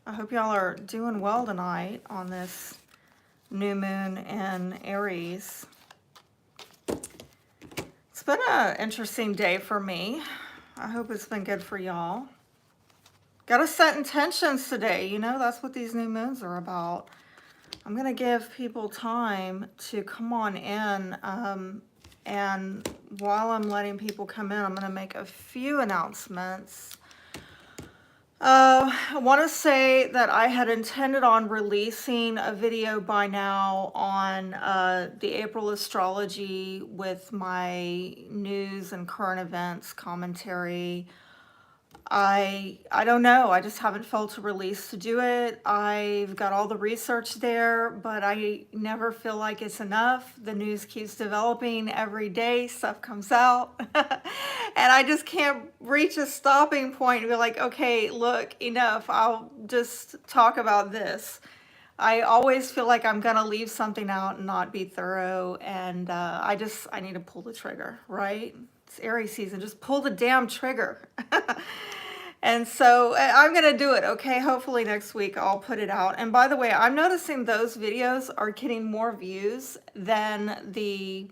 I hope y'all are doing well tonight on this new moon in Aries. It's been an interesting day for me. I hope it's been good for y'all. Got to set intentions today. You know, that's what these new moons are about. I'm going to give people time to come on in. And while I'm letting people come in, I'm going to make a few announcements. I want to say that I had intended on releasing a video by now on the April astrology with my news and current events commentary. I don't know. I just haven't felt a release to do it. I've got all the research there, but I never feel like it's enough. The news keeps developing every day. Stuff comes out. And I just can't reach a stopping point and be like, okay, look, enough. I'll just talk about this. I always feel like I'm going to leave something out and not be thorough. And I need to pull the trigger, right? It's Aries season. Just pull the damn trigger. And so I'm going to do it, okay? Hopefully next week I'll put it out. And by the way, I'm noticing those videos are getting more views than the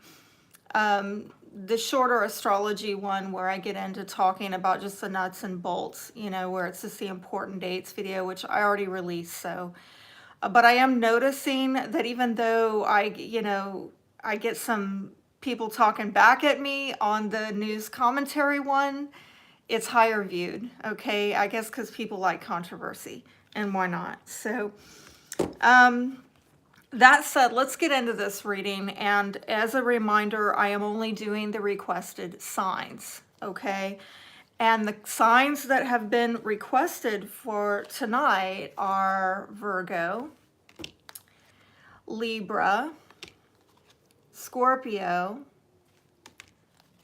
shorter astrology one where I get into talking about just the nuts and bolts, you know, where it's just the important dates video, which I already released. So, but I am noticing that even though I get some people talking back at me on the news commentary one, it's higher viewed, okay? I guess because people like controversy, and why not? So, that said, let's get into this reading. And as a reminder, I am only doing the requested signs, okay? And the signs that have been requested for tonight are Virgo, Libra, Scorpio,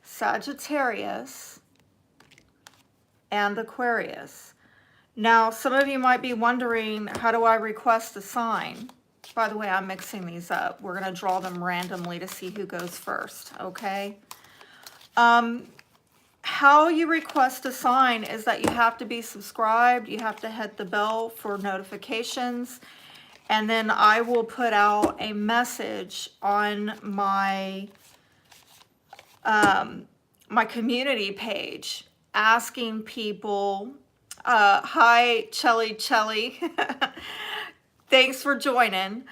Sagittarius, and Aquarius. Now, some of you might be wondering, how do I request a sign? By the way, I'm mixing these up. We're going to draw them randomly to see who goes first, okay? How you request a sign is that you have to be subscribed. You have to hit the bell for notifications. And then I will put out a message on my, my community page asking people, hi, Chelly. Thanks for joining.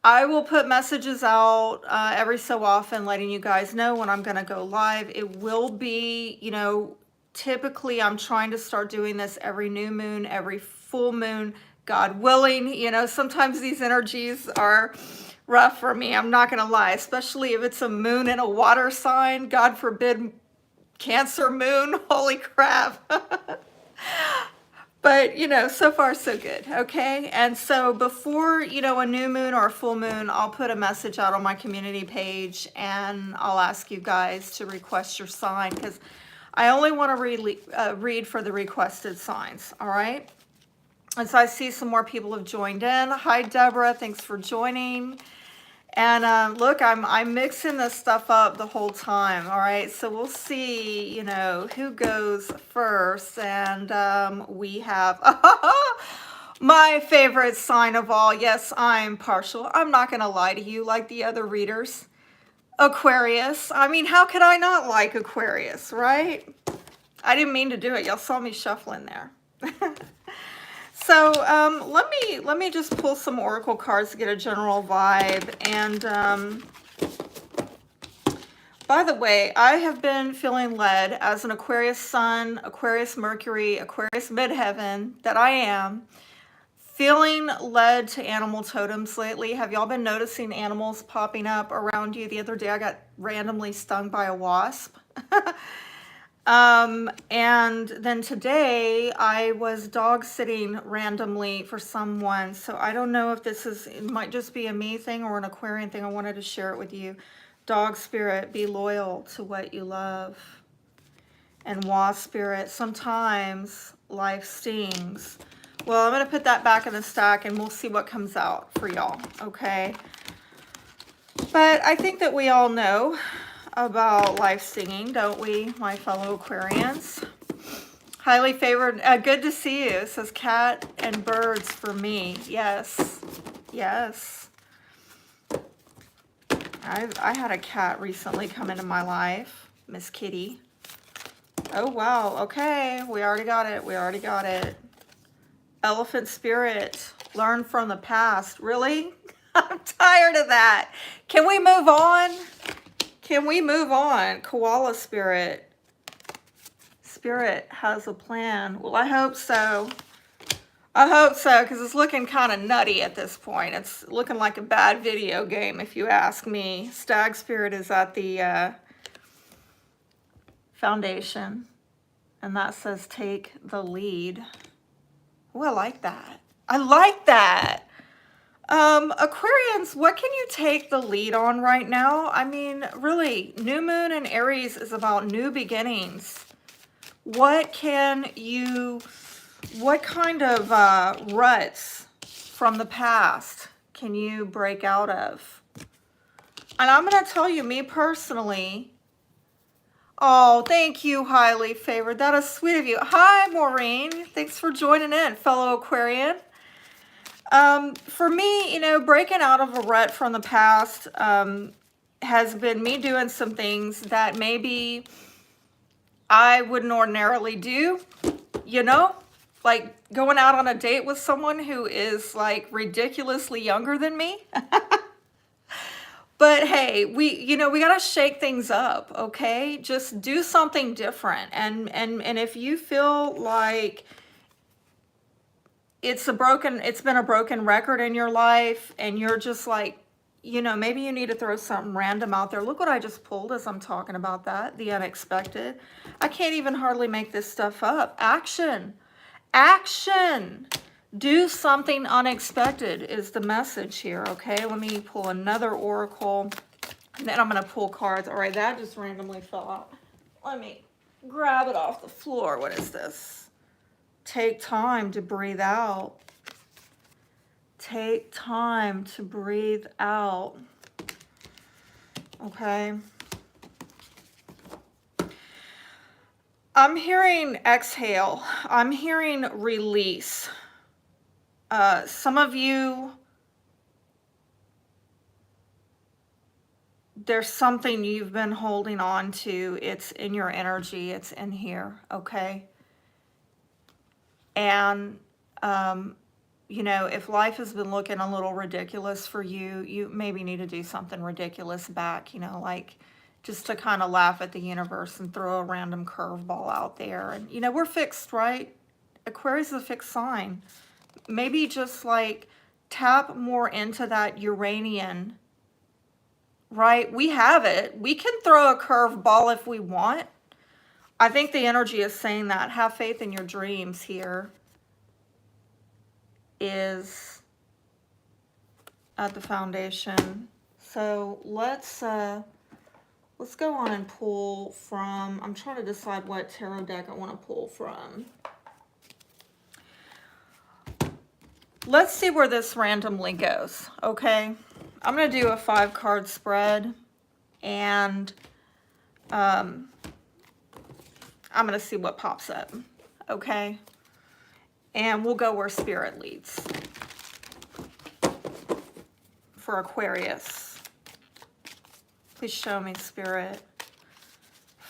I will put messages out every so often letting you guys know when I'm going to go live. It will be, you know, typically I'm trying to start doing this every new moon, every full moon, God willing. You know, sometimes these energies are rough for me. I'm not going to lie, especially if it's a moon in a water sign. God forbid, Cancer moon. Holy crap. But, you know, so far so good, okay? And so before, you know, a new moon or a full moon, I'll put a message out on my community page and I'll ask you guys to request your sign because I only want to read for the requested signs, all right? And so I see some more people have joined in. Hi, Deborah. Thanks for joining. And look, I'm mixing this stuff up the whole time, all right? So we'll see, you know, who goes first. And we have my favorite sign of all. Yes, I'm partial. I'm not going to lie to you like the other readers. Aquarius. I mean, how could I not like Aquarius, right? I didn't mean to do it. Y'all saw me shuffling there. So let me just pull some oracle cards to get a general vibe. And by the way, I have been feeling led as an Aquarius Sun, Aquarius Mercury, Aquarius Midheaven that I am, feeling led to animal totems lately. Have y'all been noticing animals popping up around you? The other day I got randomly stung by a wasp. And then today I was dog sitting randomly for someone. So I don't know if it might just be a me thing or an Aquarian thing. I wanted to share it with you. Dog spirit, be loyal to what you love. And wasp spirit, sometimes life stings. Well, I'm going to put that back in the stack and we'll see what comes out for y'all. Okay. But I think that we all know about life stinging, don't we, my fellow Aquarians? Highly favored. Good to see you. It says cat and birds for me. Yes. Yes. I had a cat recently come into my life. Miss Kitty. Oh, wow. Okay. We already got it. We already got it. Elephant spirit. Learn from the past. Really? I'm tired of that. Can we move on? Can we move on? Koala spirit. Spirit has a plan. Well, I hope so. I hope so, because it's looking kind of nutty at this point. It's looking like a bad video game, if you ask me. Stag spirit is at the foundation, and that says take the lead. Oh, I like that. I like that. Aquarians, what can you take the lead on right now? I mean, really, new moon in Aries is about new beginnings. What kind of ruts from the past can you break out of? And I'm going to tell you, me personally, oh, thank you, highly favored. That is sweet of you. Hi, Maureen. Thanks for joining in, fellow Aquarian. For me, you know, breaking out of a rut from the past has been me doing some things that maybe I wouldn't ordinarily do, you know, like going out on a date with someone who is like ridiculously younger than me. But hey, we got to shake things up, okay? Just do something different. And if you feel like it's been a broken record in your life and you're just like, you know, maybe you need to throw something random out there. Look what I just pulled as I'm talking about that, the unexpected. I can't even hardly make this stuff up. Action. Action. Do something unexpected is the message here, okay? Let me pull another oracle, and then I'm going to pull cards. All right, that just randomly fell out. Let me grab it off the floor. What is this? Take time to breathe out. Take time to breathe out. Okay. I'm hearing exhale. I'm hearing release. Some of you, there's something you've been holding on to. It's in your energy. It's in here. Okay. And, you know, if life has been looking a little ridiculous for you, you maybe need to do something ridiculous back, you know, like just to kind of laugh at the universe and throw a random curveball out there. And, you know, we're fixed, right? Aquarius is a fixed sign. Maybe just like tap more into that Uranian, right? We have it. We can throw a curveball if we want. I think the energy is saying that. Have faith in your dreams here is at the foundation. So let's go on and pull from, I'm trying to decide what tarot deck I want to pull from. Let's see where this randomly goes, okay? I'm going to do a 5-card spread, and I'm going to see what pops up, okay? And we'll go where Spirit leads for Aquarius. Please show me, Spirit.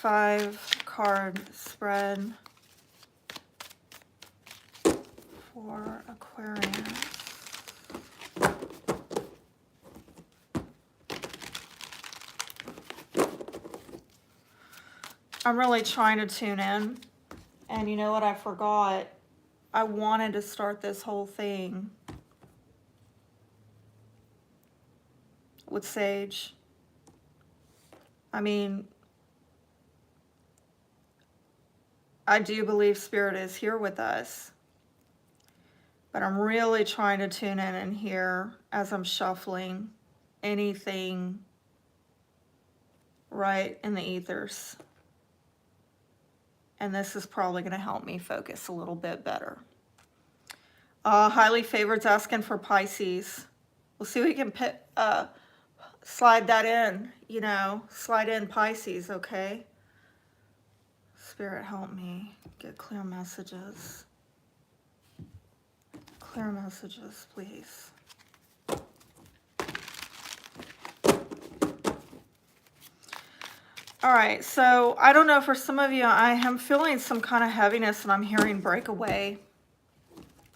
5-card spread for Aquarius. I'm really trying to tune in. And you know what I forgot? I wanted to start this whole thing with Sage. I mean, I do believe Spirit is here with us. But I'm really trying to tune in and hear as I'm shuffling anything right in the ethers. And this is probably going to help me focus a little bit better. Highly favored's asking for Pisces. We'll see if we can slide that in, you know, slide in Pisces, okay? Spirit, help me get clear messages. Clear messages, please. All right, so I don't know, for some of you, I am feeling some kind of heaviness and I'm hearing breakaway.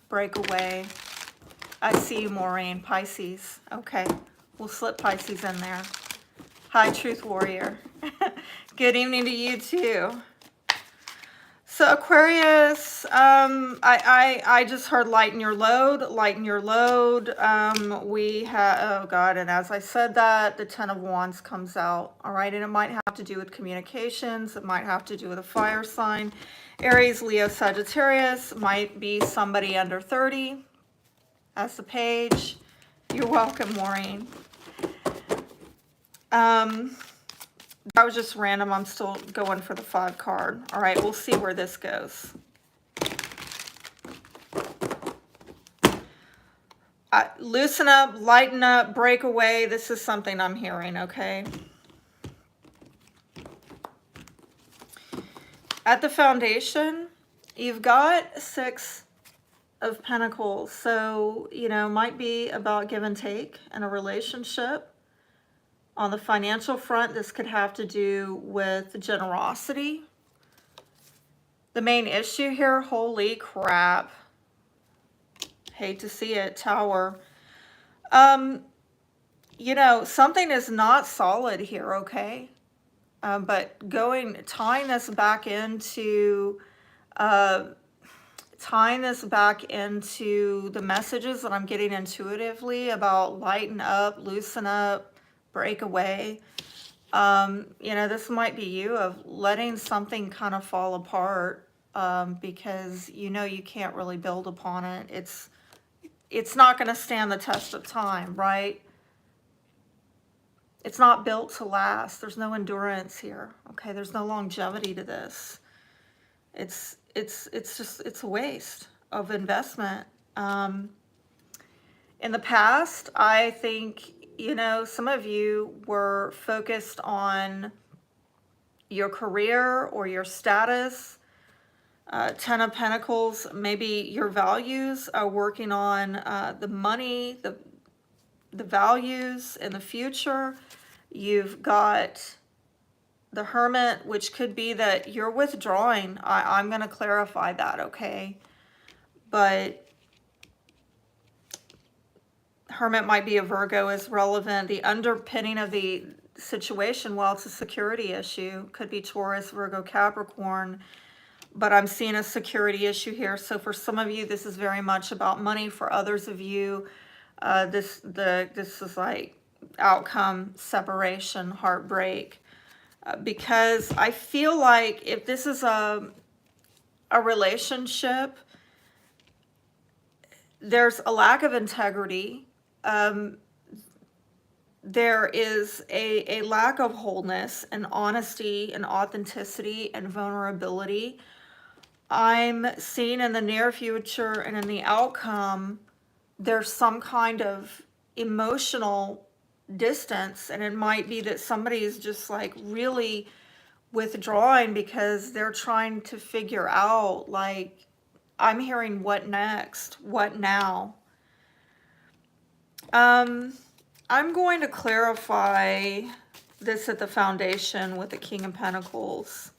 Breakaway. I see you, Maureen. Pisces. Okay, we'll slip Pisces in there. Hi, Truth Warrior. Good evening to you too. So Aquarius, I just heard lighten your load, lighten your load. We have, oh God, and as I said that, the 10 of Wands comes out, all right? And it might have to do with communications. It might have to do with a fire sign. Aries, Leo, Sagittarius, might be somebody under 30. That's the page. You're welcome, Maureen. That was just random. I'm still going for the 5 card. All right, we'll see where this goes. Loosen up, lighten up, break away. This is something I'm hearing, okay? At the foundation, you've got 6 of Pentacles. So, you know, might be about give and take in a relationship. On the financial front, this could have to do with generosity. The main issue here, holy crap. Hate to see it, Tower. You know, something is not solid here, okay? But tying this back into the messages that I'm getting intuitively about lighten up, loosen up, break away. You know, this might be you of letting something kind of fall apart because you know you can't really build upon it. It's not going to stand the test of time, right? It's not built to last. There's no endurance here. Okay, there's no longevity to this. It's a waste of investment. In the past, I think, you know, some of you were focused on your career or your status. 10 of Pentacles, maybe your values are working on the money, the values in the future. You've got the Hermit, which could be that you're withdrawing. I'm going to clarify that, okay? But Hermit might be a Virgo, is relevant. The underpinning of the situation, well, it's a security issue. Could be Taurus, Virgo, Capricorn. But I'm seeing a security issue here. So for some of you, this is very much about money. For others of you, this is like outcome, separation, heartbreak. Because I feel like if this is a relationship, there's a lack of integrity. There is a lack of wholeness and honesty and authenticity and vulnerability. I'm seeing in the near future and in the outcome, there's some kind of emotional distance, and it might be that somebody is just like really withdrawing because they're trying to figure out, like, I'm hearing what next, what now. I'm going to clarify this at the foundation with the King of Pentacles.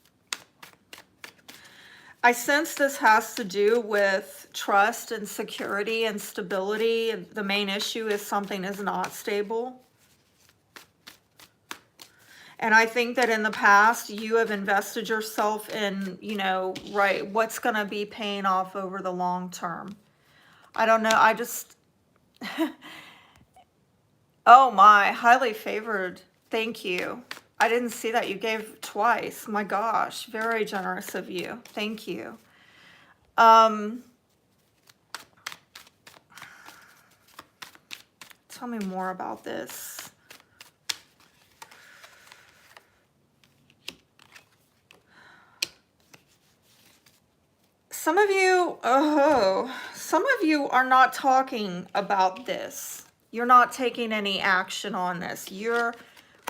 I sense this has to do with trust and security and stability. The main issue is something is not stable. And I think that in the past, you have invested yourself in, you know, right, what's going to be paying off over the long term. I don't know. I just... Oh my, highly favored. Thank you. I didn't see that. You gave twice. My gosh, very generous of you. Thank you. Tell me more about this. Some of you are not talking about this. You're not taking any action on this. You're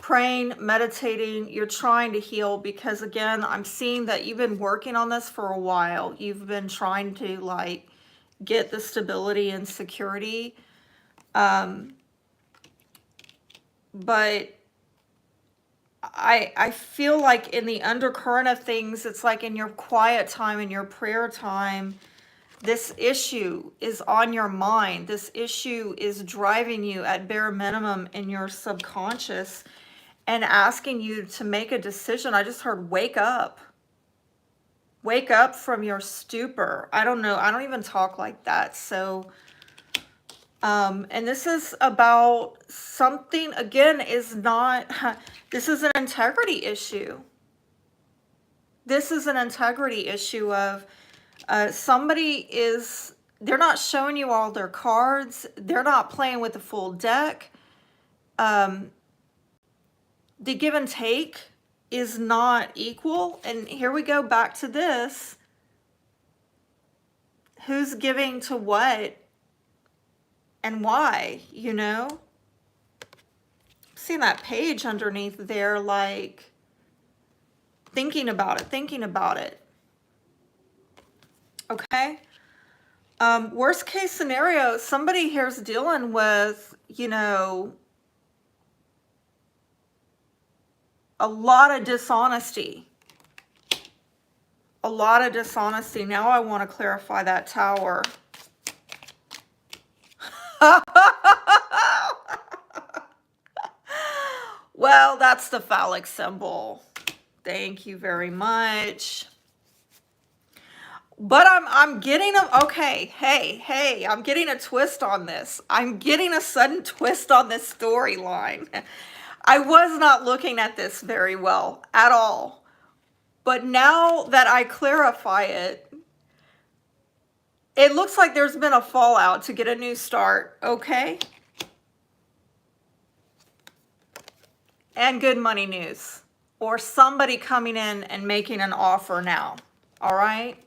praying, meditating, you're trying to heal, because again, I'm seeing that you've been working on this for a while. You've been trying to like get the stability and security. But I feel like in the undercurrent of things, it's like in your quiet time, in your prayer time, this issue is on your mind. This issue is driving you at bare minimum in your subconscious and asking you to make a decision. I just heard wake up. Wake up from your stupor. I don't know. I don't even talk like that. So, and this is about something, again, is not, this is an integrity issue. This is an integrity issue of somebody is, they're not showing you all their cards. They're not playing with the full deck. The give and take is not equal. And here we go back to this. Who's giving to what and why, you know? Seeing that page underneath there, like thinking about it. Okay. Worst case scenario, somebody here's dealing with, you know, a lot of dishonesty. A lot of dishonesty. Now I want to clarify that Tower. Well, that's the phallic symbol. Thank you very much. But I'm getting a, okay, hey, I'm getting a twist on this. I'm getting a sudden twist on this storyline. I was not looking at this very well at all. But now that I clarify it, it looks like there's been a fallout to get a new start, okay? And good money news. Or somebody coming in and making an offer now, all right?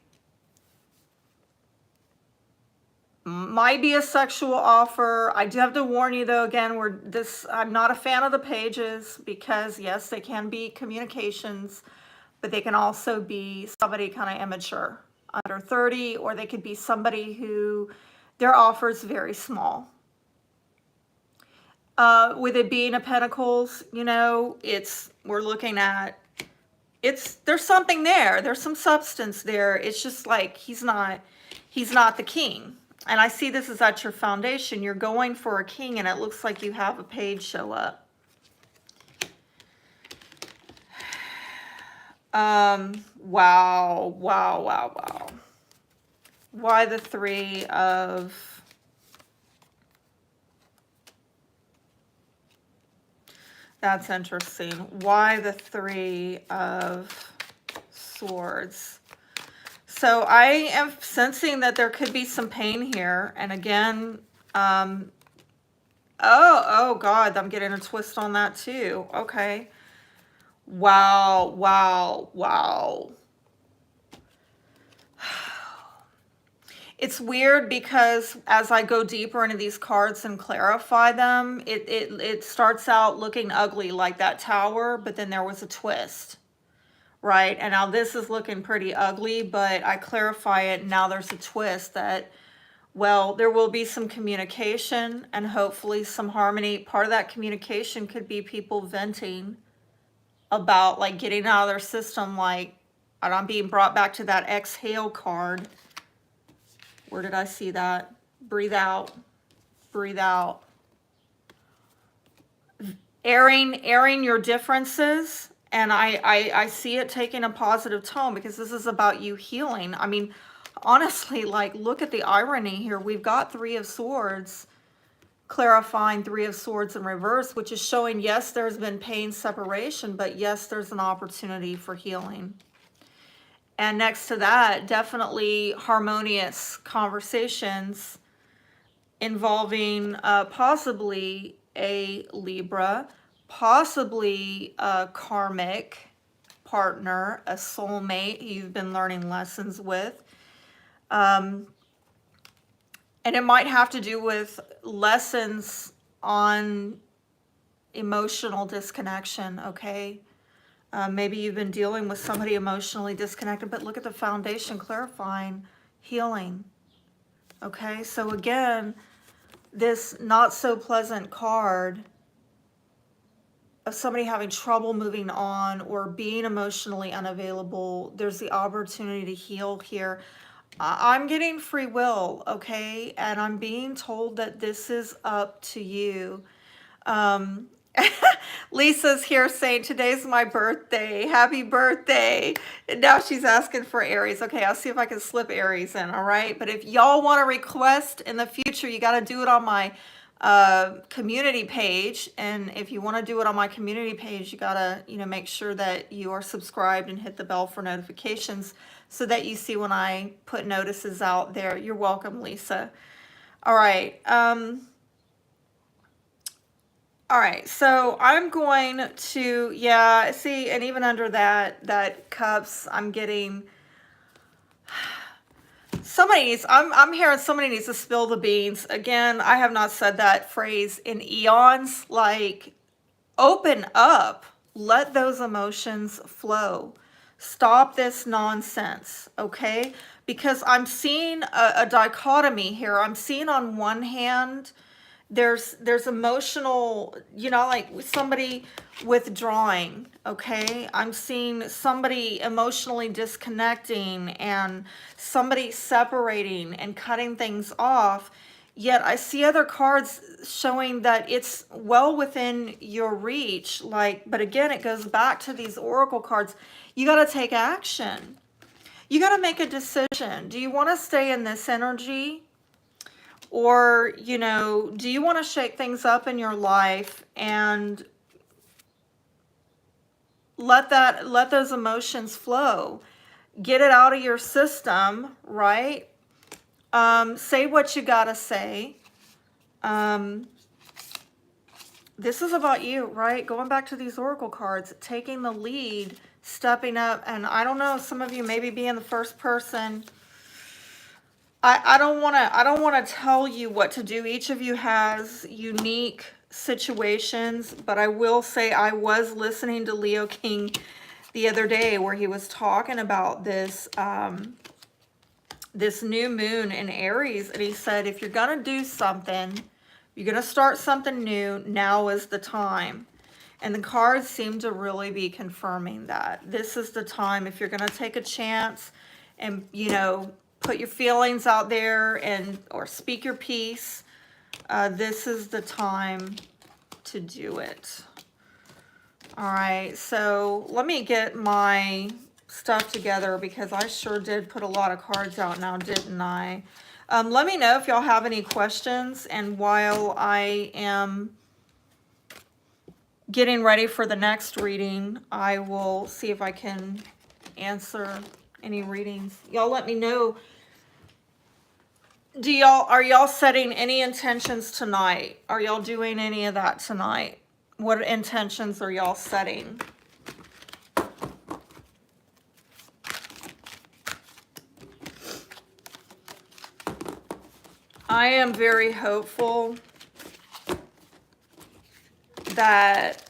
Might be a sexual offer. I do have to warn you though, again, I'm not a fan of the pages, because yes, they can be communications, but they can also be somebody kind of immature, under 30, or they could be somebody who their offer is very small. With it being a Pentacles, you know, we're looking at, there's something there. There's some substance there. It's just like, he's not the king. And I see this is at your foundation. You're going for a king, and it looks like you have a page show up. Wow. Why the Three of... That's interesting. Why the Three of Swords? So I am sensing that there could be some pain here. And again, oh God, I'm getting a twist on that too. Okay. Wow. It's weird because as I go deeper into these cards and clarify them, it starts out looking ugly like that Tower, but then there was a twist. Right, and now this is looking pretty ugly, but I clarify it, and now there's a twist that, well, there will be some communication and hopefully some harmony. Part of that communication could be people venting about like getting out of their system, like, and I'm being brought back to that exhale card. Where did I see that? Breathe out, breathe out. Airing your differences. And I see it taking a positive tone, because this is about you healing. I mean, honestly, like, look at the irony here. We've got Three of Swords, clarifying Three of Swords in reverse, which is showing, yes, there's been pain, separation, but yes, there's an opportunity for healing. And next to that, definitely harmonious conversations involving possibly a Libra, possibly a karmic partner, a soulmate you've been learning lessons with. And it might have to do with lessons on emotional disconnection, okay? Maybe you've been dealing with somebody emotionally disconnected, but look at the foundation clarifying healing. Okay, so again, this not so pleasant card of somebody having trouble moving on or being emotionally unavailable, there's the opportunity to heal here. I'm getting free will, okay? And I'm being told that this is up to you. Lisa's here saying, today's my birthday. Happy birthday. And now she's asking for Aries. Okay, I'll see if I can slip Aries in, all right? But if y'all want to request in the future, you got to do it on my community page. And if you want to do it on my community page, you got to, make sure that you are subscribed and hit the bell for notifications so that you see when I put notices out there. You're welcome, Lisa. All right. All right, so I'm going to, yeah, see, and even under that cups, I'm getting, somebody needs, I'm hearing somebody needs to spill the beans. Again, I have not said that phrase in eons, like, open up, let those emotions flow. Stop this nonsense, okay? Because I'm seeing a dichotomy here. I'm seeing on one hand, there's emotional, like somebody withdrawing, okay? I'm seeing somebody emotionally disconnecting and somebody separating and cutting things off. Yet I see other cards showing that it's well within your reach. But again, it goes back to these oracle cards. You got to take action. You got to make a decision. Do you want to stay in this energy? Or, do you want to shake things up in your life and let those emotions flow? Get it out of your system, right? Say what you got to say. This is about you, right? Going back to these oracle cards, taking the lead, stepping up. And I don't know, some of you maybe being the first person. I don't want to tell you what to do. Each of you has unique situations, but I will say I was listening to Leo King the other day where he was talking about this this new moon in Aries, and he said, if you're going to do something, you're going to start something new, now is the time. And the cards seem to really be confirming that. This is the time if you're going to take a chance and, put your feelings out there or speak your piece. This is the time to do it. All right, so let me get my stuff together because I sure did put a lot of cards out now, didn't I? Let me know if y'all have any questions, and while I am getting ready for the next reading, I will see if I can answer any readings. Y'all let me know. Are y'all setting any intentions tonight? Are y'all doing any of that tonight? What intentions are y'all setting? I am very hopeful that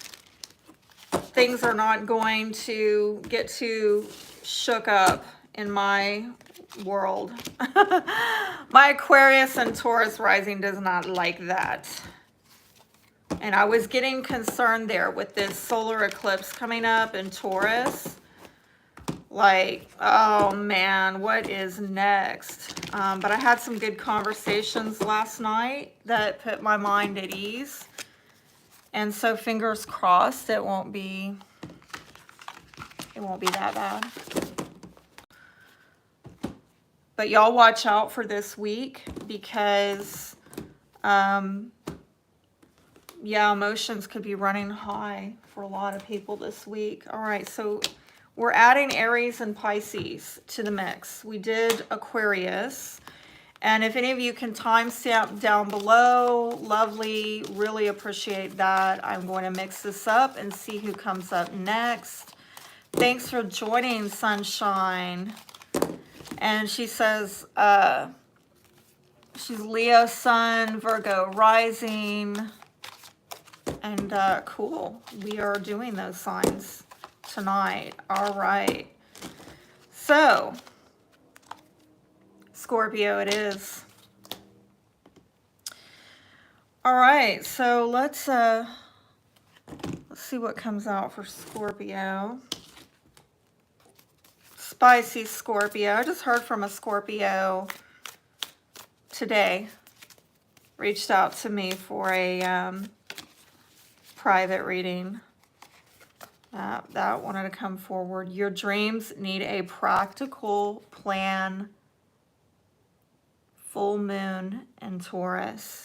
things are not going to get too shook up in my world. My Aquarius and Taurus rising does not like that. And I was getting concerned there with this solar eclipse coming up in Taurus. Like, oh man, what is next? But I had some good conversations last night that put my mind at ease. And so fingers crossed it won't be that bad. But y'all watch out for this week because, yeah, emotions could be running high for a lot of people this week. All right, so we're adding Aries and Pisces to the mix. We did Aquarius. And if any of you can timestamp down below, lovely, really appreciate that. I'm going to mix this up and see who comes up next. Thanks for joining, Sunshine. And she says, she's Leo Sun, Virgo Rising, And cool. We are doing those signs tonight. All right. So, Scorpio it is. All right. So let's see what comes out for Scorpio. Spicy Scorpio. I just heard from a Scorpio today. Reached out to me for a private reading. That wanted to come forward. Your dreams need a practical plan. Full moon in Taurus.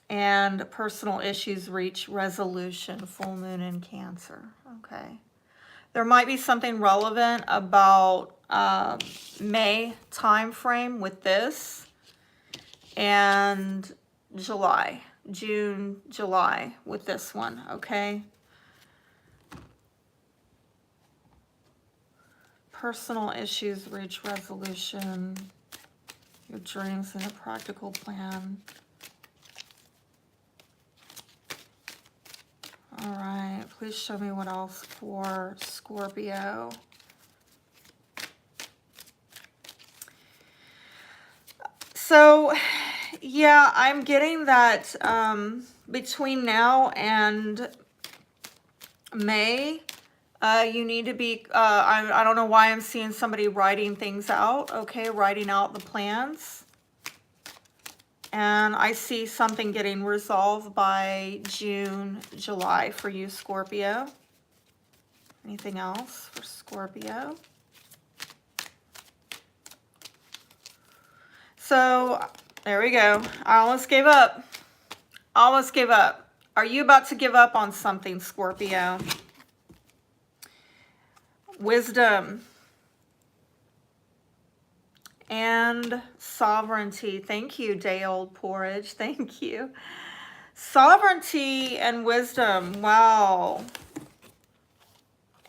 And personal issues reach resolution. Full moon in Cancer. Okay. There might be something relevant about May time frame with this. And July. June, July with this one, okay? Personal issues reach resolution. Your dreams and a practical plan. All right, please show me what else for Scorpio. So, yeah, I'm getting that between now and May, you need to be, I don't know why I'm seeing somebody writing things out, okay, writing out the plans. And I see something getting resolved by June, July for you, Scorpio. Anything else for Scorpio? So, there we go. I almost gave up. Almost gave up. Are you about to give up on something, Scorpio? Wisdom. And sovereignty. Thank you, day-old porridge. Thank you. Sovereignty and wisdom. Wow.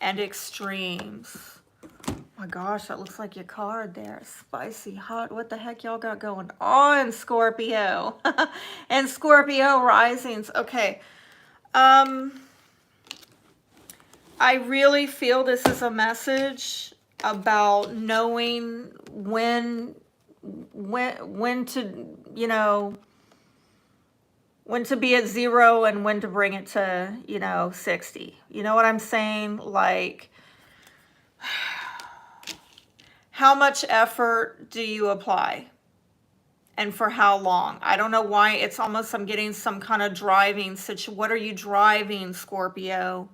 And extremes. Oh my gosh, that looks like your card there. Spicy, hot. What the heck y'all got going on, Scorpio? And Scorpio risings. Okay. I really feel this is a message about knowing when to, you know, when to be at 0 and when to bring it to, you know, 60. You know what I'm saying? Like, how much effort do you apply? And for how long? I don't know why. It's almost, I'm getting some kind of driving situation. What are you driving, Scorpio?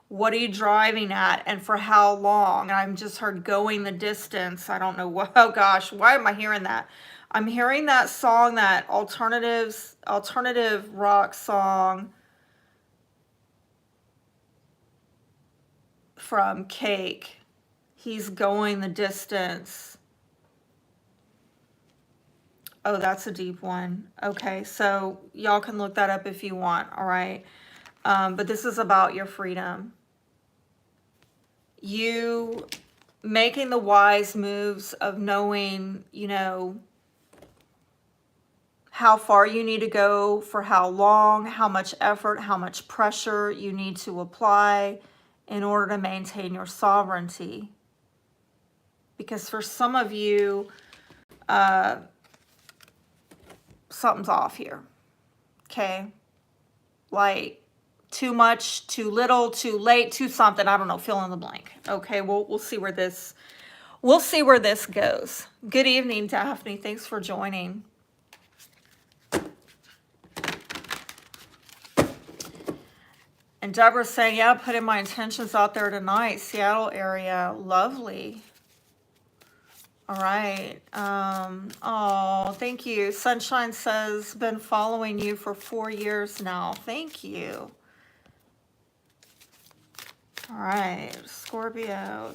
What are you driving at? And for how long? And I've just heard going the distance. I don't know what. Oh gosh, why am I hearing that? I'm hearing that song, that alternative rock song from Cake. He's going the distance. Oh, that's a deep one. Okay, so y'all can look that up if you want, all right? But this is about your freedom. You making the wise moves of knowing, you know, how far you need to go, for how long, how much effort, how much pressure you need to apply in order to maintain your sovereignty. Because for some of you, something's off here, okay? Like, too much, too little, too late, too something. I don't know. Fill in the blank. Okay, we'll see where this goes. Good evening, Daphne. Thanks for joining. And Deborah's saying, yeah, putting my intentions out there tonight. Seattle area, lovely. All right. Oh, thank you. Sunshine says, been following you for 4 years now. Thank you. All right, Scorpio,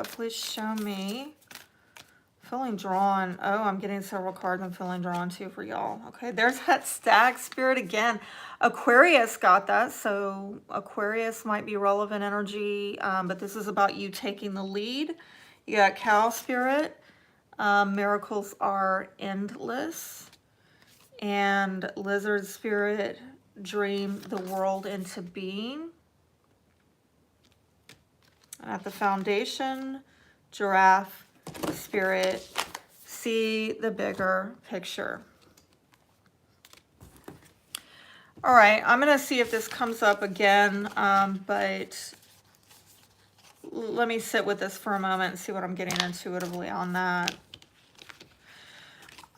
please show me. Feeling drawn. Oh, I'm getting several cards I'm feeling drawn to for y'all. Okay, there's that stag spirit again. Aquarius got that, so Aquarius might be relevant energy, but this is about you taking the lead. You got cow spirit. Miracles are endless. and lizard spirit, dream the world into being. And at the foundation, giraffe, spirit, see the bigger picture. All right, I'm going to see if this comes up again, but let me sit with this for a moment and see what I'm getting intuitively on that.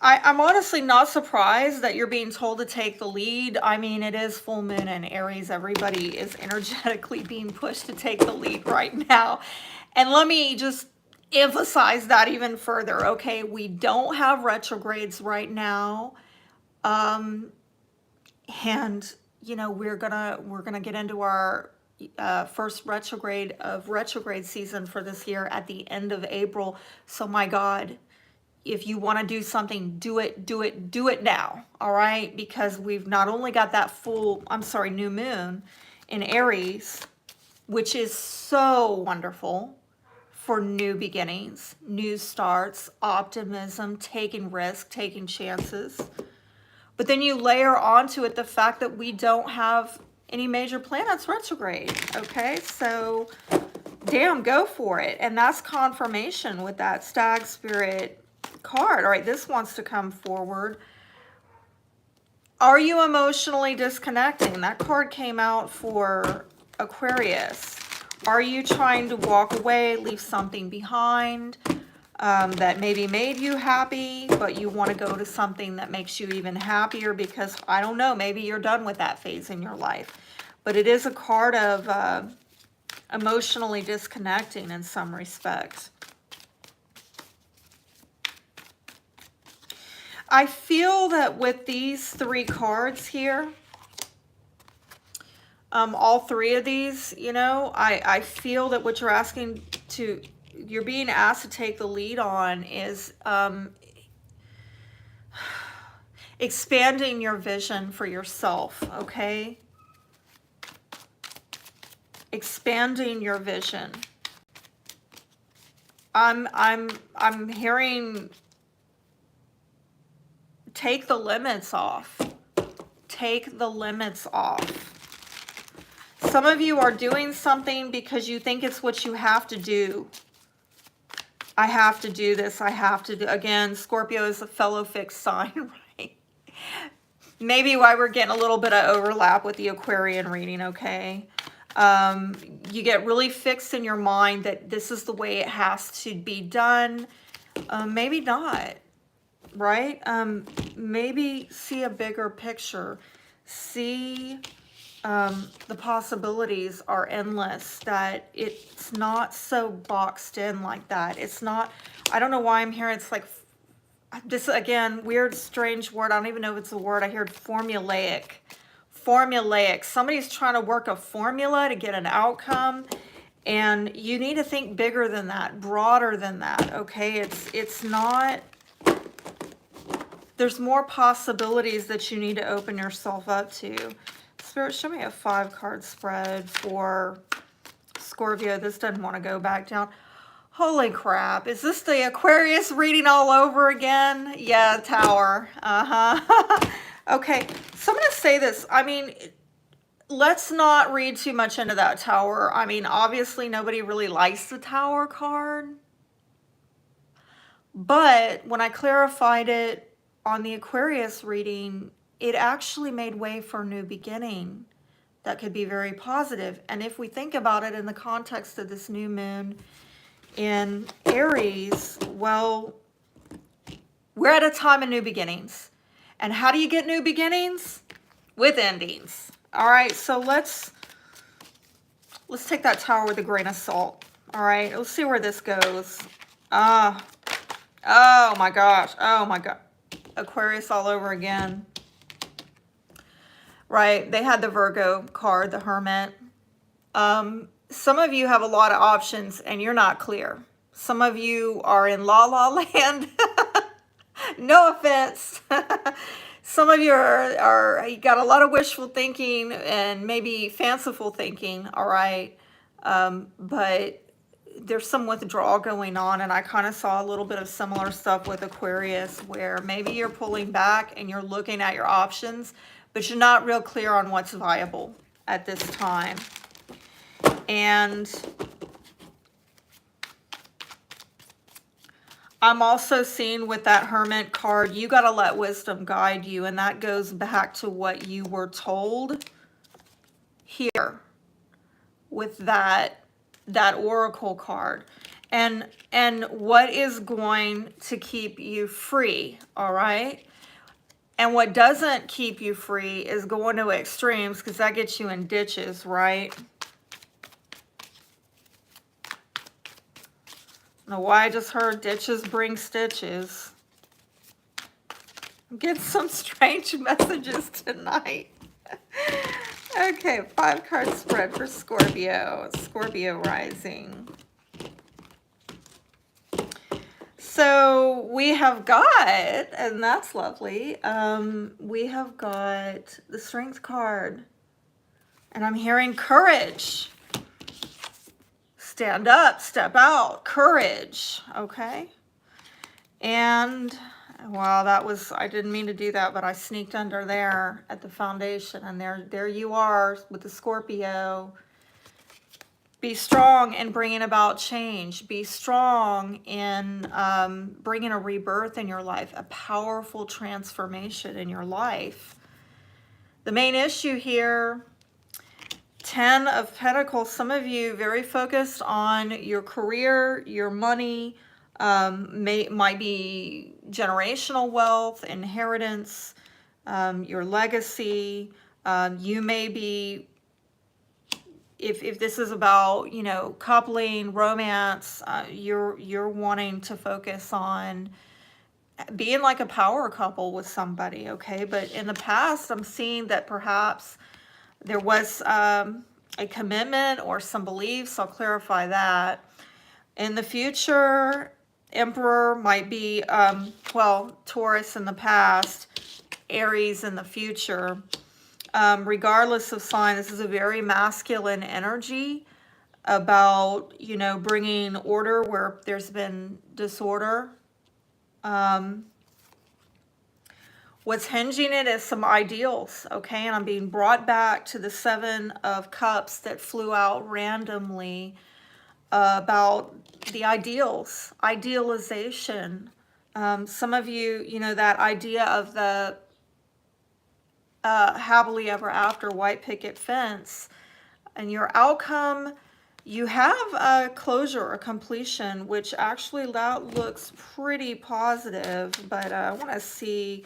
I'm honestly not surprised that you're being told to take the lead. I mean, it is full moon in Aries. Everybody is energetically being pushed to take the lead right now. And let me just emphasize that even further, okay? We don't have retrogrades right now. And, you know, we're gonna get into our first retrograde of retrograde season for this year at the end of April. So my God, if you want to do something, do it now, all right? Because we've not only got that new moon in Aries, which is so wonderful for new beginnings, new starts, optimism, taking risks, taking chances. But then you layer onto it the fact that we don't have any major planets retrograde, okay? So damn, go for it. And that's confirmation with that stag spirit card. All right, this wants to come forward. Are you emotionally disconnecting? That card came out for Aquarius. Are you trying to walk away, leave something behind that maybe made you happy, but you want to go to something that makes you even happier because, I don't know, maybe you're done with that phase in your life. But it is a card of emotionally disconnecting in some respects. I feel that with these three cards here, all three of these, you know, I feel that what you're being asked to take the lead on is expanding your vision for yourself, okay? Expanding your vision. I'm hearing take the limits off. Take the limits off. Some of you are doing something because you think it's what you have to do. I have to do this. I have to do. Again, Scorpio is a fellow fixed sign, right? Maybe why we're getting a little bit of overlap with the Aquarian reading, okay? You get really fixed in your mind that this is the way it has to be done. Maybe not. Right? Maybe see a bigger picture. See the possibilities are endless, that it's not so boxed in like that. It's not, I don't know why I'm hearing it's like this, again, weird, strange word. I don't even know if it's a word. I heard formulaic. Formulaic. Somebody's trying to work a formula to get an outcome, and you need to think bigger than that, broader than that, okay? It's not... There's more possibilities that you need to open yourself up to. Spirit, show me a 5-card spread for Scorpio. This doesn't want to go back down. Holy crap. Is this the Aquarius reading all over again? Yeah, Tower. Okay, so I'm going to say this. I mean, let's not read too much into that Tower. I mean, obviously nobody really likes the Tower card. But when I clarified it on the Aquarius reading, it actually made way for a new beginning that could be very positive. And if we think about it in the context of this new moon in Aries, well, we're at a time of new beginnings. And how do you get new beginnings? With endings. All right, so let's take that Tower with a grain of salt. All right, let's see where this goes. Oh my gosh. Oh my God. Aquarius all over again. Right, they had the Virgo card, the Hermit. Some of you have a lot of options and you're not clear. Some of you are in la la land. No offense. Some of you you got a lot of wishful thinking and maybe fanciful thinking, all right? But there's some withdrawal going on, and I kind of saw a little bit of similar stuff with Aquarius, where maybe you're pulling back and you're looking at your options, but you're not real clear on what's viable at this time. And I'm also seeing with that Hermit card, you got to let wisdom guide you, and that goes back to what you were told here with that oracle card, and what is going to keep you free, all right? And what doesn't keep you free is going to extremes, because that gets you in ditches, right? Now, why I just heard ditches bring stitches. I'm getting some strange messages tonight. Okay, 5-card spread for Scorpio. Scorpio rising. So we have got, and that's lovely, we have got the Strength card. And I'm hearing courage. Stand up, step out, courage, okay? And, wow, that was, I didn't mean to do that, but I sneaked under there at the foundation, and there you are with the Scorpio. Be strong in bringing about change. Be strong in bringing a rebirth in your life, a powerful transformation in your life. The main issue here, 10 of Pentacles, some of you very focused on your career, your money, might be generational wealth, inheritance, your legacy. You may be, if this is about, you know, coupling, romance, you're wanting to focus on being like a power couple with somebody, okay? But in the past, I'm seeing that perhaps there was a commitment or some beliefs. I'll clarify that. In the future, Emperor might be, well, Taurus in the past, Aries in the future. Regardless of sign, this is a very masculine energy about, you know, bringing order where there's been disorder. What's hinging it is some ideals, okay? And I'm being brought back to the 7 of Cups that flew out randomly about the ideals, idealization. Some of you, you know, that idea of the happily ever after, white picket fence, and your outcome, you have a closure, a completion, which actually that looks pretty positive. But I want to see,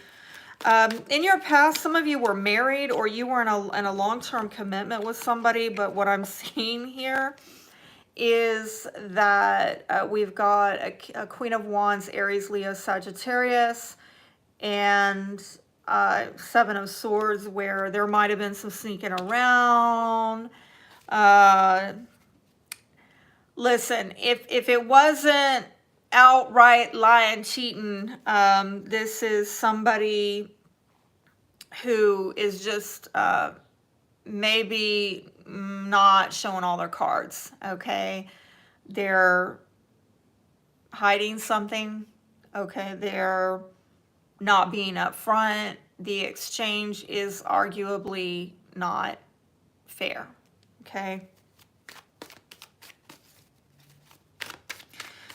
in your past, some of you were married or you were in a long-term commitment with somebody, but what I'm seeing here is that we've got a Queen of Wands, Aries, Leo, Sagittarius, and 7 of Swords, where there might have been some sneaking around. Listen, if it wasn't outright lying, cheating, this is somebody who is just maybe not showing all their cards, okay? They're hiding something, okay? They're not being upfront. The exchange is arguably not fair, okay?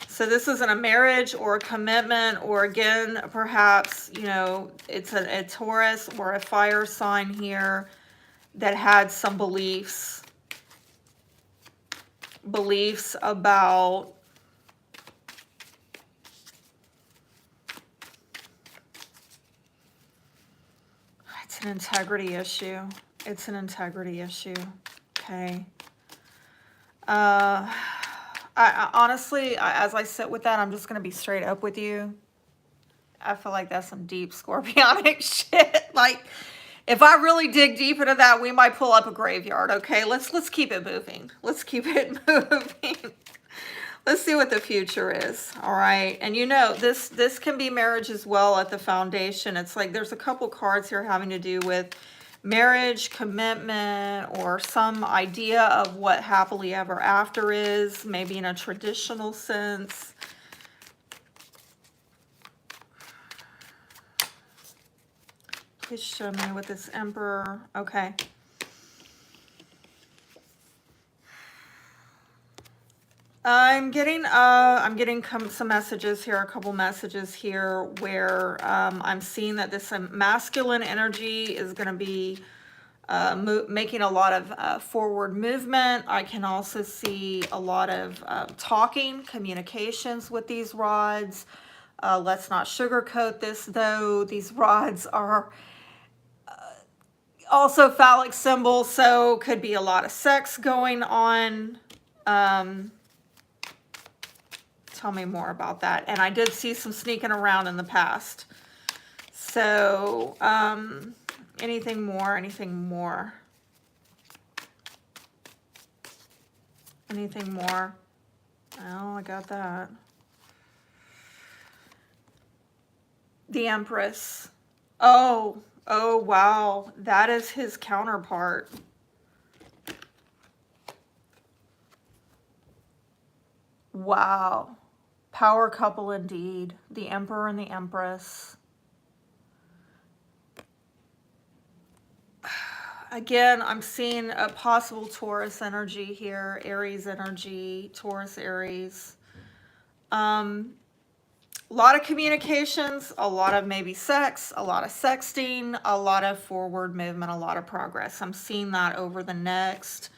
So this isn't a marriage or a commitment, or again, perhaps, you know, it's a Taurus or a fire sign here that had some beliefs about it's an integrity issue. It's an integrity issue, okay? I honestly, as I sit with that, I'm just going to be straight up with you. I feel like that's some deep scorpionic shit. Like, if I really dig deep into that, we might pull up a graveyard, okay? Let's keep it moving. Let's keep it moving. Let's see what the future is, all right? And you know, this can be marriage as well at the foundation. It's like there's a couple cards here having to do with marriage, commitment, or some idea of what happily ever after is, maybe in a traditional sense. Please show me with this Emperor. Okay. I'm getting some messages here, a couple messages here where I'm seeing that this masculine energy is going to be making a lot of forward movement. I can also see a lot of talking, communications with these rods. Let's not sugarcoat this though. These rods are also phallic symbols, so could be a lot of sex going on. Tell me more about that. And I did see some sneaking around in the past. So, anything more, anything more? Anything more? Oh, I got that. The Empress. Oh, wow. That is his counterpart. Wow. Power couple indeed. The Emperor and the Empress. Again, I'm seeing a possible Taurus energy here. Aries energy. Taurus, Aries. A lot of communications, a lot of maybe sex, a lot of sexting, a lot of forward movement, a lot of progress. I'm seeing that over the next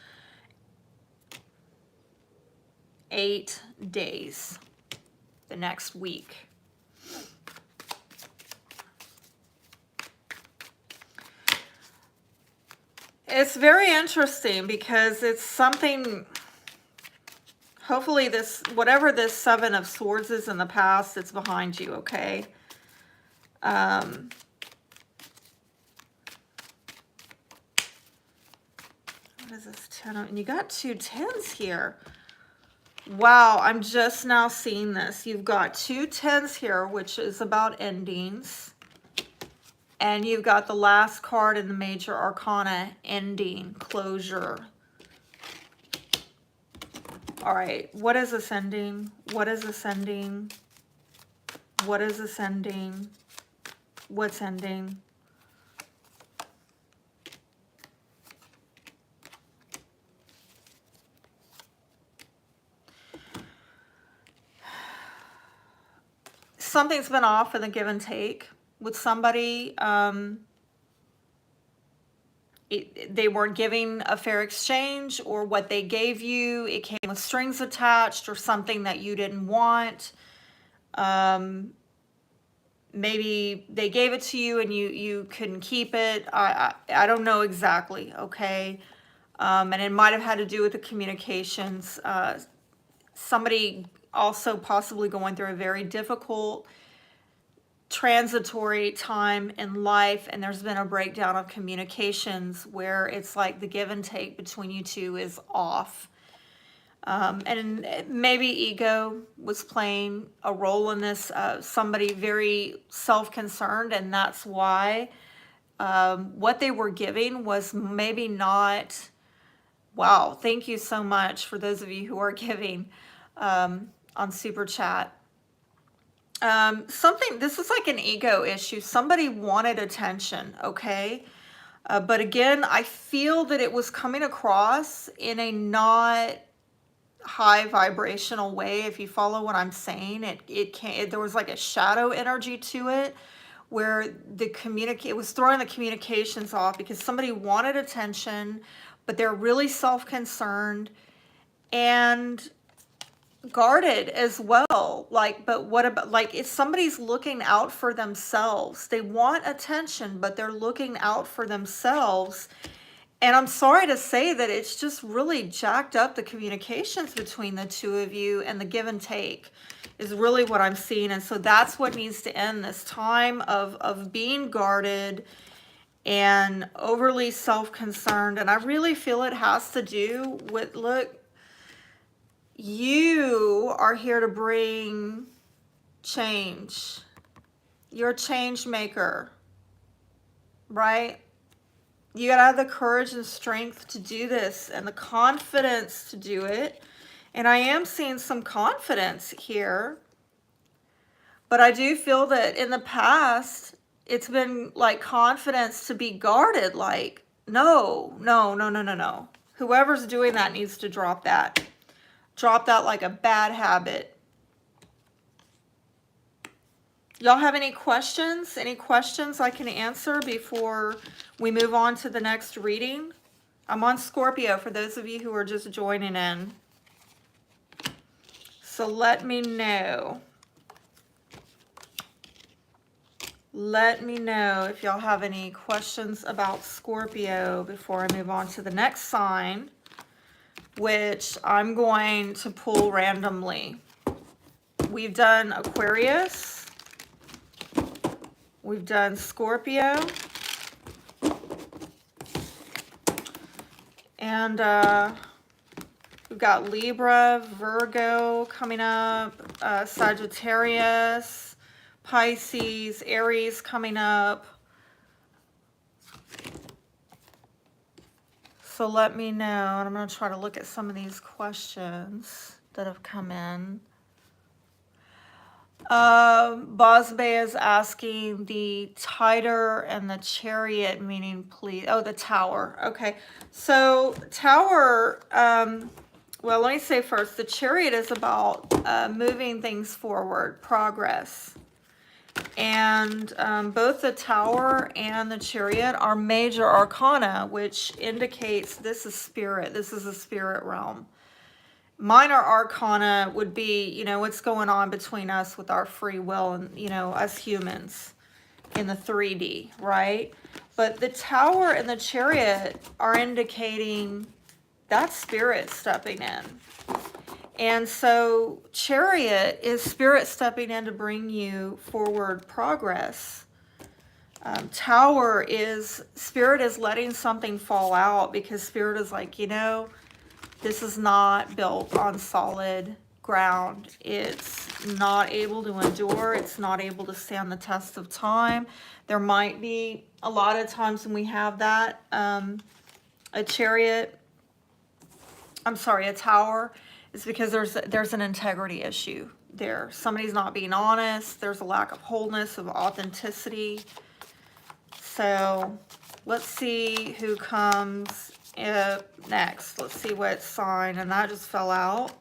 8 days, the next week. It's very interesting because it's something, hopefully this, whatever this Seven of Swords is in the past, it's behind you, okay? What is this 10? And you got 2 10s here. Wow, I'm just now seeing this. You've got 2 10s here, which is about endings. And you've got the last card in the Major Arcana, ending, closure. All right, what is this ending? What is this ending? What is this ending? What's ending? Something's been off in the give and take with somebody. They weren't giving a fair exchange, or what they gave you, it came with strings attached, or something that you didn't want. Maybe they gave it to you and you couldn't keep it. I don't know exactly, okay? And it might have had to do with the communications. Somebody also possibly going through a very difficult transitory time in life, and there's been a breakdown of communications where it's like the give and take between you two is off. And maybe ego was playing a role in this. Somebody very self-concerned, and that's why what they were giving was maybe not, wow, thank you so much for those of you who are giving on Super Chat. This is like an ego issue. Somebody wanted attention, okay? But again, I feel that it was coming across in a not high vibrational way. If you follow what I'm saying, there was like a shadow energy to it, where it was throwing the communications off because somebody wanted attention, but they're really self-concerned and guarded as well. Like, but what about, like, if somebody's looking out for themselves, they want attention, but they're looking out for themselves. And I'm sorry to say that it's just really jacked up the communications between the two of you, and the give and take is really what I'm seeing. And so that's what needs to end, this time of being guarded and overly self-concerned. And I really feel it has to do with, look, you are here to bring change. You're a change maker, right? You gotta have the courage and strength to do this and the confidence to do it. And I am seeing some confidence here. But I do feel that in the past, it's been like confidence to be guarded. Like, no, no, no, no, no, no. Whoever's doing that needs to drop that. Drop that like a bad habit. Y'all have any questions? Any questions I can answer before we move on to the next reading? I'm on Scorpio for those of you who are just joining in. So let me know. Let me know if y'all have any questions about Scorpio before I move on to the next sign, which I'm going to pull randomly. We've done Aquarius. We've done Scorpio. And we've got Libra, Virgo coming up, Sagittarius, Pisces, Aries coming up. So let me know, and I'm going to try to look at some of these questions that have come in. Bosbe is asking the Tighter and the Chariot, meaning please. Oh, the Tower. Okay. So Tower, well, let me say first, the Chariot is about moving things forward, progress. And both the Tower and the Chariot are major arcana, which indicates this is spirit. This is a spirit realm. Minor arcana would be, you know, what's going on between us with our free will and, you know, us humans in the 3D, right? But the Tower and the Chariot are indicating that's spirit stepping in. And so Chariot is spirit stepping in to bring you forward progress. Tower is spirit is letting something fall out because spirit is like, you know, this is not built on solid ground. It's not able to endure. It's not able to stand the test of time. There might be a lot of times when we have that, a Tower, is because there's an integrity issue there. Somebody's not being honest. There's a lack of wholeness, of authenticity. So let's see who comes next. Let's see what sign, and that just fell out.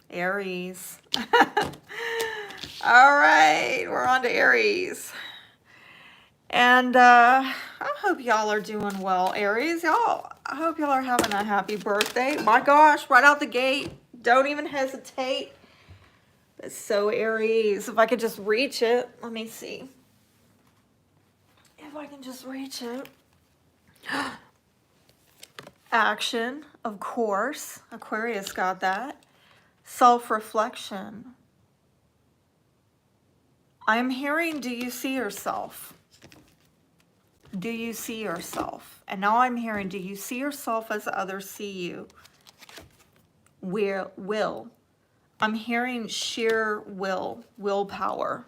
Aries. All right, we're on to Aries. And I hope y'all are doing well, Aries. I hope y'all are having a happy birthday. My gosh, right out the gate. Don't even hesitate. That's so Aries. If I could just reach it. Let me see. If I can just reach it. Action, of course. Aquarius got that. Self-reflection. I'm hearing, do you see yourself? Do you see yourself? And now I'm hearing, do you see yourself as others see you? Will. I'm hearing sheer willpower.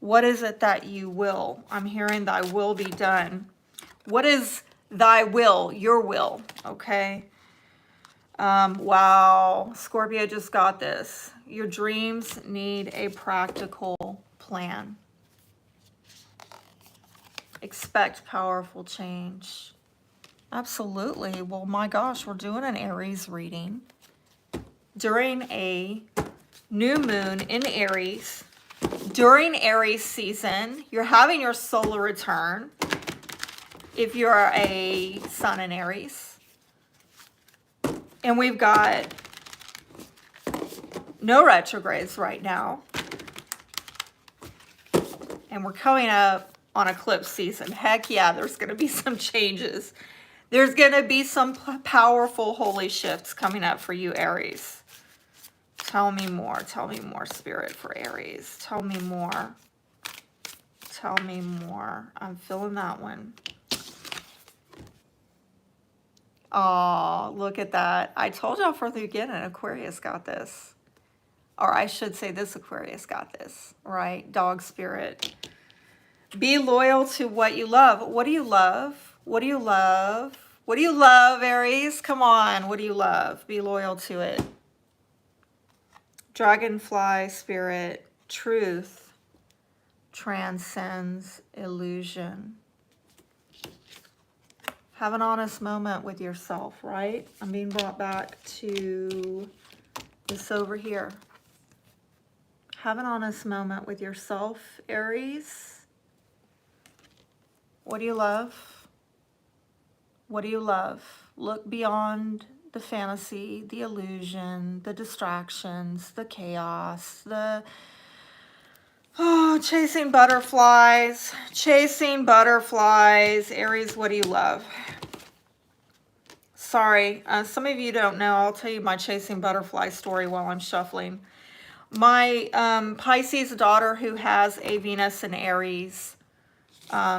What is it that you will? I'm hearing thy will be done. What is thy will? Your will, okay? Wow, Scorpio just got this. Your dreams need a practical plan. Expect powerful change. Absolutely. Well, my gosh, we're doing an Aries reading. During a new moon in Aries, during Aries season, you're having your solar return. If you're a sun in Aries. And we've got no retrogrades right now. And we're coming up on eclipse season. Heck yeah, there's going to be some changes. There's going to be some powerful holy shifts coming up for you, Aries. Tell me more. Tell me more, Spirit, for Aries. Tell me more. Tell me more. I'm feeling that one. Oh, look at that. I told y'all from the beginning, Aquarius got this. Or I should say this Aquarius got this, right? Dog spirit. Be loyal to what you love. What do you love? What do you love? What do you love, Aries? Come on. What do you love? Be loyal to it. Dragonfly spirit. Truth transcends illusion. Have an honest moment with yourself, right? I'm being brought back to this over here. Have an honest moment with yourself, Aries. What do you love? What do you love? Look beyond the fantasy, the illusion, the distractions, the chaos, the chasing butterflies. Chasing butterflies. Aries, what do you love? Sorry, some of you don't know. I'll tell you my chasing butterfly story while I'm shuffling. My Pisces daughter who has a Venus in Aries,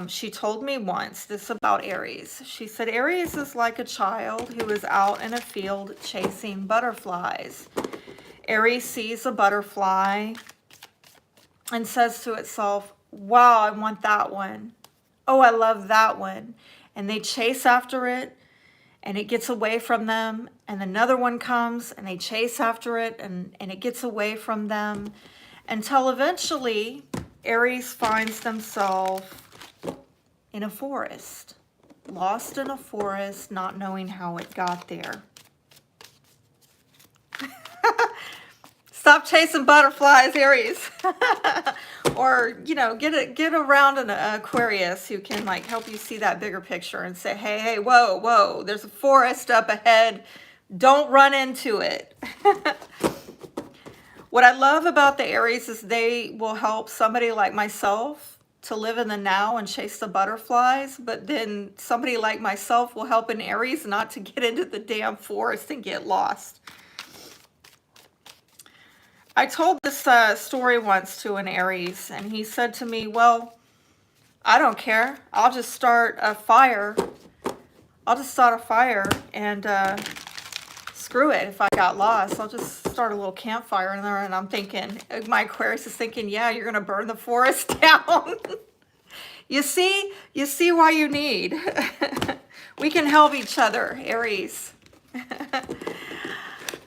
she told me once this about Aries. She said, Aries is like a child who is out in a field chasing butterflies. Aries sees a butterfly and says to itself, wow, I want that one. Oh, I love that one. And they chase after it and it gets away from them. And another one comes and they chase after it and it gets away from them until eventually Aries finds themselves in a forest, lost in a forest, not knowing how it got there. Stop chasing butterflies, Aries. Or, you know, get around an Aquarius who can like help you see that bigger picture and say, hey, whoa, there's a forest up ahead. Don't run into it. What I love about the Aries is they will help somebody like myself to live in the now and chase the butterflies, but then somebody like myself will help an Aries not to get into the damn forest and get lost. I told this story once to an Aries, and he said to me, well, I don't care. I'll just start a fire. I'll just start a fire and screw it. If I got lost, I'll just start a little campfire in there. And I'm thinking, my Aquarius is thinking, yeah, you're going to burn the forest down. You see why you need. We can help each other, Aries.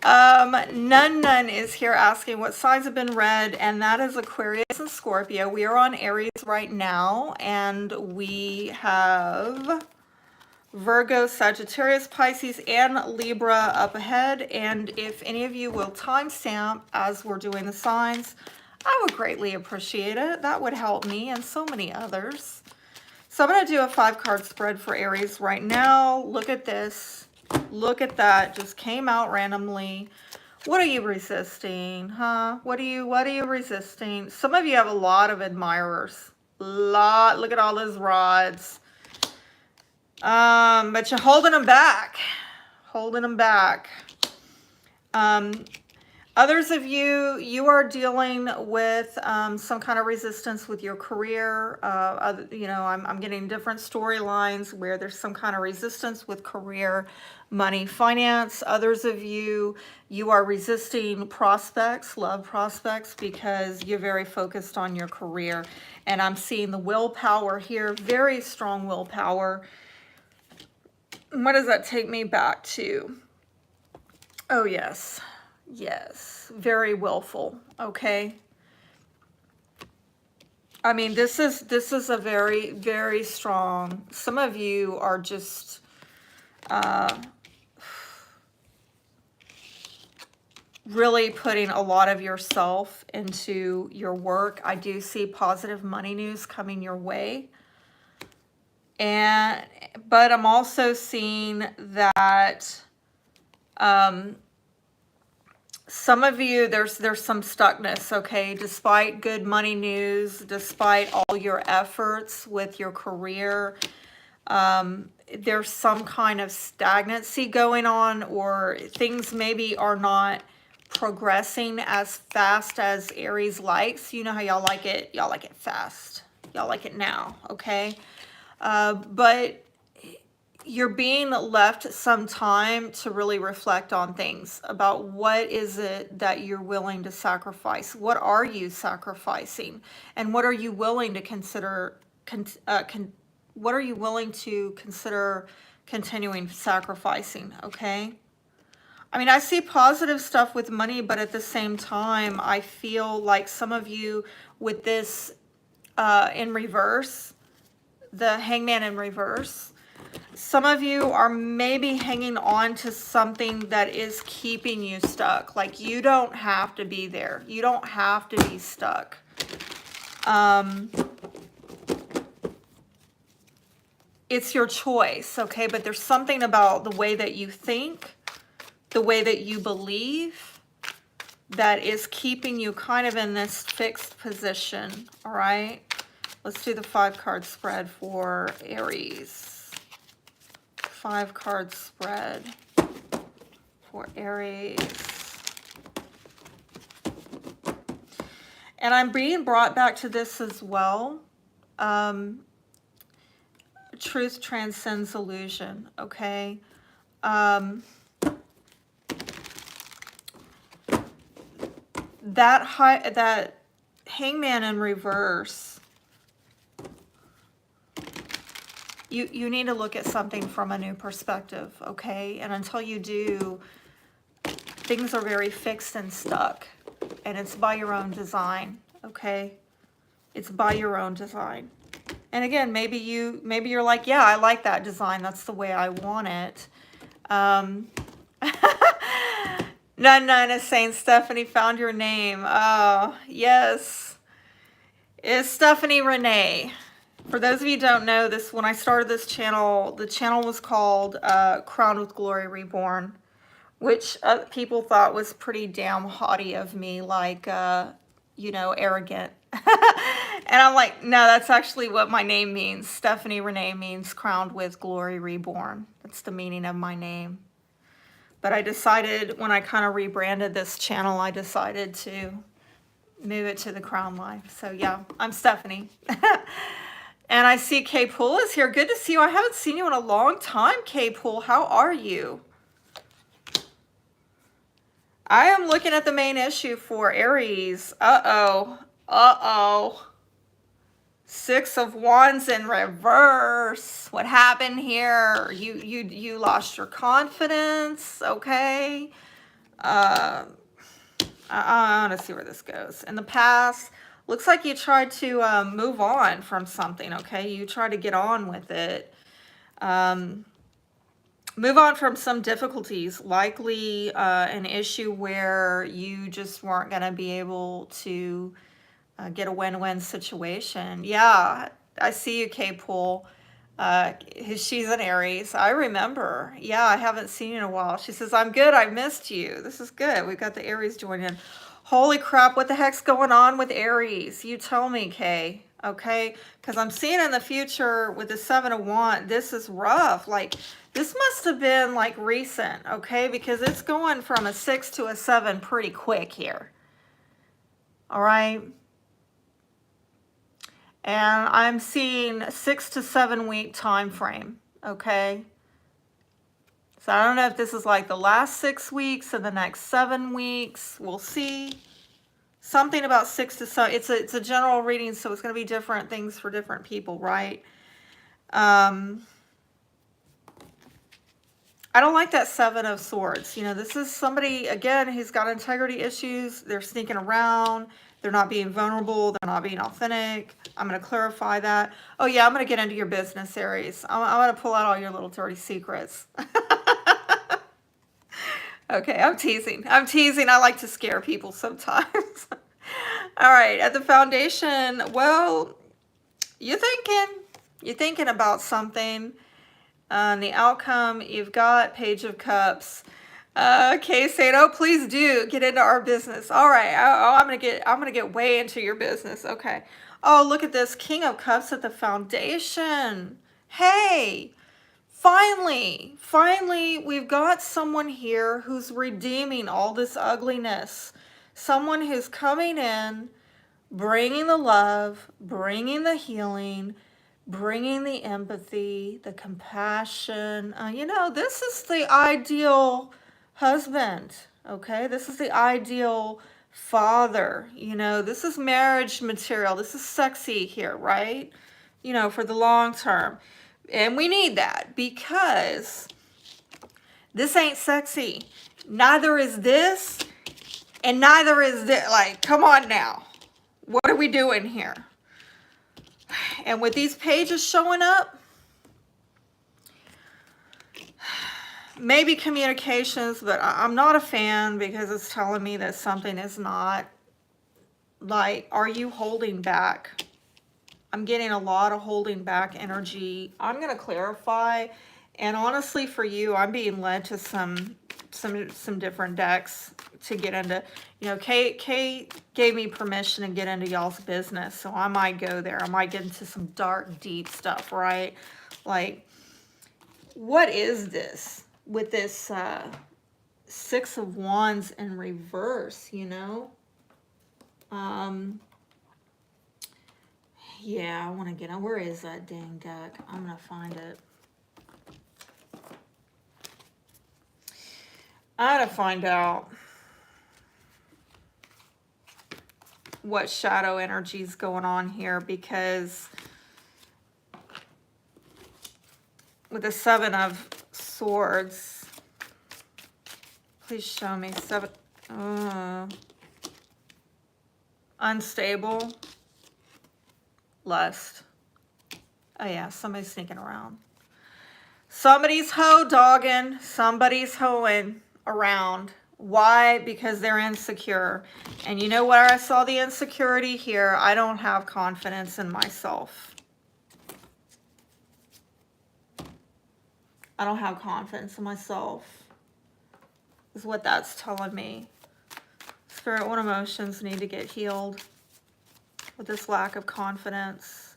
Nun is here asking what signs have been read, and that is Aquarius and Scorpio. We are on Aries right now, and we have Virgo, Sagittarius, Pisces, and Libra up ahead. And if any of you will timestamp as we're doing the signs, I would greatly appreciate it. That would help me and so many others. So I'm going to do a 5-card spread for Aries right now. Look at this. Look at that. Just came out randomly. What are you resisting, huh? What are you resisting? Some of you have a lot of admirers. Look at all those rods. But you're holding them back. Holding them back. Others of you, you are dealing with some kind of resistance with your career. You know, I'm getting different storylines where there's some kind of resistance with career, money, finance. Others of you, you are resisting prospects, love prospects, because you're very focused on your career. And I'm seeing the willpower here, very strong willpower. What does that take me back to? Oh, yes. Yes, very willful, okay? I mean, this is a very, very strong, some of you are just, really putting a lot of yourself into your work. I do see positive money news coming your way. But I'm also seeing that, some of you, there's some stuckness, okay? Despite good money news, despite all your efforts with your career, there's some kind of stagnancy going on, or things maybe are not progressing as fast as Aries likes. You know how y'all like it fast. Y'all like it now, okay? But you're being left some time to really reflect on things about what is it that you're willing to sacrifice. What are you sacrificing? And what are you willing to consider what are you willing to consider continuing sacrificing, okay? I mean, I see positive stuff with money, but at the same time, I feel like some of you with this in reverse, the Hangman in reverse, some of you are maybe hanging on to something that is keeping you stuck. Like, you don't have to be there. You don't have to be stuck. It's your choice, okay? But there's something about the way that you think, the way that you believe, that is keeping you kind of in this fixed position, all right? Let's do the 5-card spread for Aries. 5-card spread for Aries. And I'm being brought back to this as well. Truth transcends illusion, okay? That Hangman in reverse, you need to look at something from a new perspective, okay? And until you do, things are very fixed and stuck, and it's by your own design, okay? It's by your own design. And again, maybe you're like, yeah, I like that design. That's the way I want it. Nun is saying, Stephanie found your name. Oh, yes. It's Stephanie Renee. For those of you who don't know this, when I started this channel, the channel was called Crowned with Glory Reborn, which people thought was pretty damn haughty of me, like, you know, arrogant. And I'm like, no, that's actually what my name means. Stephanie Renee means Crowned with Glory Reborn. That's the meaning of my name. But I decided, when I kind of rebranded this channel, I decided to move it to the Crown Life. So yeah, I'm Stephanie. And I see Kay Poole is here. Good to see you. I haven't seen you in a long time, Kay Poole. How are you? I am looking at the main issue for Aries. Uh-oh. Uh-oh. 6 of Wands in reverse. What happened here? You lost your confidence, okay? I want to see where this goes. In the past, looks like you tried to move on from something, okay? You tried to get on with it. Move on from some difficulties, likely an issue where you just weren't going to be able to get a win-win situation. Yeah, I see you, Kay Poole. She's an Aries. I remember. Yeah, I haven't seen you in a while. She says, I'm good. I missed you. This is good. We got the Aries joining in. Holy crap, what the heck's going on with Aries? You tell me, Kay. Okay? Because I'm seeing in the future with the 7 of Wands, this is rough. Like, this must have been, like, recent, okay? Because it's going from a 6 to a 7 pretty quick here. All right? And I'm seeing 6 to 7 week time frame, okay? So I don't know if this is like the last 6 weeks or the next 7 weeks. We'll see. Something about 6 to 7. It's a general reading, so it's going to be different things for different people, right? I don't like that 7 of Swords. You know, this is somebody, again, who's got integrity issues. They're sneaking around. They're not being vulnerable. They're not being authentic. I'm going to clarify that. Oh, yeah, I'm going to get into your business, Aries. I'm going to pull out all your little dirty secrets. Okay, I'm teasing. I'm teasing. I like to scare people sometimes. All right, at the foundation, well, you're thinking about something. The outcome, you've got Page of Cups. Okay, saying, oh, please do get into our business. All right, I'm gonna get way into your business. Okay. Oh, look at this, King of Cups at the foundation. Hey, finally, we've got someone here who's redeeming all this ugliness. Someone who's coming in, bringing the love, bringing the healing, bringing the empathy, the compassion. You know, this is the ideal husband, okay? This is the ideal father. You know, this is marriage material. This is sexy here, right? you know, for the long term. And we need that because this ain't sexy. Neither is this, and neither is this. Like, come on now. What are we doing here? And with these pages showing up, maybe communications, but I'm not a fan because it's telling me that something is not. Like, are you holding back? I'm getting a lot of holding back energy. I'm going to clarify. And honestly, for you, I'm being led to some different decks to get into. You know, Kate gave me permission to get into y'all's business, so I might go there. I might get into some dark, deep stuff, right? Like, what is this with this Six of Wands in reverse, you know? Yeah, I want to get on. Where is that dang deck? I'm going to find it. I gotta find out what shadow energy is going on here, because with the Seven of Swords, please show me unstable, lust. Oh yeah, somebody's sneaking around. Somebody's hoe-dogging, somebody's hoeing around. Why? Because they're insecure. And you know where I saw the insecurity here? I don't have confidence in myself. I don't have confidence in myself, is what that's telling me. Spirit, what emotions need to get healed with this lack of confidence?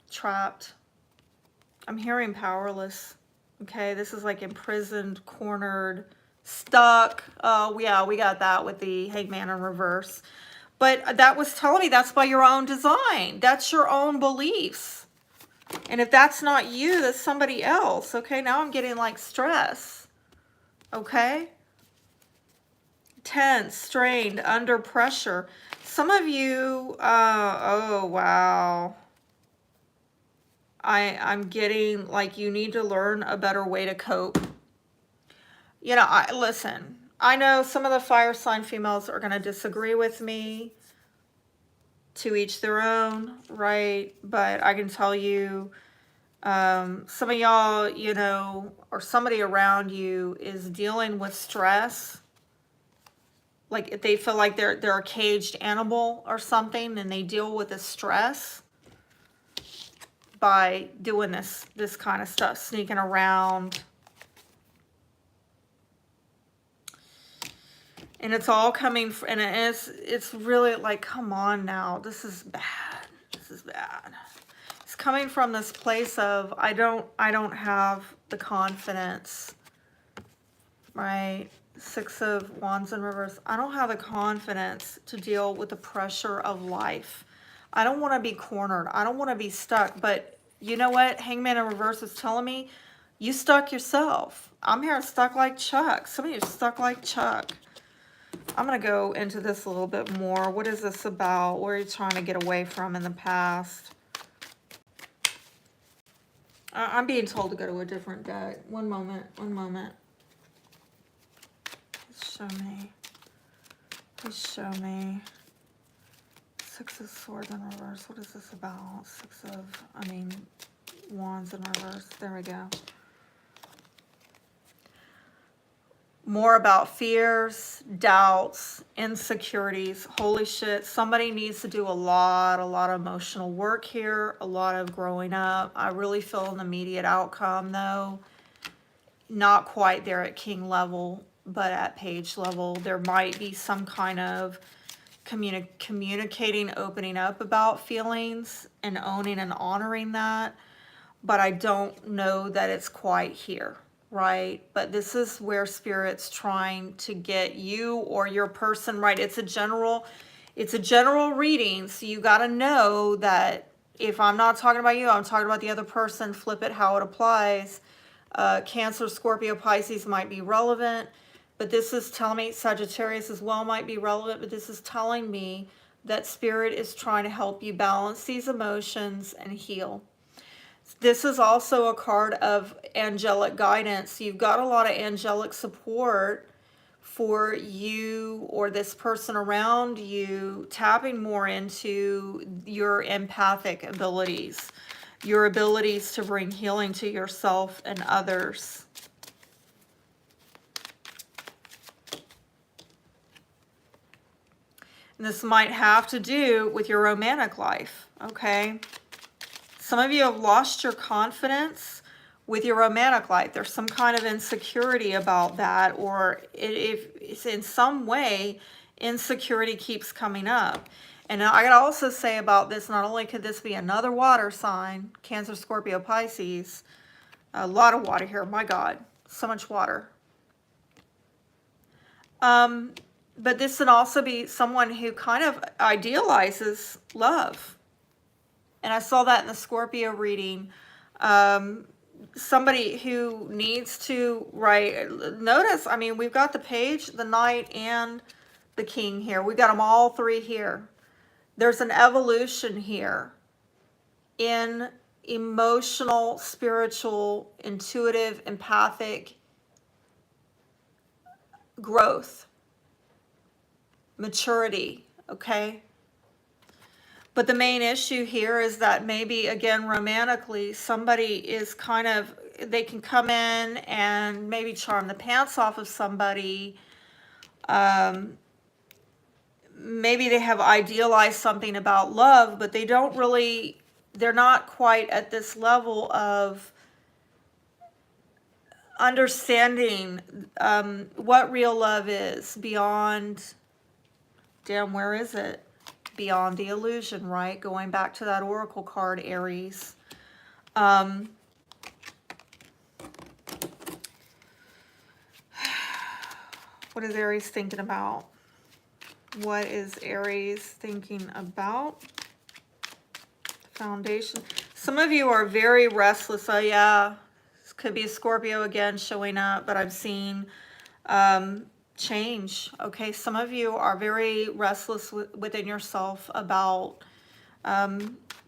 Trapped. I'm hearing powerless. Okay, this is like imprisoned, cornered, stuck. Oh, yeah, we got that with the Hangman in reverse. But that was telling me that's by your own design. That's your own beliefs. And if that's not you, that's somebody else. Okay, now I'm getting like stress. Okay? Tense, strained, under pressure. Some of you, oh, wow. I'm getting like you need to learn a better way to cope. You know, listen, I know some of the fire sign females are going to disagree with me. To each their own, right? But I can tell you, some of y'all, you know, or somebody around you is dealing with stress. Like if they feel like they're a caged animal or something, and they deal with the stress by doing this kind of stuff, sneaking around. And it's all coming, and it's really like, come on now, this is bad. This is bad. It's coming from this place of, I don't have the confidence, right? Six of Wands in reverse. I don't have the confidence to deal with the pressure of life. I don't want to be cornered. I don't want to be stuck. But you know what? Hangman in reverse is telling me, you stuck yourself. I'm here stuck like Chuck. Some of you are stuck like Chuck. I'm going to go into this a little bit more. What is this about? What are you trying to get away from in the past? I'm being told to go to a different deck. One moment. One moment. Show me. Please show me. Six of Swords in reverse. What is this about? Wands in reverse. There we go. More about fears, doubts, insecurities. Holy shit. Somebody needs to do a lot of emotional work here. A lot of growing up. I really feel an immediate outcome though. Not quite there at king level, but at page level. There might be some kind of communicating, opening up about feelings and owning and honoring that. But I don't know that it's quite here, right? But this is where Spirit's trying to get you or your person, right? It's a general reading. So you got to know that if I'm not talking about you, I'm talking about the other person. Flip it how it applies. Cancer, Scorpio, Pisces might be relevant. But this is telling me, Sagittarius as well might be relevant, but this is telling me that Spirit is trying to help you balance these emotions and heal. This is also a card of angelic guidance. You've got a lot of angelic support for you or this person around you, tapping more into your empathic abilities, your abilities to bring healing to yourself and others. And this might have to do with your romantic life, okay? Some of you have lost your confidence with your romantic life. There's some kind of insecurity about that, or if it's in some way, insecurity keeps coming up. And I gotta also say about this, not only could this be another water sign, Cancer, Scorpio, Pisces, a lot of water here, my God, so much water. But this would also be someone who kind of idealizes love. And I saw that in the Scorpio reading. Somebody who needs to, notice, I mean, we've got the Page, the Knight, and the King here. We got them all three here. There's an evolution here in emotional, spiritual, intuitive, empathic growth, maturity, okay? But the main issue here is that maybe, again, romantically, somebody is kind of, they can come in and maybe charm the pants off of somebody. Maybe they have idealized something about love, but they don't really, they're not quite at this level of understanding what real love is beyond, damn, where is it? Beyond the illusion, right? Going back to that oracle card, Aries. What is Aries thinking about? What is Aries thinking about? Foundation. Some of you are very restless. Oh yeah, this could be a Scorpio again showing up, but I've seen change. Okay, some of you are very restless within yourself about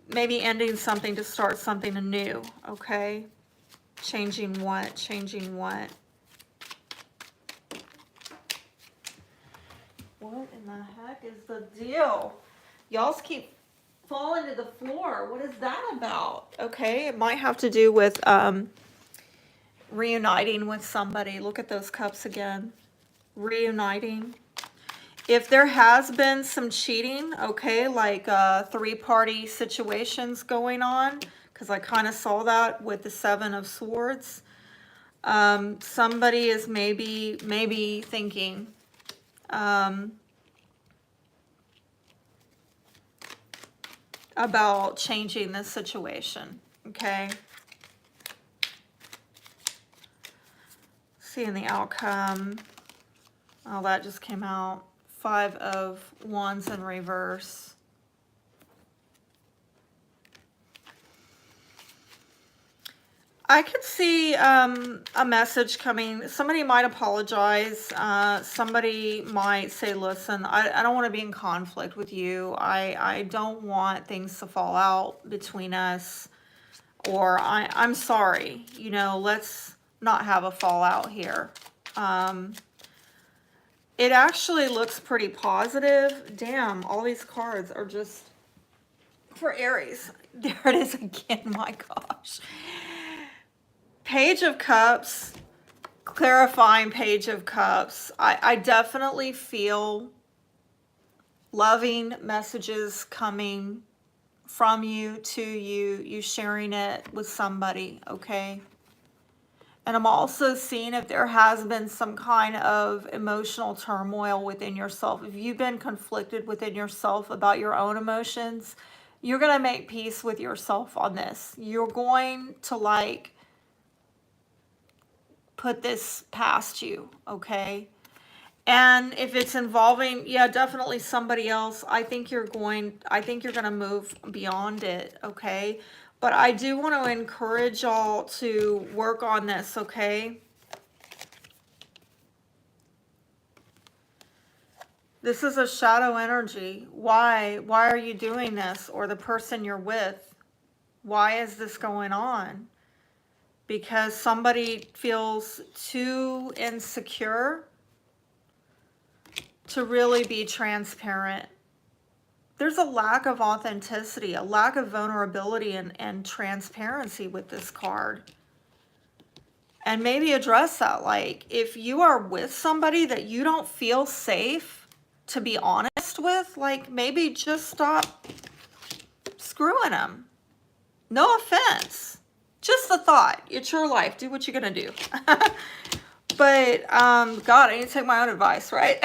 maybe ending something to start something anew. Okay, changing what? Changing what? What in the heck is the deal? Y'all keep falling to the floor. What is that about? Okay, it might have to do with reuniting with somebody. Look at those cups again. Reuniting. If there has been some cheating, okay, like three-party situations going on, because I kind of saw that with the Seven of Swords. Somebody is maybe thinking about changing this situation, okay? Seeing the outcome. Oh, that just came out. Five of Wands in reverse. I could see a message coming. Somebody might apologize. Somebody might say, listen, I don't want to be in conflict with you. I don't want things to fall out between us. Or I'm sorry. You know, let's not have a fallout here. It actually looks pretty positive. Damn, all these cards are just for Aries. There it is again, my gosh. Page of Cups, clarifying Page of Cups. I definitely feel loving messages coming from you to you, you sharing it with somebody, okay? And I'm also seeing if there has been some kind of emotional turmoil within yourself. If you've been conflicted within yourself about your own emotions, you're going to make peace with yourself on this. You're going to put this past you, okay? And if it's involving, yeah, definitely somebody else, I think you're going to move beyond it, okay? But I do want to encourage y'all to work on this, okay? This is a shadow energy. Why? Why are you doing this? Or the person you're with, why is this going on? Because somebody feels too insecure to really be transparent. There's a lack of authenticity, a lack of vulnerability and transparency with this card. And maybe address that. Like, if you are with somebody that you don't feel safe to be honest with, like, maybe just stop screwing them. No offense. Just a thought. It's your life. Do what you're going to do. But, God, I need to take my own advice, right?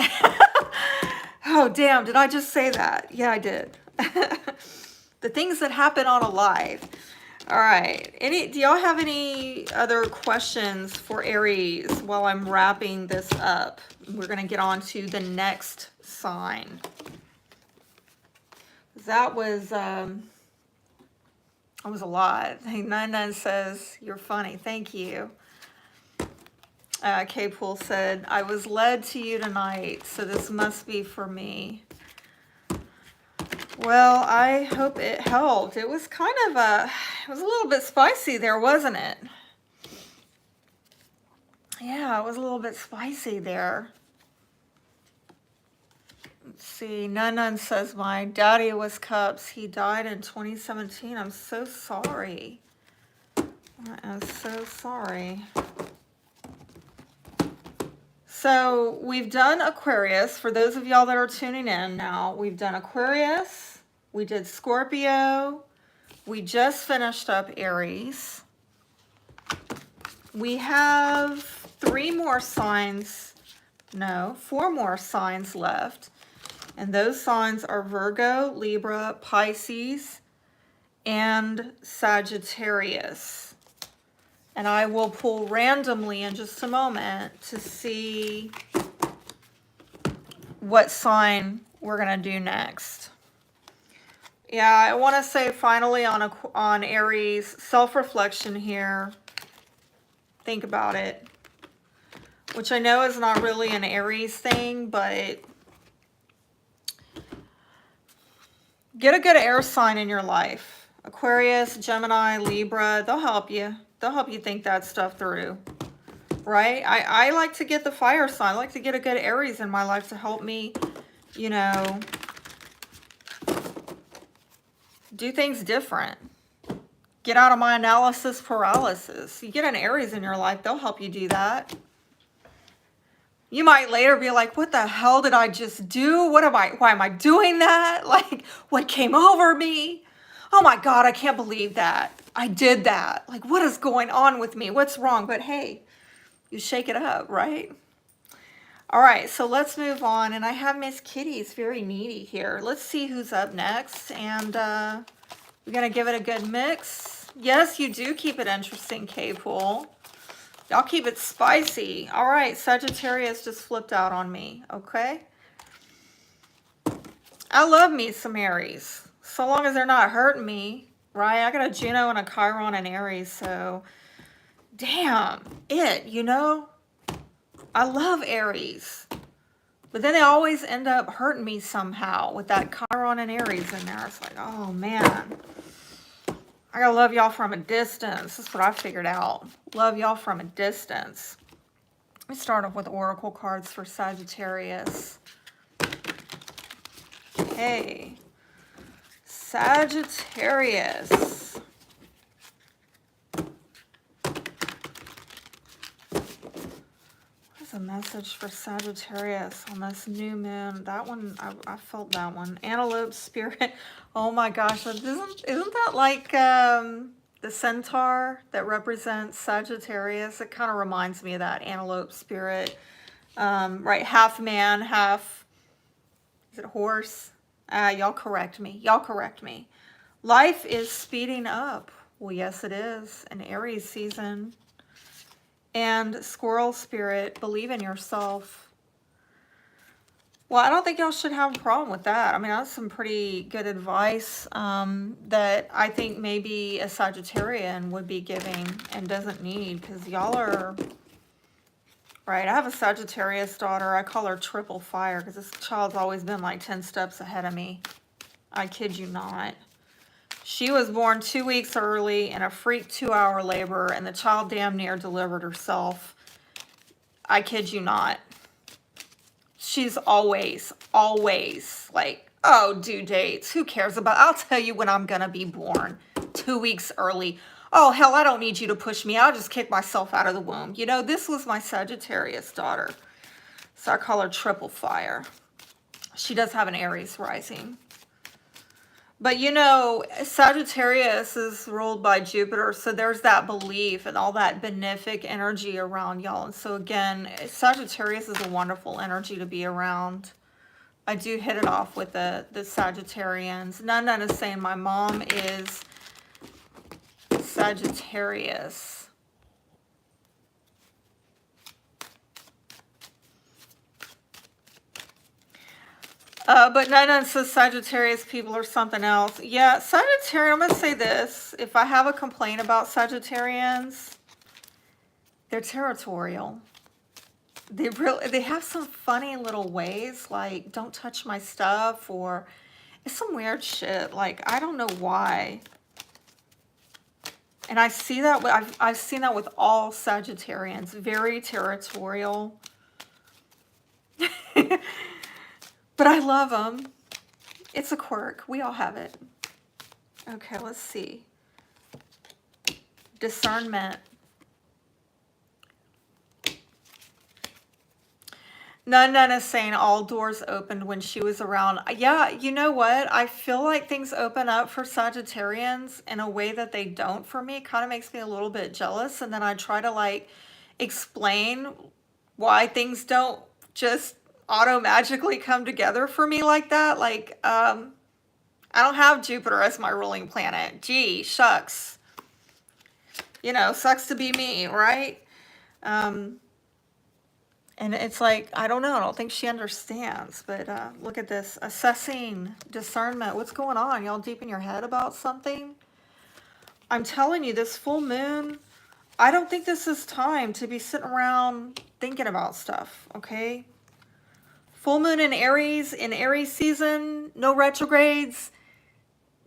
Oh, damn. Did I just say that? Yeah, I did. The things that happen on a live. All right. Do y'all have any other questions for Aries while I'm wrapping this up? We're going to get on to the next sign. That was a lot. 99 says, you're funny. Thank you. K-Pool said, I was led to you tonight, so this must be for me. Well, I hope it helped. It was kind of it was a little bit spicy there, wasn't it? Yeah, it was a little bit spicy there. Let's see. Nun says, my daddy was Cups. He died in 2017. I'm so sorry. I am so sorry. So we've done Aquarius. For those of y'all that are tuning in now, we've done Aquarius. We did Scorpio. We just finished up Aries. We have 4 more signs left. And those signs are Virgo, Libra, Pisces, and Sagittarius. And I will pull randomly in just a moment to see what sign we're going to do next. Yeah, I want to say finally on Aries, self-reflection here. Think about it. Which I know is not really an Aries thing, but get a good air sign in your life. Aquarius, Gemini, Libra, they'll help you. They'll help you think that stuff through, right? I like to get the fire sign. I like to get a good Aries in my life to help me, you know, do things different. Get out of my analysis paralysis. You get an Aries in your life, they'll help you do that. You might later be like, what the hell did I just do? Why am I doing that? Like, what came over me? Oh my God, I can't believe that. I did that. Like, what is going on with me? What's wrong? But hey, you shake it up, right? All right, so let's move on. And I have Miss Kitty's very needy here. Let's see who's up next. And we're going to give it a good mix. Yes, you do keep it interesting, K-Pool. Y'all keep it spicy. All right, Sagittarius just flipped out on me, okay? I love me some Aries. So long as they're not hurting me, right? I got a Juno and a Chiron and Aries, so damn it, you know? I love Aries. But then they always end up hurting me somehow with that Chiron and Aries in there. It's like, oh man. I gotta love y'all from a distance. That's what I figured out. Love y'all from a distance. Let me start off with Oracle cards for Sagittarius. Okay. Sagittarius. What is a message for Sagittarius on this new moon? That one, I felt that one. Antelope spirit. Oh my gosh, isn't that like the centaur that represents Sagittarius? It kind of reminds me of that antelope spirit. Right, half man, half, is it horse? Y'all correct me. Y'all correct me. Life is speeding up. Well, yes, it is. An Aries season. And squirrel spirit, believe in yourself. Well, I don't think y'all should have a problem with that. I mean, that's some pretty good advice that I think maybe a Sagittarian would be giving and doesn't need, because y'all are Right, I have a Sagittarius daughter. I call her triple fire because this child's always been like 10 steps ahead of me. I kid you not. She was born 2 weeks early in a freak 2-hour labor, and the child damn near delivered herself. I kid you not. She's always like, oh, due dates. Who cares about? I'll tell you when I'm going to be born. 2 weeks early. Oh, hell, I don't need you to push me. I'll just kick myself out of the womb. You know, this was my Sagittarius daughter. So I call her triple fire. She does have an Aries rising. But you know, Sagittarius is ruled by Jupiter. So there's that belief and all that benefic energy around y'all. And so again, Sagittarius is a wonderful energy to be around. I do hit it off with the Sagittarians. None is saying my mom is Sagittarius. But Nana says Sagittarius people are something else. Yeah, Sagittarius, I'm going to say this. If I have a complaint about Sagittarians, they're territorial. They have some funny little ways, like don't touch my stuff, or it's some weird shit. Like, I don't know why. And I see that, I've seen that with all Sagittarians, very territorial. But I love them. It's a quirk. We all have it. Okay, let's see. Discernment. None is saying all doors opened when she was around. Yeah, you know what? I feel like things open up for Sagittarians in a way that they don't for me. It kind of makes me a little bit jealous. And then I try to like explain why things don't just auto-magically come together for me like that. Like, I don't have Jupiter as my ruling planet. Gee, shucks. You know, sucks to be me, right? And it's like, I don't know. I don't think she understands. But look at this. Assessing, discernment. What's going on? Y'all deep in your head about something? I'm telling you, this full moon, I don't think this is time to be sitting around thinking about stuff, okay? Full moon in Aries season, no retrogrades.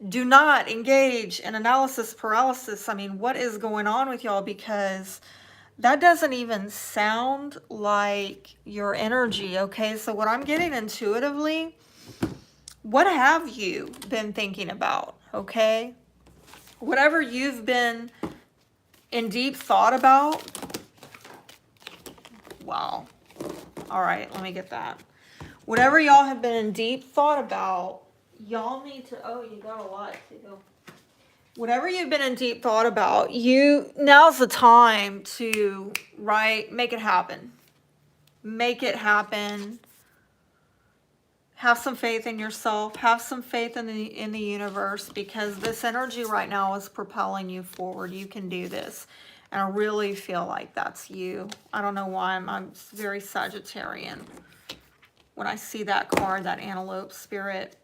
Do not engage in analysis paralysis. I mean, what is going on with y'all? Because that doesn't even sound like your energy, okay? So what I'm getting intuitively, what have you been thinking about, okay? Whatever you've been in deep thought about. Wow. All right, let me get that. Whatever y'all have been in deep thought about, y'all need to, oh, you got a lot too. Whatever you've been in deep thought about, now's the time to, make it happen. Make it happen. Have some faith in yourself. Have some faith in the universe, because this energy right now is propelling you forward. You can do this. And I really feel like that's you. I don't know why I'm very Sagittarian when I see that card, that antelope spirit.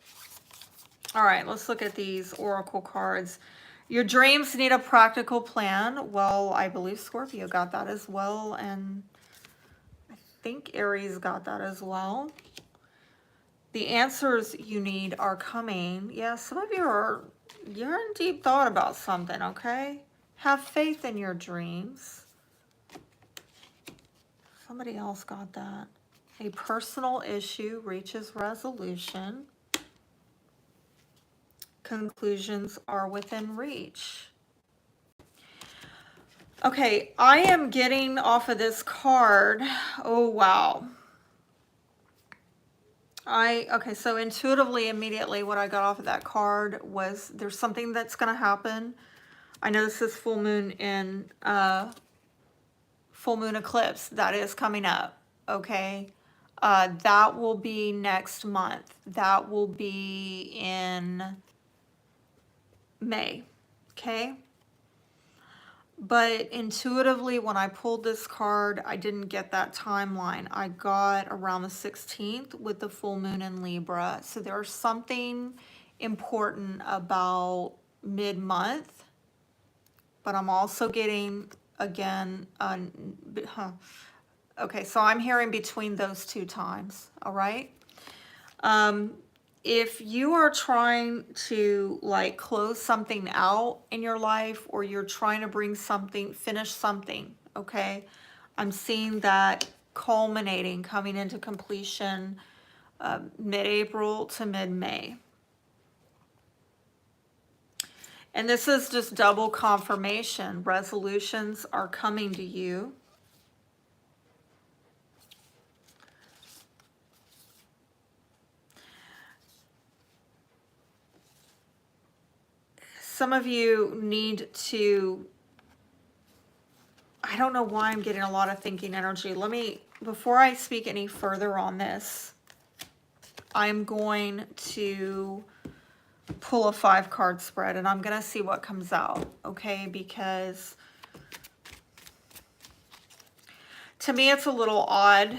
All right, let's look at these oracle cards. Your dreams need a practical plan. Well, I believe Scorpio got that as well, and I think Aries got that as well. The answers you need are coming. Yeah, some of you you're in deep thought about something, okay? Have faith in your dreams. Somebody else got that. A personal issue reaches resolution. Conclusions are within reach. Okay, I am getting off of this card. Oh, wow. Okay, so intuitively, immediately, what I got off of that card was there's something that's going to happen. I know this is full moon eclipse that is coming up. Okay. That will be next month. That will be in May. Okay. But intuitively, when I pulled this card, I didn't get that timeline. I got around the 16th with the full moon in Libra. So there's something important about mid-month. But I'm also getting, again, Okay, so I'm hearing between those two times, all right? If you are trying to like close something out in your life, or you're trying to bring something, finish something, okay? I'm seeing that culminating, coming into completion mid-April to mid-May. And this is just double confirmation. Resolutions are coming to you. Some of you need to, I don't know why I'm getting a lot of thinking energy. Let me, before I speak any further on this, I'm going to pull a 5-card spread, and I'm going to see what comes out, okay? Because to me, it's a little odd.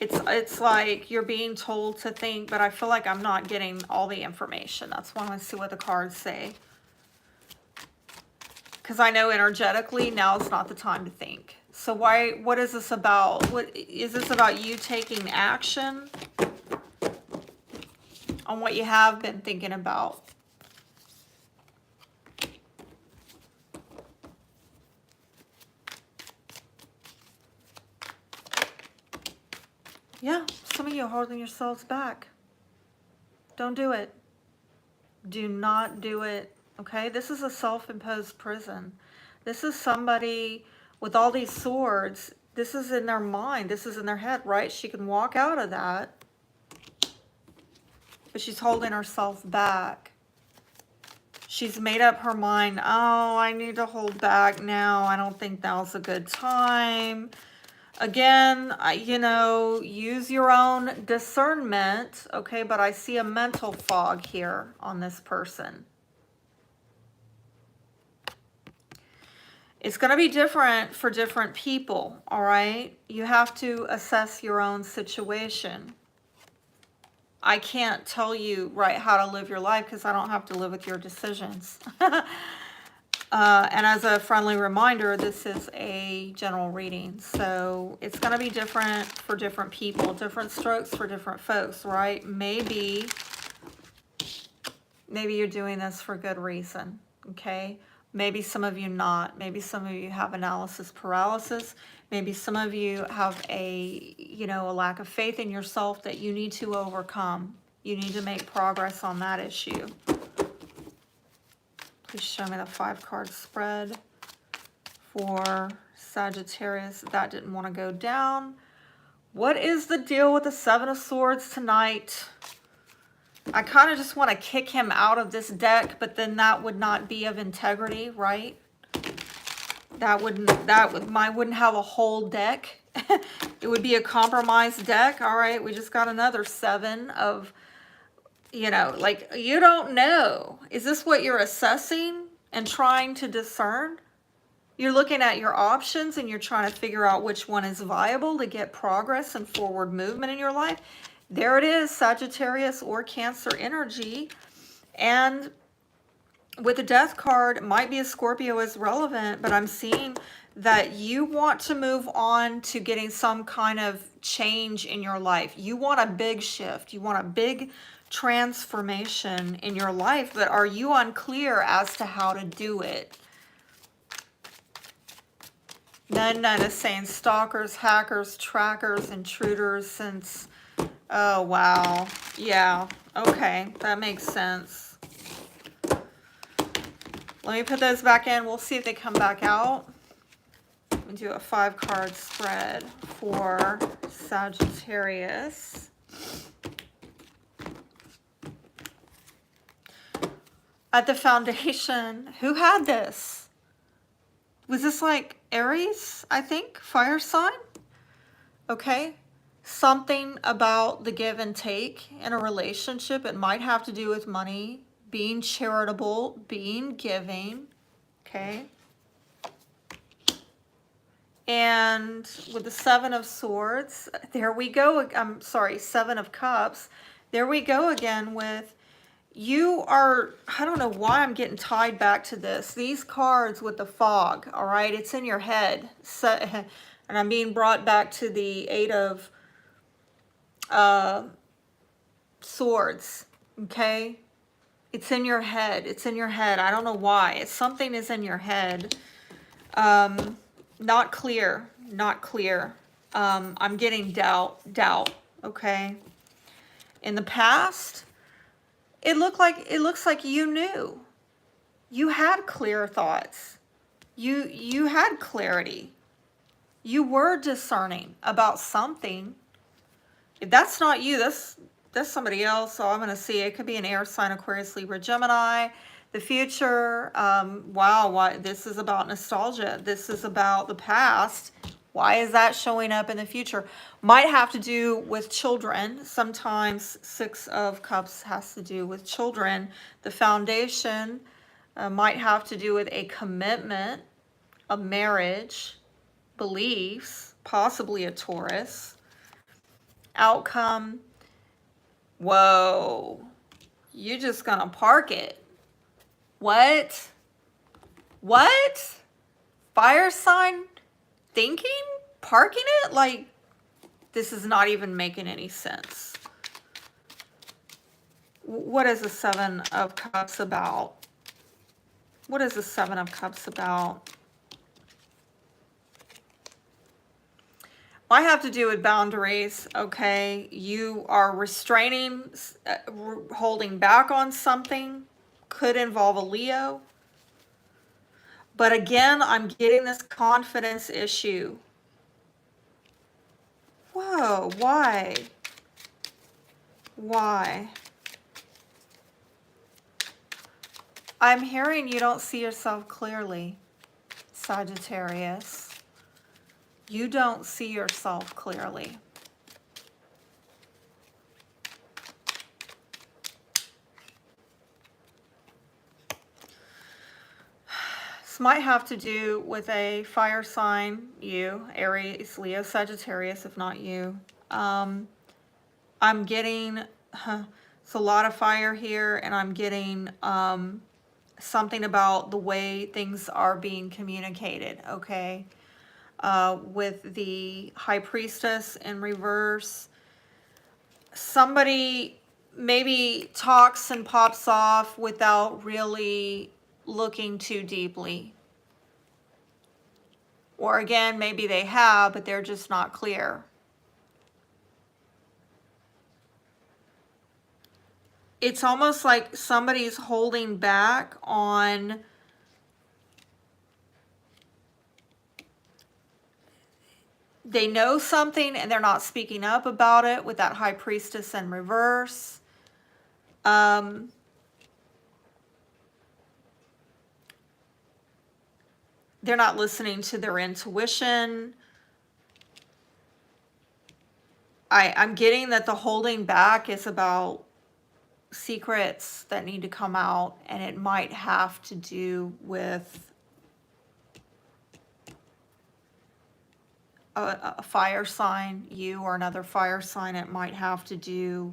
It's like you're being told to think, but I feel like I'm not getting all the information. That's why I want to see what the cards say. Because I know energetically now is not the time to think. So what is this about? What is this about? You taking action on what you have been thinking about? Yeah, some of you are holding yourselves back. Don't do it. Do not do it, okay? This is a self-imposed prison. This is somebody with all these swords. This is in their mind. This is in their head, right? She can walk out of that, but she's holding herself back. She's made up her mind. Oh, I need to hold back now. I don't think now's a good time. Again, you know, use your own discernment, okay? But I see a mental fog here on this person. It's going to be different for different people, all right? You have to assess your own situation. I can't tell you, right, how to live your life because I don't have to live with your decisions. And as a friendly reminder, this is a general reading. So it's going to be different for different people, different strokes for different folks, right? Maybe you're doing this for good reason, okay? Maybe some of you not. Maybe some of you have analysis paralysis. Maybe some of you have a, you know, a lack of faith in yourself that you need to overcome. You need to make progress on that issue. Please show me the 5-card spread for Sagittarius. That didn't want to go down. What is the deal with the 7 of Swords tonight? I kind of just want to kick him out of this deck, but then that would not be of integrity, right? Wouldn't have a whole deck. It would be a compromised deck. All right, we just got another 7 of, you know, like, you don't know. Is this what you're assessing and trying to discern? You're looking at your options and you're trying to figure out which one is viable to get progress and forward movement in your life. There it is, Sagittarius or Cancer energy. And with the Death card, it might be a Scorpio is relevant, but I'm seeing that you want to move on to getting some kind of change in your life. You want a big shift. You want a big transformation in your life, but are you unclear as to how to do it? None is saying stalkers, hackers, trackers, intruders since, oh wow, yeah, okay, that makes sense. Let me put those back in. We'll see if they come back out. We'll do a 5-card spread for Sagittarius. At the foundation, who had this? Was this like Aries, I think? Fire sign? Okay. Something about the give and take in a relationship. It might have to do with money, being charitable, being giving. Okay. And with the 7 of Swords, there we go. I'm sorry, 7 of Cups. There we go again with, you are, I don't know why I'm getting tied back to this. These cards with the fog, all right? It's in your head. So, and I'm being brought back to the Eight of Swords, okay? It's in your head. It's in your head. I don't know why. It's something is in your head. Not clear. Not clear. I'm getting doubt, okay? In the past, it looks like you knew. You had clear thoughts. You had clarity. You were discerning about something. If that's not you, that's somebody else. So I'm going to see. It could be an air sign, Aquarius, Libra, Gemini. The future. Wow. Why, this is about nostalgia. This is about the past. Why is that showing up in the future? Might have to do with children. Sometimes Six of Cups has to do with children. The foundation might have to do with a commitment, a marriage, beliefs, possibly a Taurus. Outcome, whoa, you're just gonna park it. What? Fire sign thinking? Parking it? Like, this is not even making any sense. What is the Seven of Cups about? What is the Seven of Cups about? I have to do with boundaries, okay? You are restraining, holding back on something. Could involve a Leo. But again, I'm getting this confidence issue. Whoa, why? Why? I'm hearing you don't see yourself clearly, Sagittarius. You don't see yourself clearly. This might have to do with a fire sign, you, Aries, Leo, Sagittarius, if not you. I'm getting, it's a lot of fire here, and I'm getting something about the way things are being communicated, okay? With the High Priestess in reverse. Somebody maybe talks and pops off without really looking too deeply. Or again, maybe they have, but they're just not clear. It's almost like somebody's holding back on they know something and they're not speaking up about it with that High Priestess in reverse. They're not listening to their intuition. I'm getting that the holding back is about secrets that need to come out, and it might have to do with a fire sign, you or another fire sign. It might have to do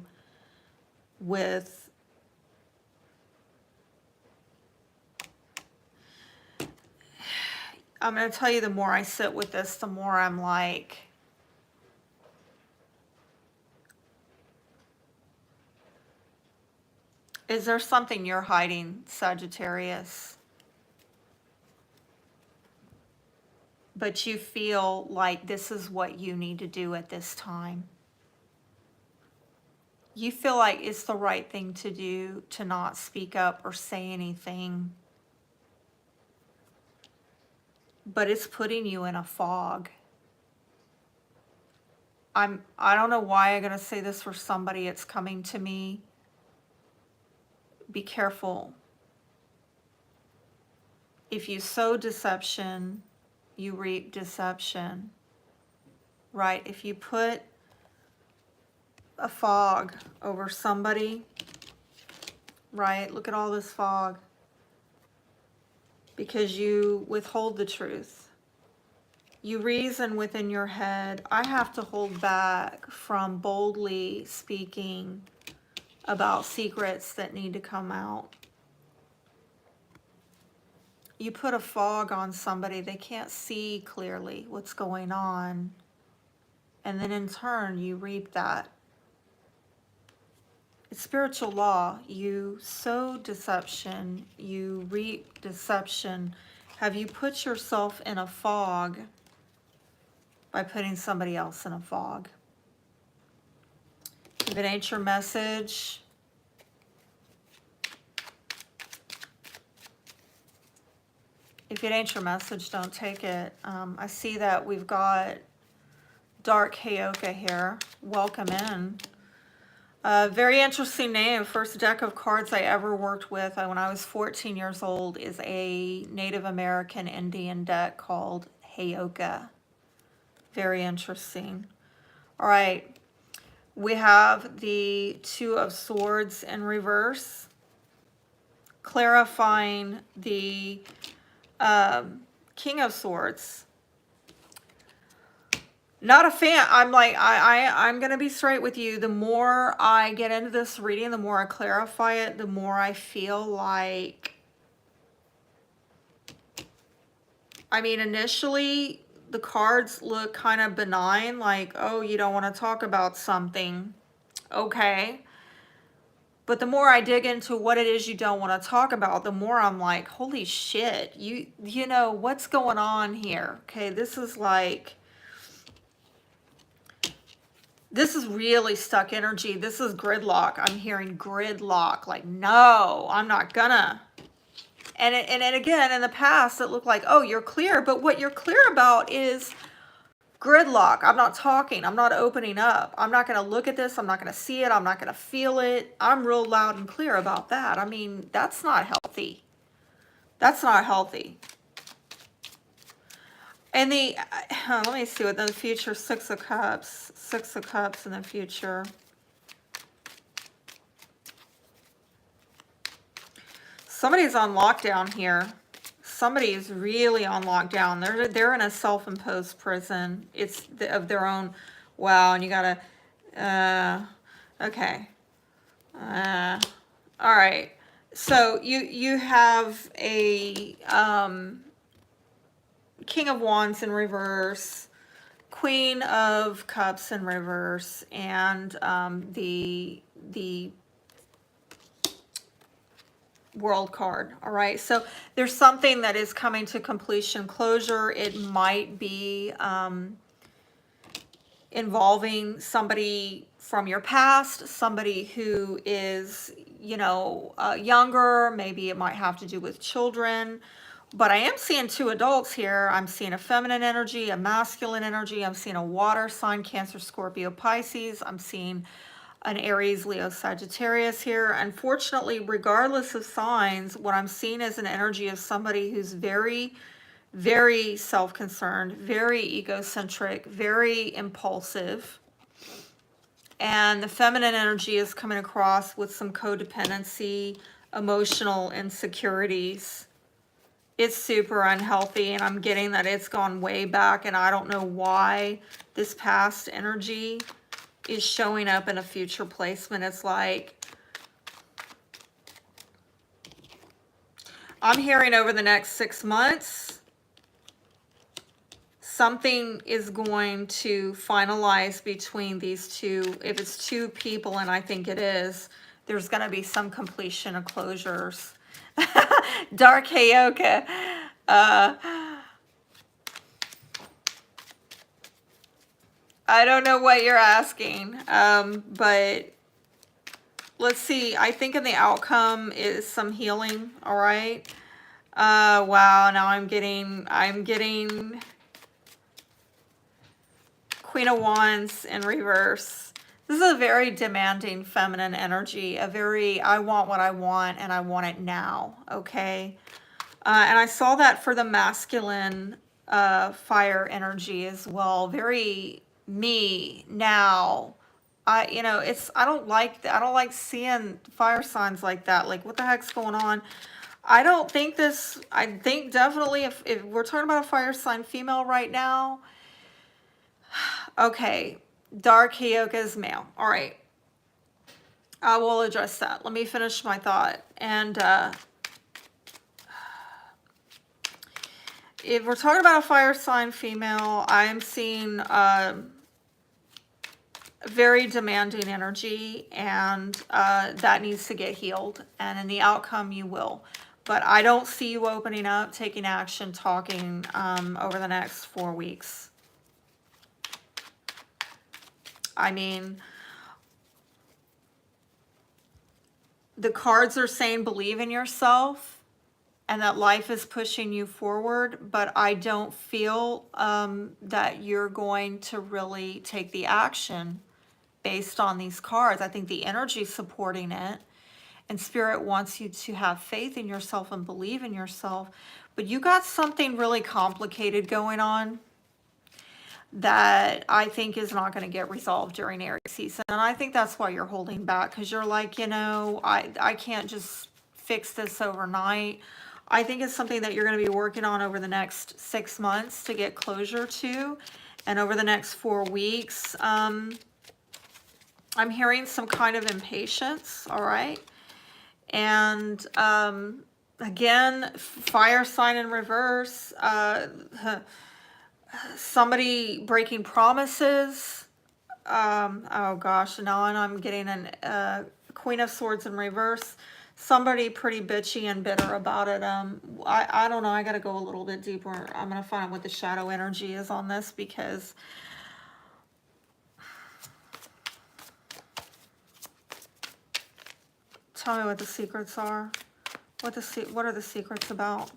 with I'm going to tell you, the more I sit with this, the more I'm like, is there something you're hiding, Sagittarius? But you feel like this is what you need to do at this time. You feel like it's the right thing to do to not speak up or say anything. But it's putting you in a fog. I don't know why I'm going to say this for somebody. It's coming to me. Be careful. If you sow deception, you reap deception. Right? If you put a fog over somebody, right? Look at all this fog. Because you withhold the truth. You reason within your head, I have to hold back from boldly speaking about secrets that need to come out. You put a fog on somebody, they can't see clearly what's going on. And then in turn, you reap that. It's spiritual law. You sow deception, you reap deception. Have you put yourself in a fog by putting somebody else in a fog? If it ain't your message, don't take it. I see that we've got Dark Heyoka here. Welcome in. Very interesting name. First deck of cards I ever worked with when I was 14 years old is a Native American Indian deck called Heyoka. Very interesting. All right. We have the Two of Swords in reverse, clarifying the King of Swords. Not a fan. I'm like, I'm going to be straight with you. The more I get into this reading, the more I clarify it, the more I feel like, I mean, initially the cards look kind of benign, like, oh, you don't want to talk about something. Okay. But the more I dig into what it is you don't want to talk about, the more I'm like, holy shit, you know, what's going on here? Okay, this is like, this is really stuck energy. This is gridlock. I'm hearing gridlock. Like, no, I'm not gonna. And again, in the past, it looked like, oh, you're clear. But what you're clear about is gridlock. I'm not talking. I'm not opening up. I'm not going to look at this. I'm not going to see it. I'm not going to feel it. I'm real loud and clear about that. I mean, that's not healthy. That's not healthy. And the, let me see what in the future, Six of Cups. Six of Cups in the future. Somebody's on lockdown here. Somebody's really on lockdown. They're in a self-imposed prison. It's of their own. Wow, and you gotta. Okay. All right. So you have a King of Wands in reverse, Queen of Cups in reverse, and the World card. All right, so there's something that is coming to completion, closure. It might be involving somebody from your past, somebody who is, you know, younger. Maybe it might have to do with children. But I am seeing two adults here. I'm seeing a feminine energy, a masculine energy. I'm seeing a water sign, Cancer, Scorpio, Pisces. I'm seeing an Aries, Leo, Sagittarius here. Unfortunately, regardless of signs, what I'm seeing is an energy of somebody who's very, very self-concerned, very egocentric, very impulsive. And the feminine energy is coming across with some codependency, emotional insecurities. It's super unhealthy, and I'm getting that it's gone way back, and I don't know why this past energy is showing up in a future placement. It's like, I'm hearing over the next 6 months, something is going to finalize between these two. If it's two people, and I think it is, there's going to be some completion of closures. Dark Heyoka. I don't know what you're asking, but let's see. I think in the outcome is some healing. All right. Wow. Now I'm getting Queen of Wands in reverse. This is a very demanding feminine energy. A very, I want what I want, and I want it now. Okay. And I saw that for the masculine fire energy as well. Very me now. You know, I don't like seeing fire signs like that. Like, what the heck's going on? I don't think this, I think definitely if we're talking about a fire sign female right now, okay, Dark Heyoka is male. All right. I will address that. Let me finish my thought. And if we're talking about a fire sign female, I'm seeing very demanding energy, and that needs to get healed. And in the outcome, you will. But I don't see you opening up, taking action, talking over the next 4 weeks. I mean, the cards are saying believe in yourself and that life is pushing you forward, but I don't feel that you're going to really take the action based on these cards. I think the energy is supporting it, and Spirit wants you to have faith in yourself and believe in yourself, but you got something really complicated going on that I think is not going to get resolved during Aries season. And I think that's why you're holding back, because you're like, you know, I can't just fix this overnight. I think it's something that you're going to be working on over the next 6 months to get closure to. And over the next 4 weeks, I'm hearing some kind of impatience, all right? And again, fire sign in reverse, somebody breaking promises. Oh gosh, now I'm getting an Queen of Swords in reverse. Somebody pretty bitchy and bitter about it. I don't know. I got to go a little bit deeper. I'm going to find out what the shadow energy is on this, because tell me what the secrets are. What are the secrets about?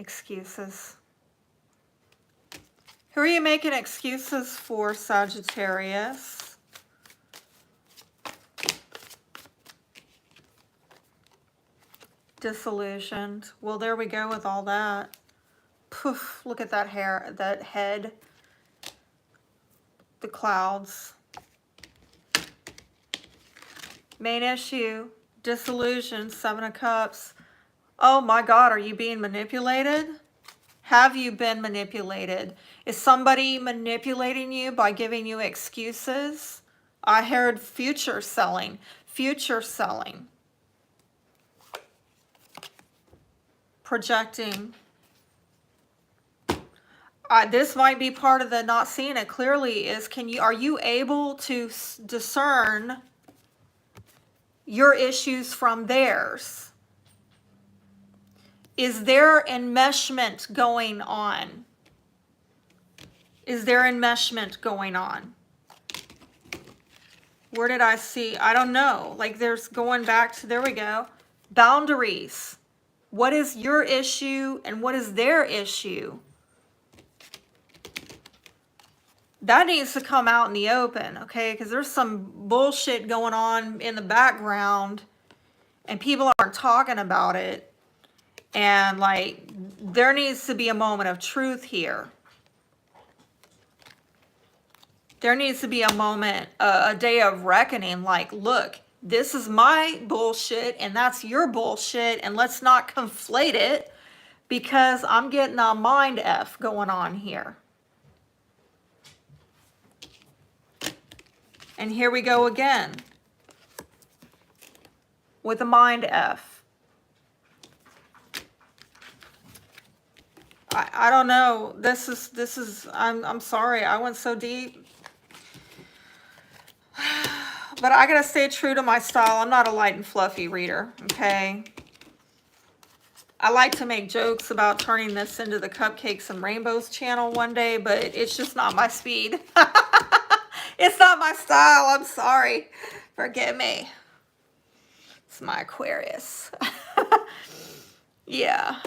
Excuses. Who are you making excuses for, Sagittarius? Disillusioned. Well, there we go with all that. Poof, look at that hair, that head. The clouds. Main issue, disillusion, 7 of Cups. Oh my God, are you being manipulated? Have you been manipulated? Is somebody manipulating you by giving you excuses? I heard future selling. Future selling. Projecting. This might be part of the not seeing it clearly is, are you able to discern your issues from theirs? Is there enmeshment going on? Is there enmeshment going on? Where did I see? I don't know. Like there's going back to, there we go. Boundaries. What is your issue and what is their issue? That needs to come out in the open, okay? Because there's some bullshit going on in the background and people aren't talking about it. And like, there needs to be a moment of truth here. There needs to be a moment, a day of reckoning. Like, look, this is my bullshit and that's your bullshit. And let's not conflate it, because I'm getting a mind F going on here. And here we go again with a mind F. I don't know. This is I'm sorry. I went so deep. But I gotta stay true to my style. I'm not a light and fluffy reader, okay? I like to make jokes about turning this into the Cupcakes and Rainbows channel one day, but it's just not my speed. It's not my style. I'm sorry. Forgive me. It's my Aquarius. Yeah.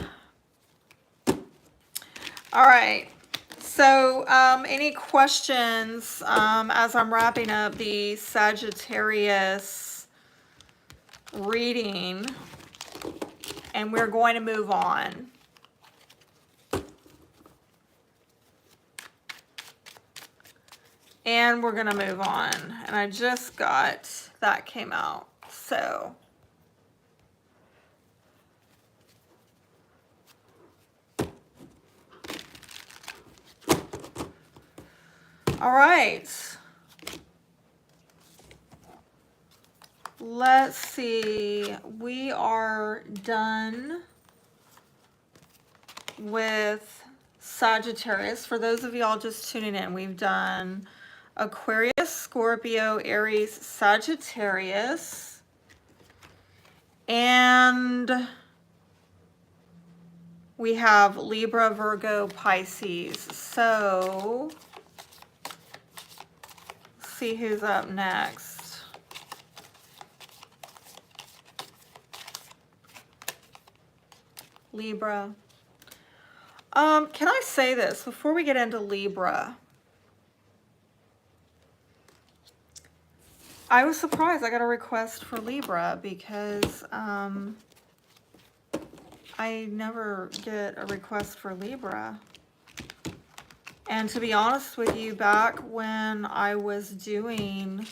All right. So any questions as I'm wrapping up the Sagittarius reading, and we're going to move on. And we're going to move on. And I just got, that came out. So. All right. let's see. We are done with Sagittarius. For those of y'all just tuning in, we've done Aquarius, Scorpio, Aries, Sagittarius, and we have Libra, Virgo, Pisces. So, let's see who's up next. Libra. Can I say this before we get into Libra? I was surprised I got a request for Libra because I never get a request for Libra. And to be honest with you, back when I was doing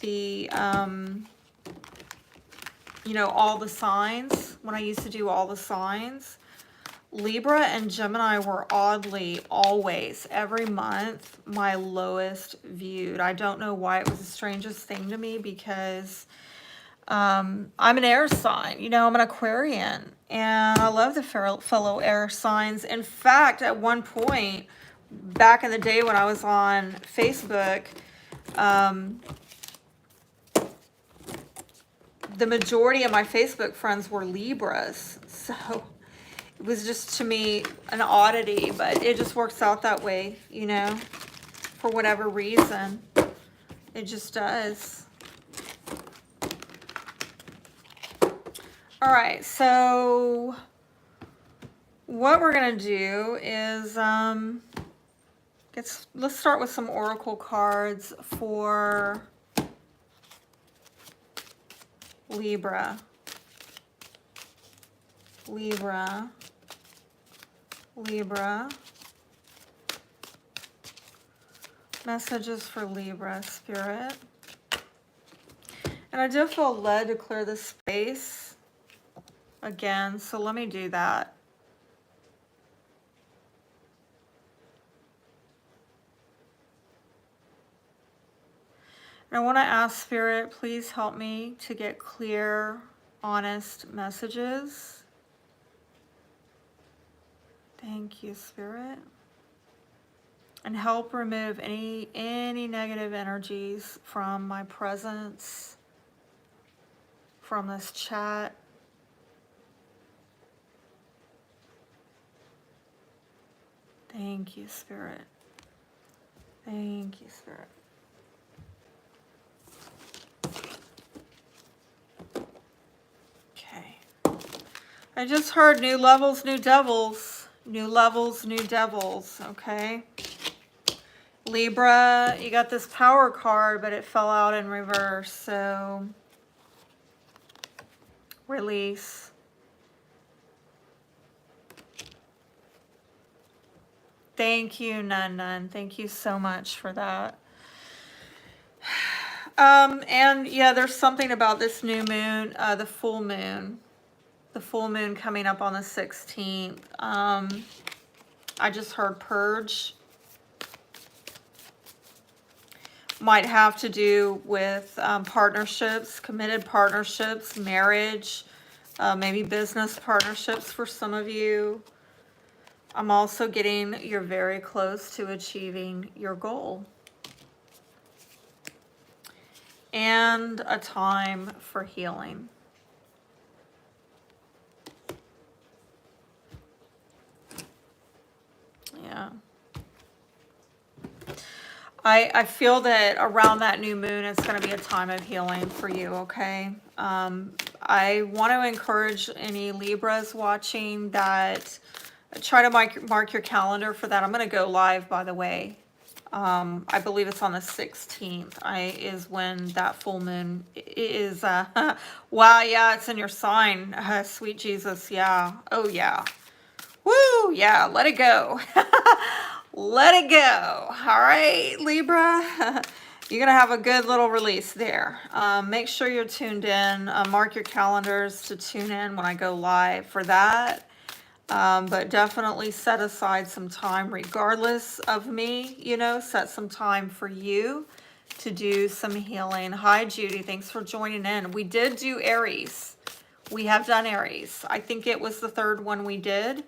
the, you know, all the signs, when I used to do all the signs, Libra and Gemini were oddly always, every month, my lowest viewed. I don't know why. It was the strangest thing to me because I'm an air sign. You know, I'm an Aquarian. And I love the fellow air signs. In fact, at one point, back in the day when I was on Facebook, the majority of my Facebook friends were Libras. So it was just, to me, an oddity, but it just works out that way, you know, for whatever reason. It just does. All right, so what we're going to do is let's start with some oracle cards for Libra. Libra. Libra. Messages for Libra, Spirit. And I do feel led to clear the space again, so let me do that. And I want to ask Spirit, please help me to get clear, honest messages. Thank you, Spirit. And help remove any negative energies from my presence, from this chat. Thank you, Spirit. Thank you, Spirit. Okay. I just heard new levels, new devils. New levels, new devils, okay? Libra, you got this power card, but it fell out in reverse, so release. Thank you, Nun. Thank you so much for that. And yeah, there's something about this new moon, the full moon. The full moon coming up on the 16th. I just heard purge. Might have to do with partnerships, committed partnerships, marriage, maybe business partnerships for some of you. I'm also getting you're very close to achieving your goal. And a time for healing. Yeah. I feel that around that new moon, it's going to be a time of healing for you, okay? I want to encourage any Libras watching that try to mark your calendar for that. I'm going to go live, by the way. I believe it's on the 16th is when that full moon is. Wow, yeah, it's in your sign. Sweet Jesus, yeah. Oh, yeah. Woo, yeah, let it go. Let it go. All right, Libra. You're going to have a good little release there. Make sure you're tuned in. Mark your calendars to tune in when I go live for that. But definitely set aside some time, regardless of me, you know, set some time for you to do some healing. Hi, Judy. Thanks for joining in. We did do Aries. We have done Aries. I think it was the third one we did.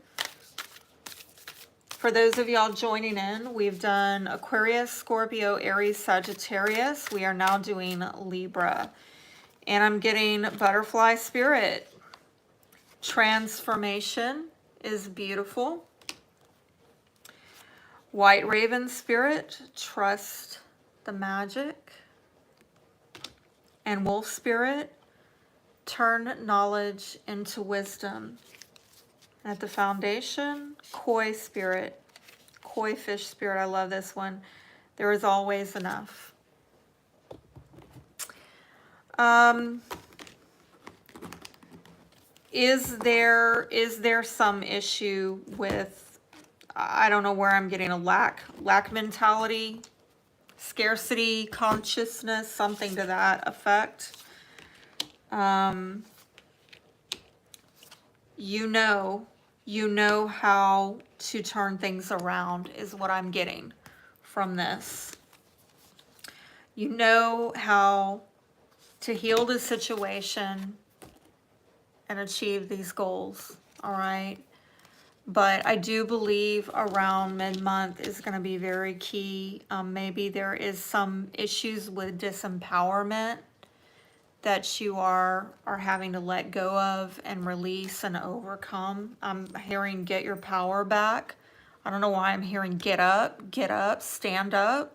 For those of y'all joining in, we've done Aquarius, Scorpio, Aries, Sagittarius. We are now doing Libra. And I'm getting butterfly spirit. Transformation is beautiful. White raven spirit, trust the magic. And wolf spirit, turn knowledge into wisdom. At the foundation, koi spirit, koi fish spirit. I love this one. There is always enough. Is there some issue with, I don't know where I'm getting a lack mentality, scarcity consciousness, something to that effect. You know how to turn things around is what I'm getting from this. You know how to heal the situation and achieve these goals, all right? But I do believe around mid-month is going to be very key. Maybe there is some issues with disempowerment that you are having to let go of and release and overcome. I'm hearing get your power back. I don't know why I'm hearing get up, stand up.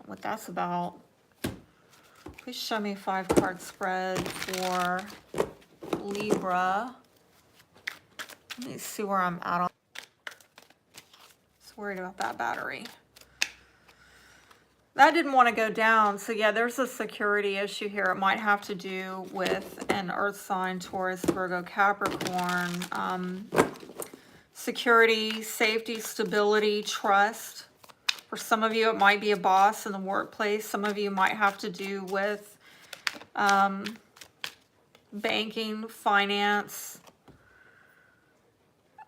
What that's about. Please show me 5-card spread for Libra. Let me see where I'm at on. Just worried about that battery. That didn't want to go down. So yeah, there's a security issue here. It might have to do with an earth sign, Taurus, Virgo, Capricorn. Security, safety, stability, trust. For some of you, it might be a boss in the workplace. Some of you might have to do with banking, finance.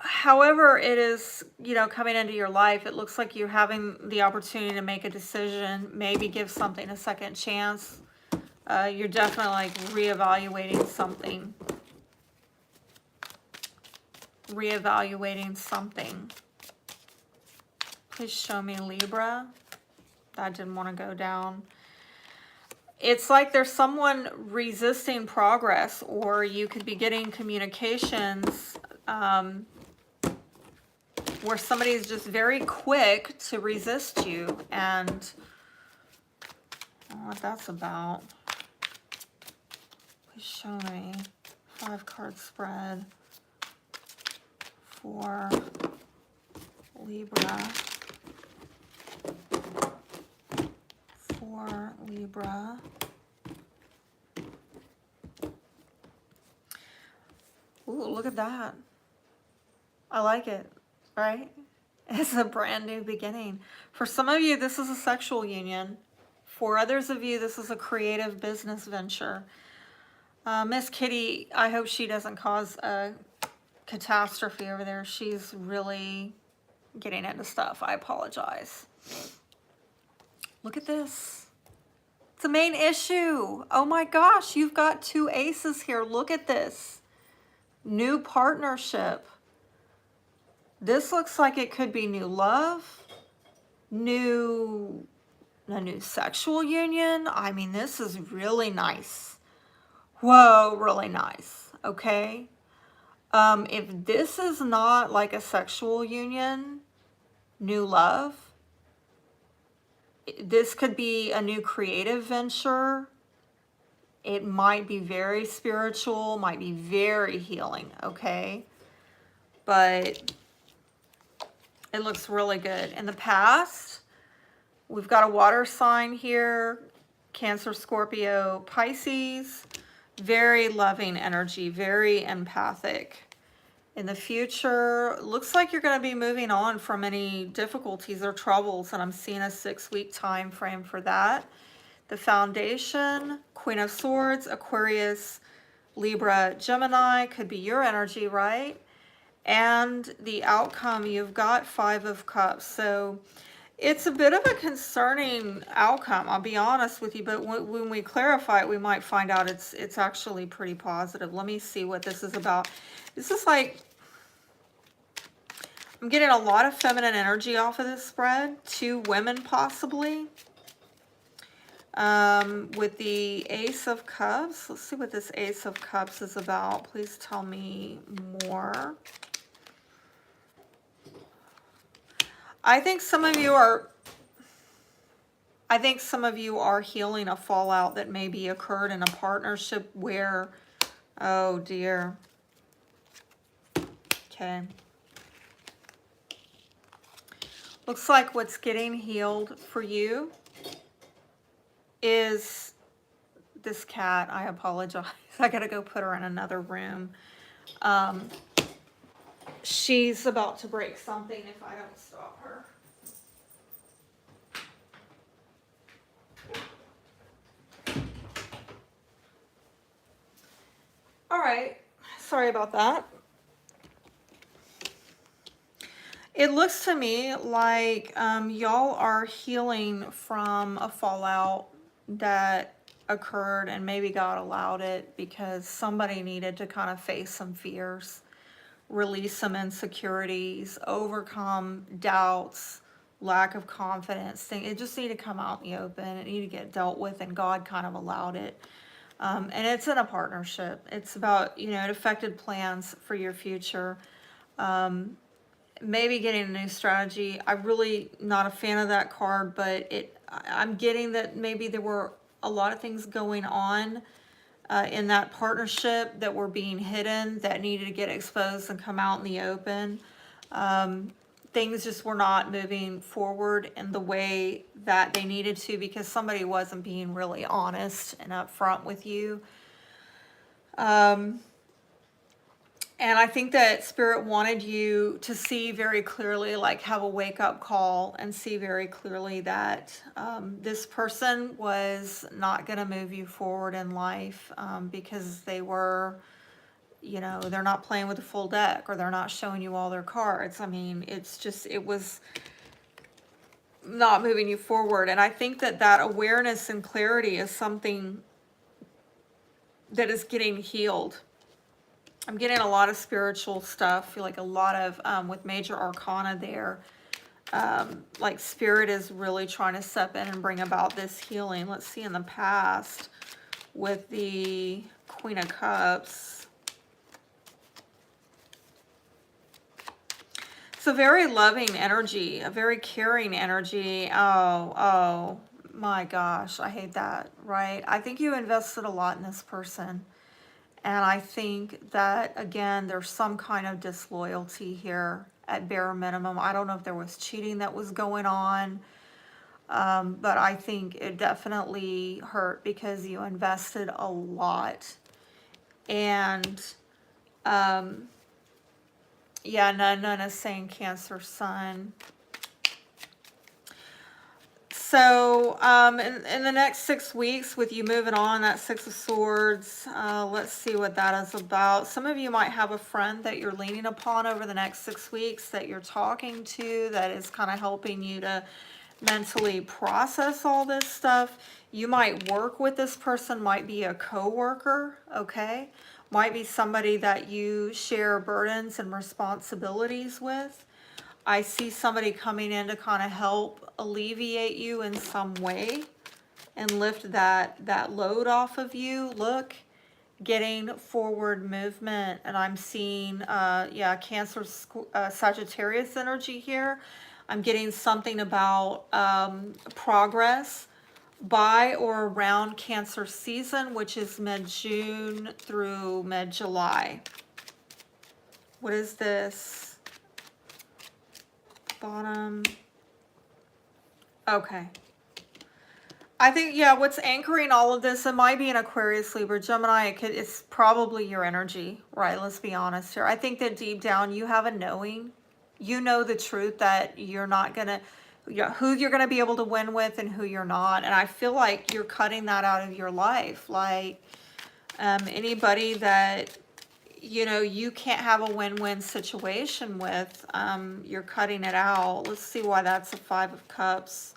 However it is, coming into your life, it looks like you're having the opportunity to make a decision, maybe give something a second chance. You're definitely like reevaluating something. Please show me Libra. That didn't want to go down. It's like there's someone resisting progress, or you could be getting communications where somebody's just very quick to resist you, and I don't know what that's about. Please show me 5-card spread for Libra. Ooh, look at that. I like it, right? It's a brand new beginning. For some of you, this is a sexual union. For others of you, this is a creative business venture. Miss Kitty, I hope she doesn't cause a catastrophe over there. She's really getting into stuff. I apologize. Look at this. It's a main issue. Oh my gosh, you've got 2 aces here. Look at this. New partnership. This looks like it could be new love, a new sexual union. I mean, this is really nice. Whoa, really nice. Okay. If this is not like a sexual union, new love, this could be a new creative venture. It might be very spiritual, might be very healing, okay? But it looks really good. In the past, we've got a water sign here, Cancer, Scorpio, Pisces. Very loving energy, very empathic. In the future, looks like you're going to be moving on from any difficulties or troubles, and I'm seeing a 6-week time frame for that. The foundation, Queen of Swords, Aquarius, Libra, Gemini, could be your energy, right? And the outcome, you've got 5 of Cups. So It's a bit of a concerning outcome, I'll be honest with you, but when we clarify it, we might find out it's actually pretty positive. Let me see what this is about. This is like, I'm getting a lot of feminine energy off of this spread. 2 women possibly. With the Ace of Cups. Let's see what this Ace of Cups is about. Please tell me more. I think some of you are healing a fallout that maybe occurred in a partnership where, oh dear. Okay. Looks like what's getting healed for you is this cat. I apologize. I gotta go put her in another room. She's about to break something if I don't stop her. All right. Sorry about that. It looks to me like y'all are healing from a fallout that occurred, and maybe God allowed it because somebody needed to kind of face some fears, release some insecurities, overcome doubts, lack of confidence. It just needed to come out in the open. It needed to get dealt with, and God kind of allowed it. And it's in a partnership. It's about, it affected plans for your future. Maybe getting a new strategy. I'm really not a fan of that card, but I'm getting that maybe there were a lot of things going on in that partnership that were being hidden that needed to get exposed and come out in the open. Things just were not moving forward in the way that they needed to because somebody wasn't being really honest and upfront with you. And I think that Spirit wanted you to see very clearly, like have a wake-up call and see very clearly that this person was not going to move you forward in life because they were, they're not playing with the full deck, or they're not showing you all their cards. I mean, it was not moving you forward. And I think that awareness and clarity is something that is getting healed. I'm getting a lot of spiritual stuff. I feel like a lot of, with major arcana there, like Spirit is really trying to step in and bring about this healing. Let's see in the past with the Queen of Cups. It's a very loving energy, a very caring energy. Oh my gosh, I hate that, right? I think you invested a lot in this person. And I think that, again, there's some kind of disloyalty here at bare minimum. I don't know if there was cheating that was going on, but I think it definitely hurt because you invested a lot. And, yeah, none is saying Cancer Sun. So in the next 6 weeks, with you moving on, that 6 of Swords, let's see what that is about. Some of you might have a friend that you're leaning upon over the next 6 weeks that you're talking to that is kind of helping you to mentally process all this stuff. You might work with this person, might be a co-worker, okay? Might be somebody that you share burdens and responsibilities with. I see somebody coming in to kind of help alleviate you in some way and lift that load off of you. Look, getting forward movement. And I'm seeing, yeah, Cancer, Sagittarius energy here. I'm getting something about progress by or around Cancer season, which is mid-June through mid-July. What is this? Bottom. Okay. I think, yeah, what's anchoring all of this, it might be an Aquarius, Libra, Gemini. It's probably your energy, right? Let's be honest here. I think that deep down you have a knowing. You know the truth that you're not going to, who you're going to be able to win with and who you're not. And I feel like you're cutting that out of your life. Like anybody that you know, you can't have a win-win situation with. You're cutting it out. Let's see why that's a 5 of Cups.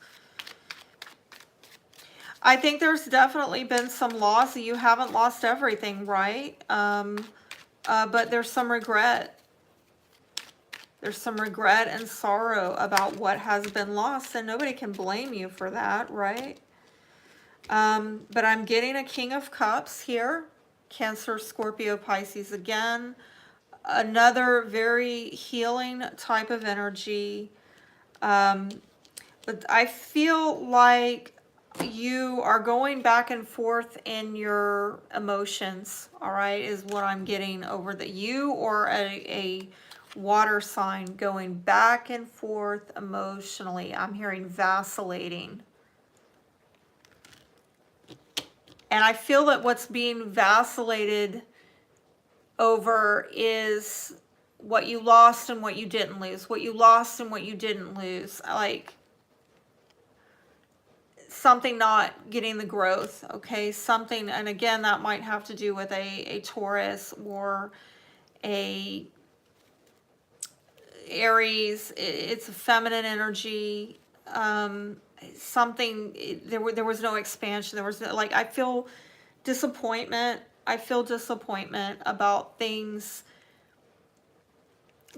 I think there's definitely been some loss. You haven't lost everything, right? But there's some regret. There's some regret and sorrow about what has been lost, and nobody can blame you for that, right? But I'm getting a King of Cups here. Cancer, Scorpio, Pisces again. Another very healing type of energy. But I feel like you are going back and forth in your emotions, all right, is what I'm getting over that you or a water sign going back and forth emotionally. I'm hearing vacillating. And I feel that what's being vacillated over is what you lost and what you didn't lose. What you lost and what you didn't lose. Like something not getting the growth, okay? Something, and again, that might have to do with a Taurus or a Aries. It's a feminine energy. Something, there was no expansion. There was no, like, I feel disappointment. I feel disappointment about things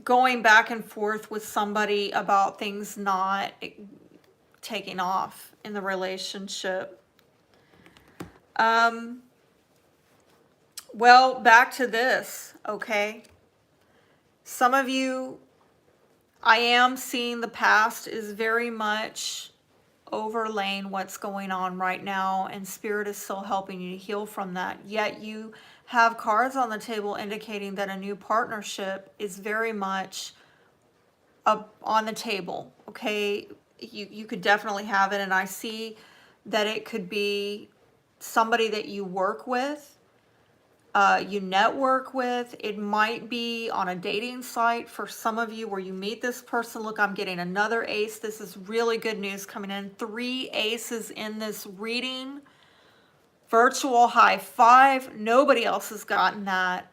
going back and forth with somebody about things not taking off in the relationship. Well, back to this, okay? Some of you, I am seeing the past is very much overlaying what's going on right now, and Spirit is still helping you to heal from that. Yet you have cards on the table indicating that a new partnership is very much up on the table, okay? You could definitely have it, and I see that it could be somebody that you work with, you network with. It might be on a dating site for some of you where you meet this person. Look, I'm getting another ace. This is really good news coming in. 3 aces in this reading. Virtual high five. Nobody else has gotten that.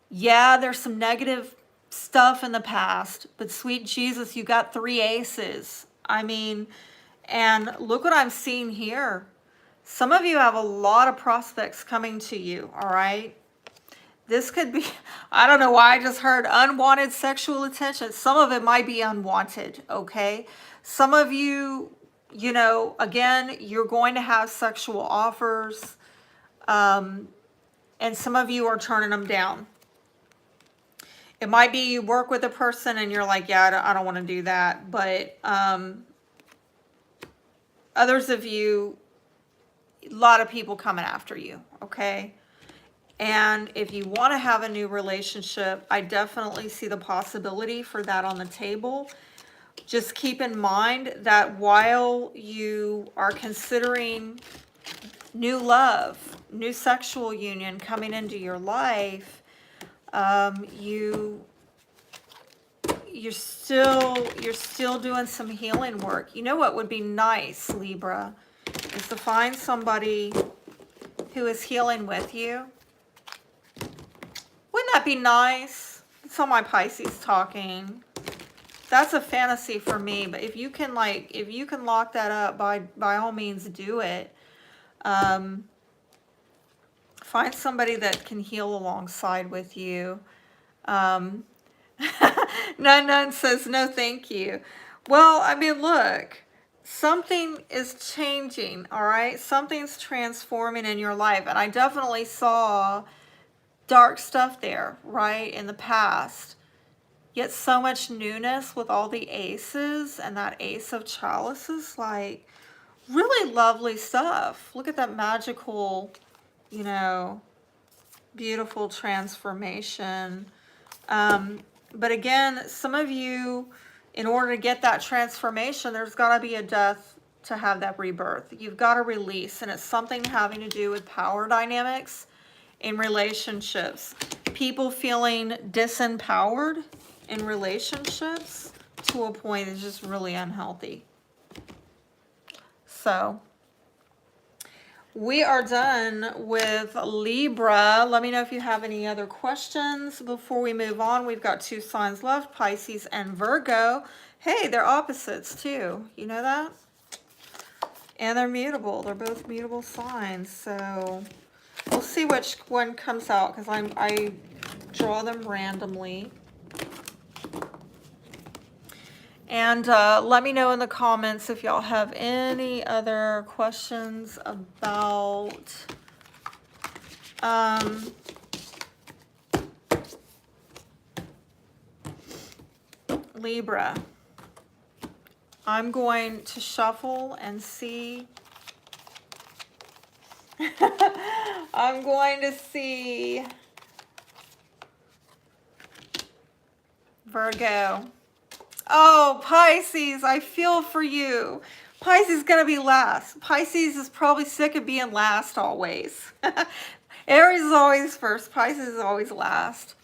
Yeah, there's some negative stuff in the past, but sweet Jesus, you got 3 aces. I mean, and look what I'm seeing here. Some of you have a lot of prospects coming to you, all right? This could be, I don't know why I just heard unwanted sexual attention. Some of it might be unwanted, okay? Some of you, you know, again, you're going to have sexual offers, and some of you are turning them down. It might be you work with a person and you're like, yeah, I don't want to do that. But others of you, a lot of people coming after you, okay? And if you want to have a new relationship, I definitely see the possibility for that on the table. Just keep in mind that while you are considering new love, new sexual union coming into your life, you're still doing some healing work. You know what would be nice, Libra, is to find somebody who is healing with you. Wouldn't that be nice? It's all my Pisces talking. That's a fantasy for me, but if you can lock that up, by all means do it. Find somebody that can heal alongside with you. None says no thank you. Well, I mean, look, something is changing, all right? Something's transforming in your life, and I definitely saw dark stuff there, right, in the past. Yet so much newness with all the aces and that ace of chalices, like really lovely stuff. Look at that magical, you know, beautiful transformation. But again, some of you, in order to get that transformation, there's got to be a death to have that rebirth. You've got to release, and it's something having to do with power dynamics in relationships. People feeling disempowered in relationships to a point is just really unhealthy. So, We are done with Libra. Let me know if you have any other questions before we move on. We've got 2 signs left, Pisces and Virgo. Hey, they're opposites too. You know that? And they're mutable. They're both mutable signs. So we'll see which one comes out because I draw them randomly. And let me know in the comments if y'all have any other questions about Libra. I'm going to shuffle and see. I'm going to see Virgo. Oh, Pisces, I feel for you. Pisces is going to be last. Pisces is probably sick of being last always. Aries is always first. Pisces is always last.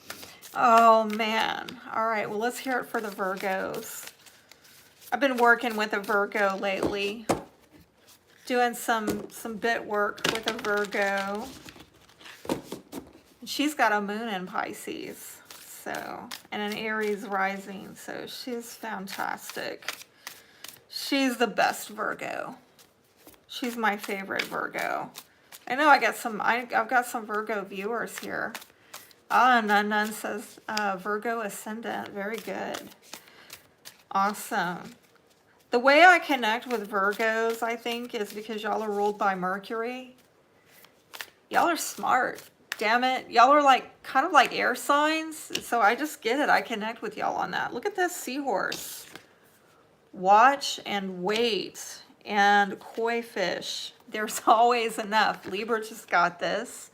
Oh, man. All right, well, let's hear it for the Virgos. I've been working with a Virgo lately. Doing some bit work with a Virgo. She's got a moon in Pisces. So, and an Aries rising, so she's fantastic. She's the best Virgo. She's my favorite Virgo. I know I've got some Virgo viewers here. Ah, Nun says Virgo ascendant. Very good. Awesome. The way I connect with Virgos, I think, is because y'all are ruled by Mercury. Y'all are smart. Damn it. Y'all are like kind of like air signs. So I just get it. I connect with y'all on that. Look at this seahorse. Watch and wait. And koi fish. There's always enough. Libra just got this.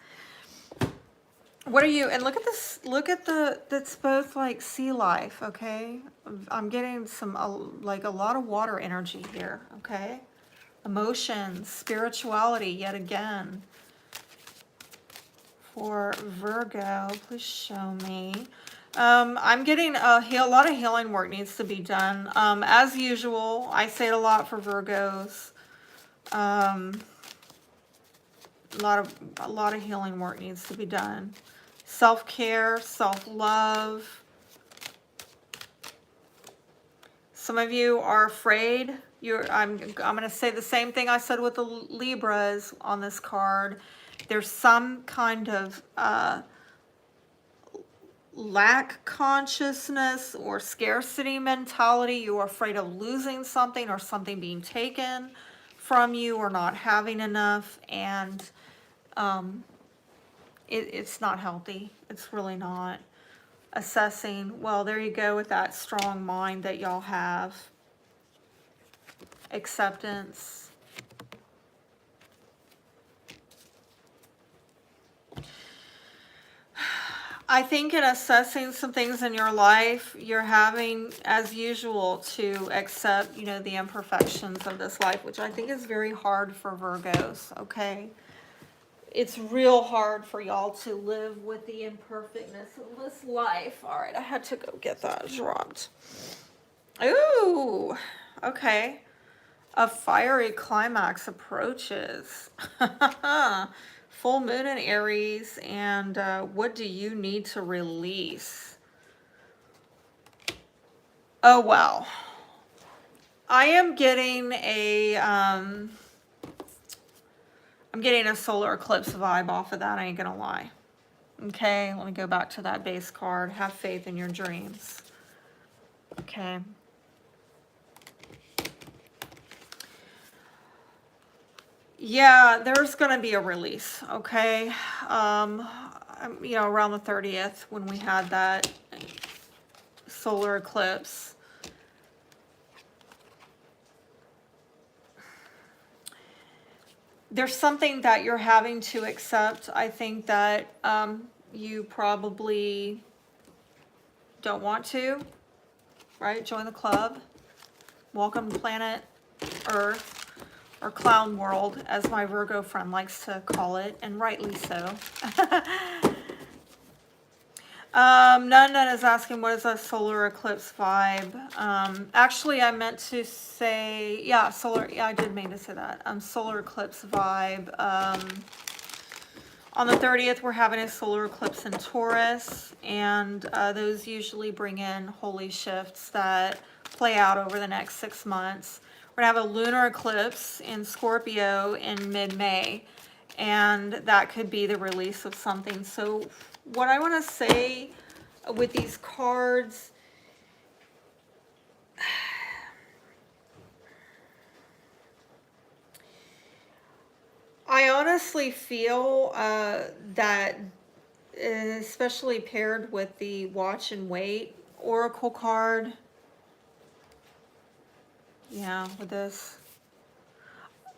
What are you? And look at this. Look at that's both like sea life. Okay. I'm getting like a lot of water energy here. Okay. Emotions, spirituality yet again. For Virgo, please show me. I'm getting a lot of healing work needs to be done. As usual, I say it a lot for Virgos. A lot of healing work needs to be done. Self-care, self-love. Some of you are afraid. I'm going to say the same thing I said with the Libras on this card. There's some kind of lack consciousness or scarcity mentality. You're afraid of losing something or something being taken from you or not having enough. And it's not healthy. It's really not. Assessing. Well, there you go with that strong mind that y'all have. Acceptance. I think in assessing some things in your life, you're having, as usual, to accept, the imperfections of this life, which I think is very hard for Virgos, okay? It's real hard for y'all to live with the imperfectness of this life. All right, I had to go get that dropped. Ooh, okay. A fiery climax approaches. Full moon in Aries, and what do you need to release? Oh, wow. I am getting I'm getting a solar eclipse vibe off of that, I ain't gonna lie. Okay, let me go back to that base card. Have faith in your dreams. Okay. Yeah, there's going to be a release, okay? Around the 30th when we had that solar eclipse. There's something that you're having to accept. I think that you probably don't want to, right? Join the club. Welcome to planet Earth. Or clown world, as my Virgo friend likes to call it, and rightly so. None is asking what is a solar eclipse vibe. Actually, I meant to say, yeah, I did mean to say that. Solar eclipse vibe. On the 30th, we're having a solar eclipse in Taurus, and those usually bring in holy shifts that play out over the next 6 months. We're gonna have a lunar eclipse in Scorpio in mid-May, and that could be the release of something. So what I want to say with these cards, I honestly feel that, especially paired with the watch and wait oracle card, yeah, with this,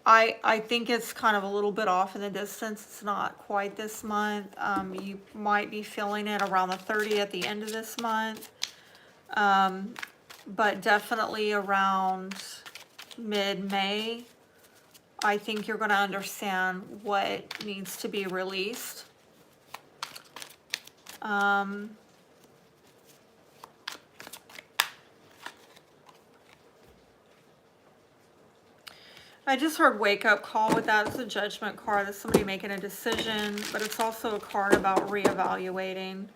I think it's kind of a little bit off in the distance. It's not quite this month. You might be feeling it around the 30th, at the end of this month. But definitely around mid-May, I think you're going to understand what needs to be released. I just heard wake up call with that. It's a judgment card. That's somebody making a decision, but it's also a card about reevaluating.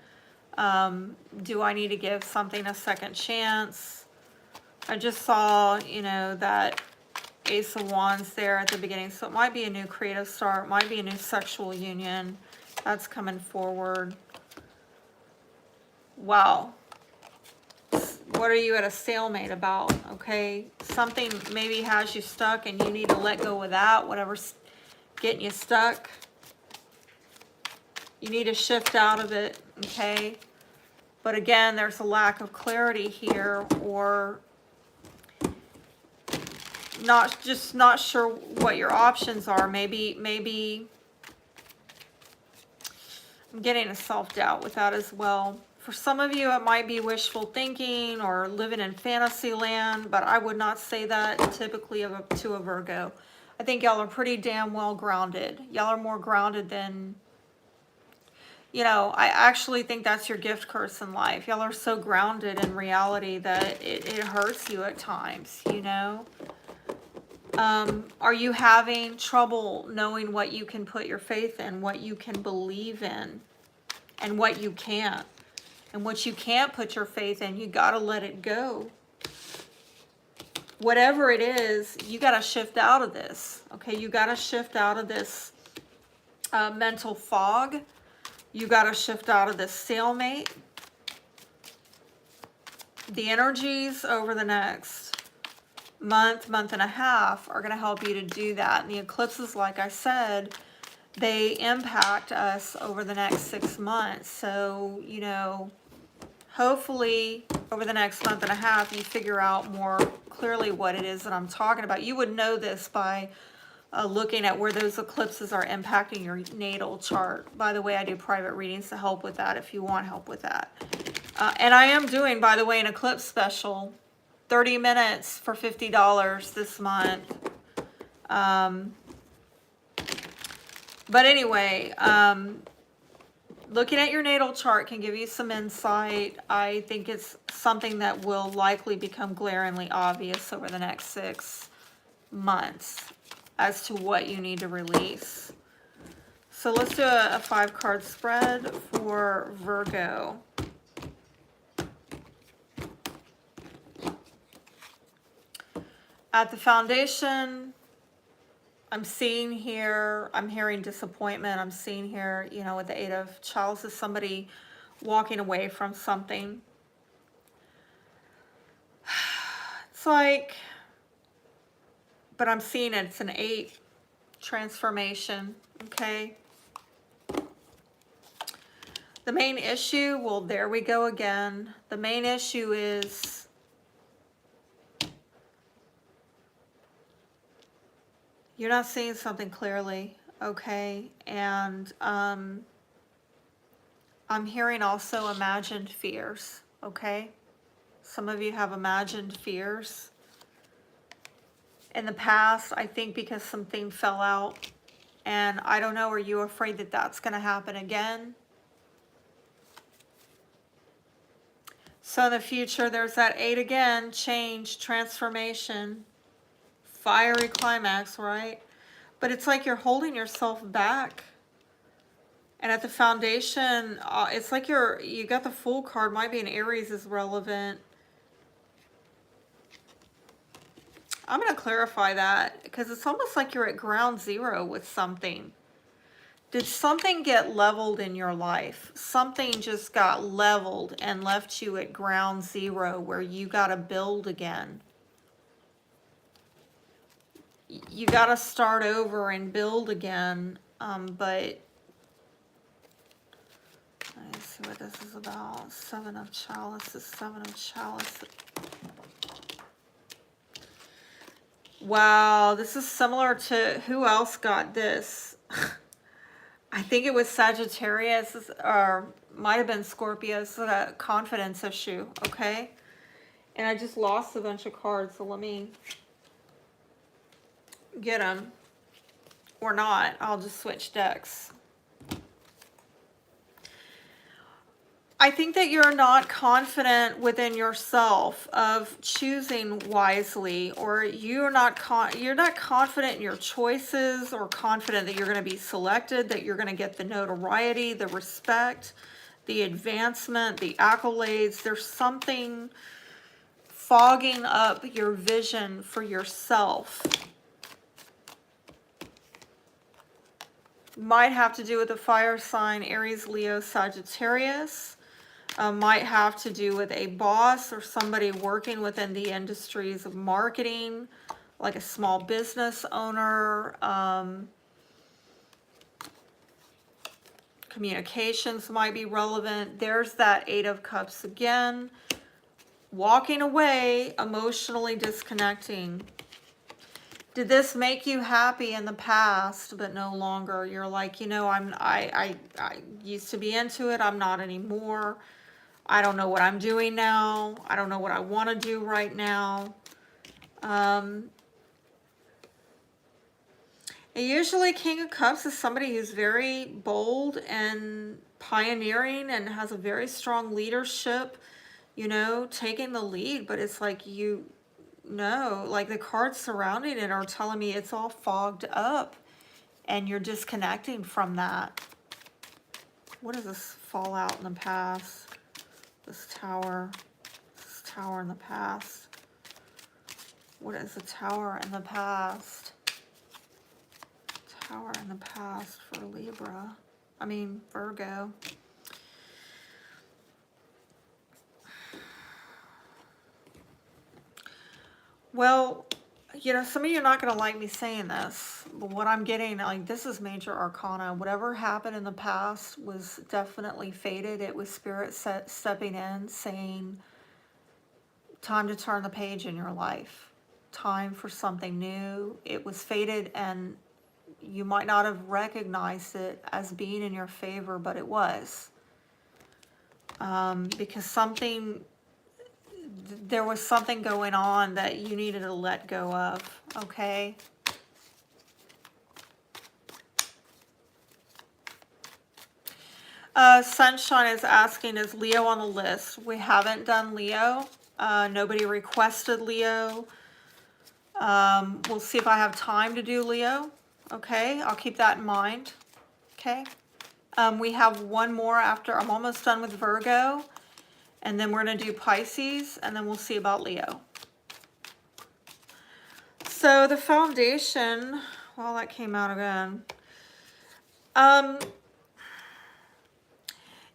Do I need to give something a second chance? I just saw, you know, that Ace of Wands there at the beginning. So it might be a new creative start, might be a new sexual union that's coming forward. Wow. What are you at a stalemate about? Okay, something maybe has you stuck and you need to let go of that, whatever's getting you stuck. You need to shift out of it, okay? But again, there's a lack of clarity here, or not sure what your options are. Maybe I'm getting a self-doubt with that as well. For some of you, it might be wishful thinking or living in fantasy land, but I would not say that typically to a Virgo. I think y'all are pretty damn well grounded. Y'all are more grounded than, you know, I actually think that's your gift curse in life. Y'all are so grounded in reality that it hurts you at times, you know? Are you having trouble knowing what you can put your faith in, what you can believe in, and what you can't? And what you can't put your faith in, you got to let it go. Whatever it is, you got to shift out of this. Okay, you got to shift out of this mental fog. You got to shift out of this stalemate. The energies over the next month and a half are going to help you to do that. And the eclipses, like I said, they impact us over the next 6 months. So, you know, hopefully over the next month and a half, you figure out more clearly what it is that I'm talking about. You would know this by looking at where those eclipses are impacting your natal chart. By the way, I do private readings to help with that if you want help with that. And I am doing, by the way, an eclipse special, 30 minutes for $50 this month. But anyway, looking at your natal chart can give you some insight. I think it's something that will likely become glaringly obvious over the next 6 months as to what you need to release. So let's do a 5-card spread for Virgo. At the foundation, I'm seeing here, I'm hearing disappointment. I'm seeing here, you know, with the 8 of Chalice, is somebody walking away from something. It's like, but I'm seeing it's an 8 transformation, okay? The main issue, well, there we go again. The main issue is you're not seeing something clearly, okay? And I'm hearing also imagined fears, okay? Some of you have imagined fears. In the past, I think because something fell out, and I don't know, are you afraid that that's going to happen again? So in the future, there's that 8 again, change, transformation, fiery climax, right? But it's like you're holding yourself back. And at the foundation, it's like you got the Fool card. Might be an Aries is relevant. I'm going to clarify that because it's almost like you're at ground zero with something. Did something get leveled in your life? Something just got leveled and left you at ground zero where you got to build again. You got to start over and build again. But let's see what this is about. 7 of Chalices, 7 of Chalices. Wow, this is similar to who else got this? I think it was Sagittarius, or might have been Scorpio. This is a confidence issue, okay? And I just lost a bunch of cards, so let me get them. Or not, I'll just switch decks. I think that you're not confident within yourself of choosing wisely, or you're not confident in your choices, or confident that you're going to be selected, that you're going to get the notoriety, the respect, the advancement, the accolades. There's something fogging up your vision for yourself. Might have to do with the fire sign, Aries, Leo, Sagittarius. Might have to do with a boss or somebody working within the industries of marketing, like a small business owner. Communications might be relevant. There's that 8 of Cups again. Walking away, emotionally disconnecting. Did this make you happy in the past, but no longer? You're like, you know, I used to be into it. I'm not anymore. I don't know what I'm doing now. I don't know what I want to do right now. Usually King of Cups is somebody who's very bold and pioneering and has a very strong leadership, you know, taking the lead. But it's like, you know, like the cards surrounding it are telling me it's all fogged up and you're disconnecting from that. What does this fall out in the past? This tower in the past. What is the tower in the past? Tower in the past for Libra. I mean, Virgo. Well, you know, some of you are not going to like me saying this, but what I'm getting, like, this is major arcana. Whatever happened in the past was definitely fated. It was spirit stepping in, saying, time to turn the page in your life. Time for something new. It was fated, and you might not have recognized it as being in your favor, but it was. Because there was something going on that you needed to let go of, okay? Sunshine is asking, is Leo on the list? We haven't done Leo. Nobody requested Leo. We'll see if I have time to do Leo. Okay, I'll keep that in mind. Okay. We have one more after. I'm almost done with Virgo. And then we're going to do Pisces, and then we'll see about Leo. So the foundation, well, that came out again.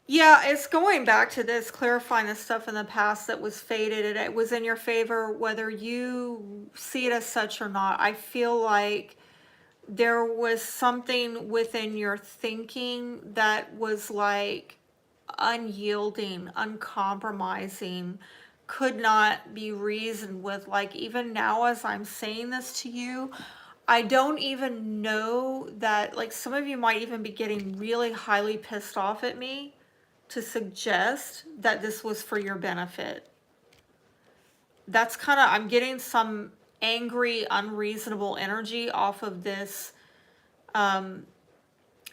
Yeah, it's going back to this, clarifying the stuff in the past that was fated, and it was in your favor, whether you see it as such or not. I feel like there was something within your thinking that was like unyielding, uncompromising, could not be reasoned with. Like, even now as I'm saying this to you, I don't even know that, like, some of you might even be getting really highly pissed off at me to suggest that this was for your benefit. That's kind of, I'm getting some angry, unreasonable energy off of this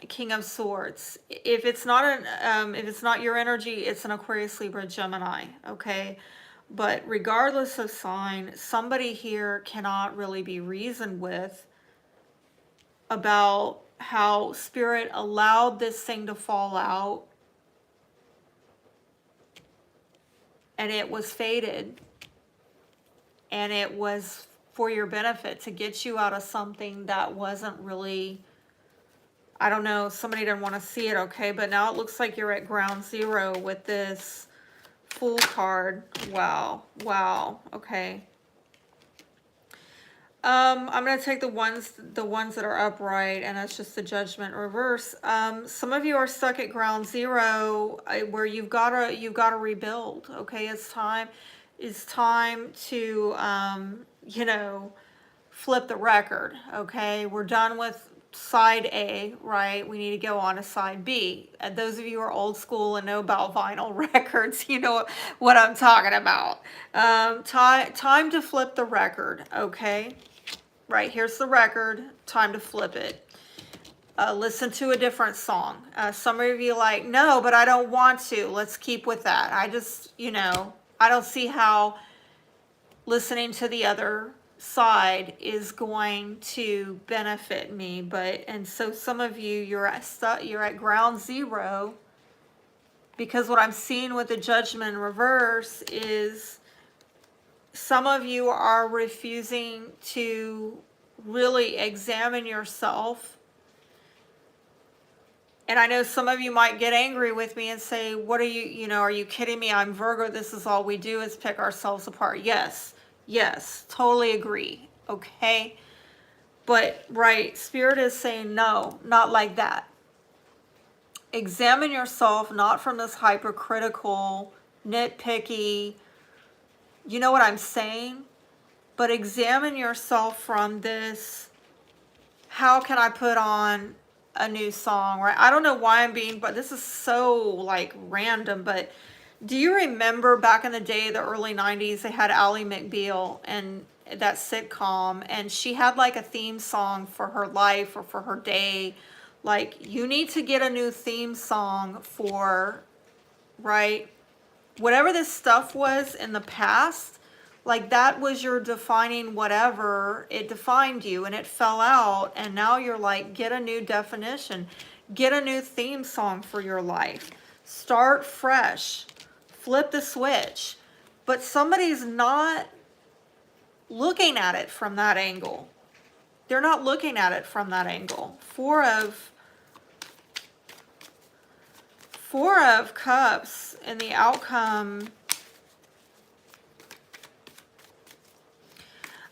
King of Swords. If it's not if it's not your energy, it's an Aquarius, Libra, Gemini, okay? But regardless of sign, somebody here cannot really be reasoned with about how Spirit allowed this thing to fall out and it was fated and it was for your benefit to get you out of something that wasn't really, I don't know, somebody didn't want to see it, okay? But now it looks like you're at ground zero with this Fool card. Wow. Wow. Okay. I'm going to take the ones that are upright, and that's just the Judgment reverse. Some of you are stuck at ground zero where you've got to rebuild. Okay. It's time to, you know, flip the record. Okay. We're done with side A, right? We need to go on to side B. And those of you who are old school and know about vinyl records, you know what I'm talking about. Time to flip the record, okay? Right, here's the record. Time to flip it. Listen to a different song. Some of you are like, no, but I don't want to. Let's keep with that. I just, you know, I don't see how listening to the other side is going to benefit me. But, and so some of you, you're at ground zero, because what I'm seeing with the Judgment in reverse is some of you are refusing to really examine yourself. And I know some of you might get angry with me and say, what are you know, are you kidding me? I'm Virgo. This is all we do is pick ourselves apart. Yes. Yes, totally agree. Okay. But, right, Spirit is saying, no, not like that. Examine yourself, not from this hypercritical, nitpicky, you know what I'm saying? But examine yourself from this, how can I put on a new song, right? I don't know why I'm being, but this is so like random, but do you remember back in the day, the early 90s, they had Ally McBeal and that sitcom, and she had like a theme song for her life or for her day. Like, you need to get a new theme song for, right? Whatever this stuff was in the past, like that was your defining whatever, it defined you and it fell out, and now you're like, get a new definition, get a new theme song for your life, start fresh, flip the switch. But somebody's not looking at it from that angle. They're not looking at it from that angle. Four of Cups, and the outcome,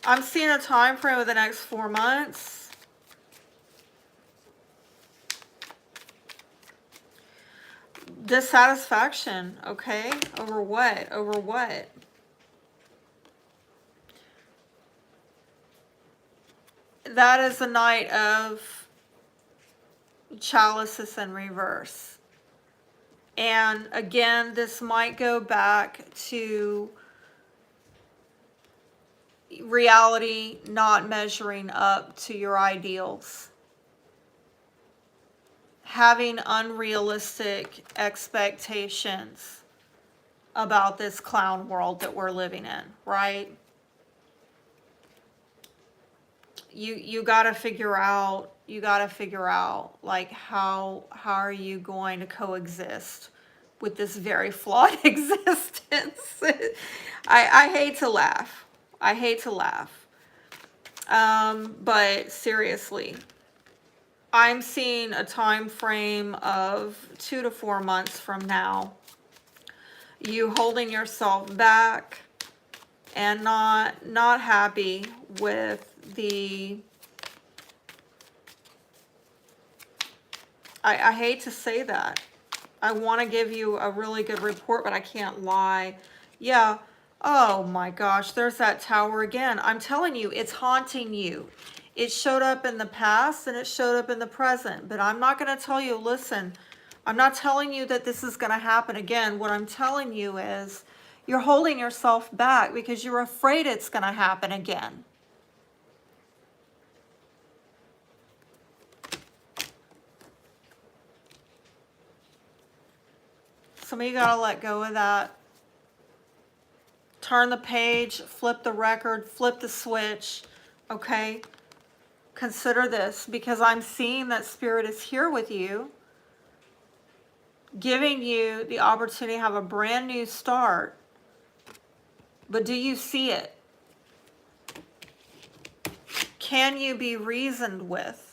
I'm seeing a time frame of the next 4 months. Dissatisfaction, okay? Over what? Over what? That is the Knight of Chalices in reverse. And again, this might go back to reality not measuring up to your ideals. Having unrealistic expectations about this clown world that we're living in, right? You got to figure out, like how are you going to coexist with this very flawed existence? I hate to laugh. I hate to laugh. But seriously, I'm seeing a time frame of 2 to 4 months from now, you holding yourself back and not happy with the, I hate to say that. I want to give you a really good report, but I can't lie. Yeah. Oh my gosh, there's that tower again. I'm telling you, it's haunting you. It showed up in the past and it showed up in the present, but I'm not going to tell you, listen, I'm not telling you that this is going to happen again. What I'm telling you is you're holding yourself back because you're afraid it's going to happen again. Some of you got to let go of that. Turn the page, flip the record, flip the switch, okay? Consider this, because I'm seeing that Spirit is here with you, giving you the opportunity to have a brand new start. But do you see it? Can you be reasoned with?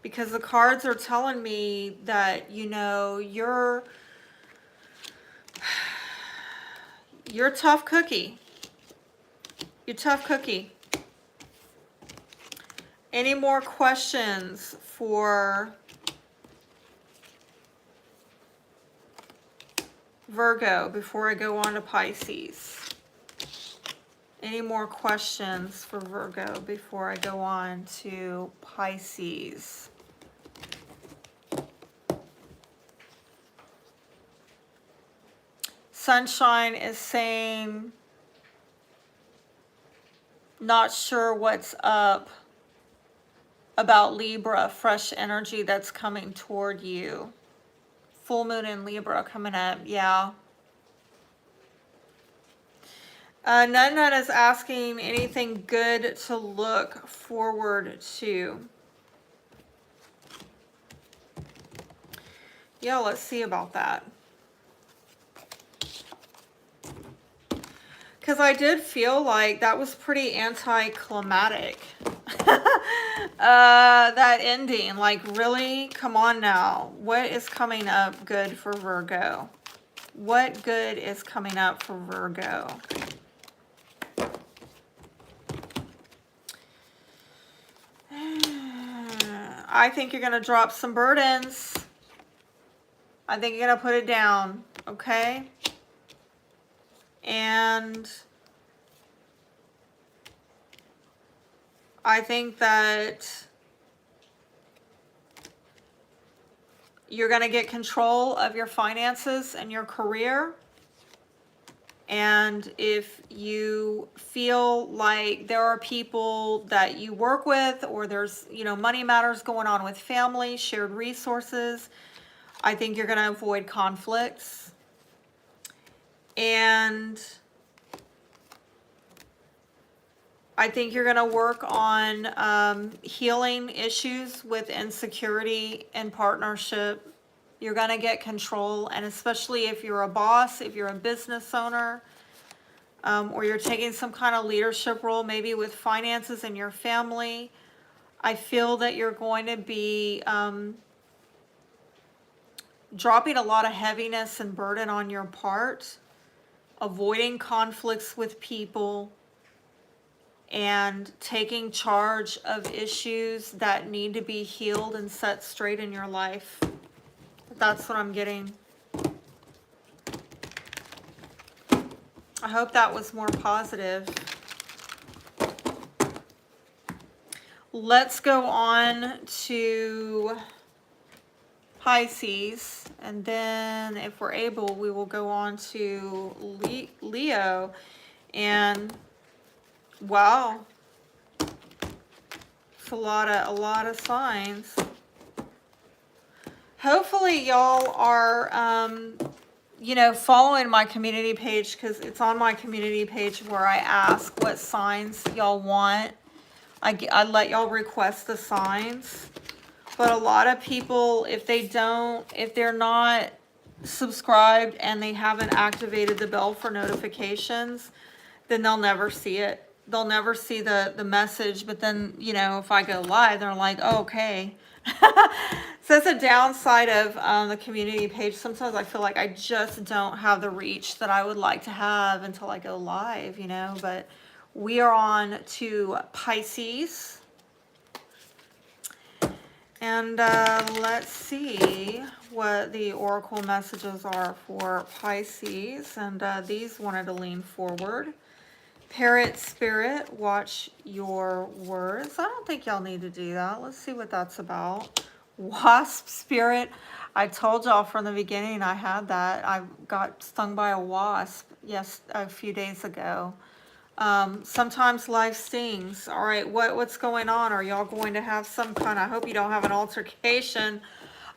Because the cards are telling me that, you know, you're a tough cookie. You're a tough cookie. Any more questions for Virgo before I go on to Pisces? Any more questions for Virgo before I go on to Pisces? Sunshine is saying, not sure what's up about Libra, fresh energy that's coming toward you. Full moon in Libra coming up, yeah. None is asking anything good to look forward to. Yeah, let's see about that. Because I did feel like that was pretty anticlimactic. That ending, like, really? Come on now. What is coming up good for Virgo? What good is coming up for Virgo? I think you're going to drop some burdens. I think you're going to put it down, okay? And I think that you're going to get control of your finances and your career. And if you feel like there are people that you work with, or there's, you know, money matters going on with family, shared resources, I think you're going to avoid conflicts. And I think you're going to work on healing issues with insecurity and partnership. You're going to get control, and especially if you're a boss, if you're a business owner, or you're taking some kind of leadership role, maybe with finances in your family, I feel that you're going to be dropping a lot of heaviness and burden on your part, avoiding conflicts with people, and taking charge of issues that need to be healed and set straight in your life. That's what I'm getting. I hope that was more positive. Let's go on to Pisces, and then if we're able, we will go on to Leo. And wow, it's a lot of signs. Hopefully y'all are you know, following my community page, because it's on my community page where I ask what signs y'all want. I let y'all request the signs. But a lot of people, if they're not subscribed and they haven't activated the bell for notifications, then they'll never see it. They'll never see the message. But then, you know, if I go live, they're like, oh, okay. So that's a downside of the community page. Sometimes I feel like I just don't have the reach that I would like to have until I go live, you know. But we are on to Pisces. And let's see what the oracle messages are for Pisces. And these wanted to lean forward. Parrot spirit, watch your words. I don't think y'all need to do that. Let's see what that's about. Wasp spirit. I told y'all from the beginning I had that. I got stung by a wasp a few days ago. Sometimes life stings. All right, what's going on? Are y'all going to have some kind of, I hope you don't have an altercation.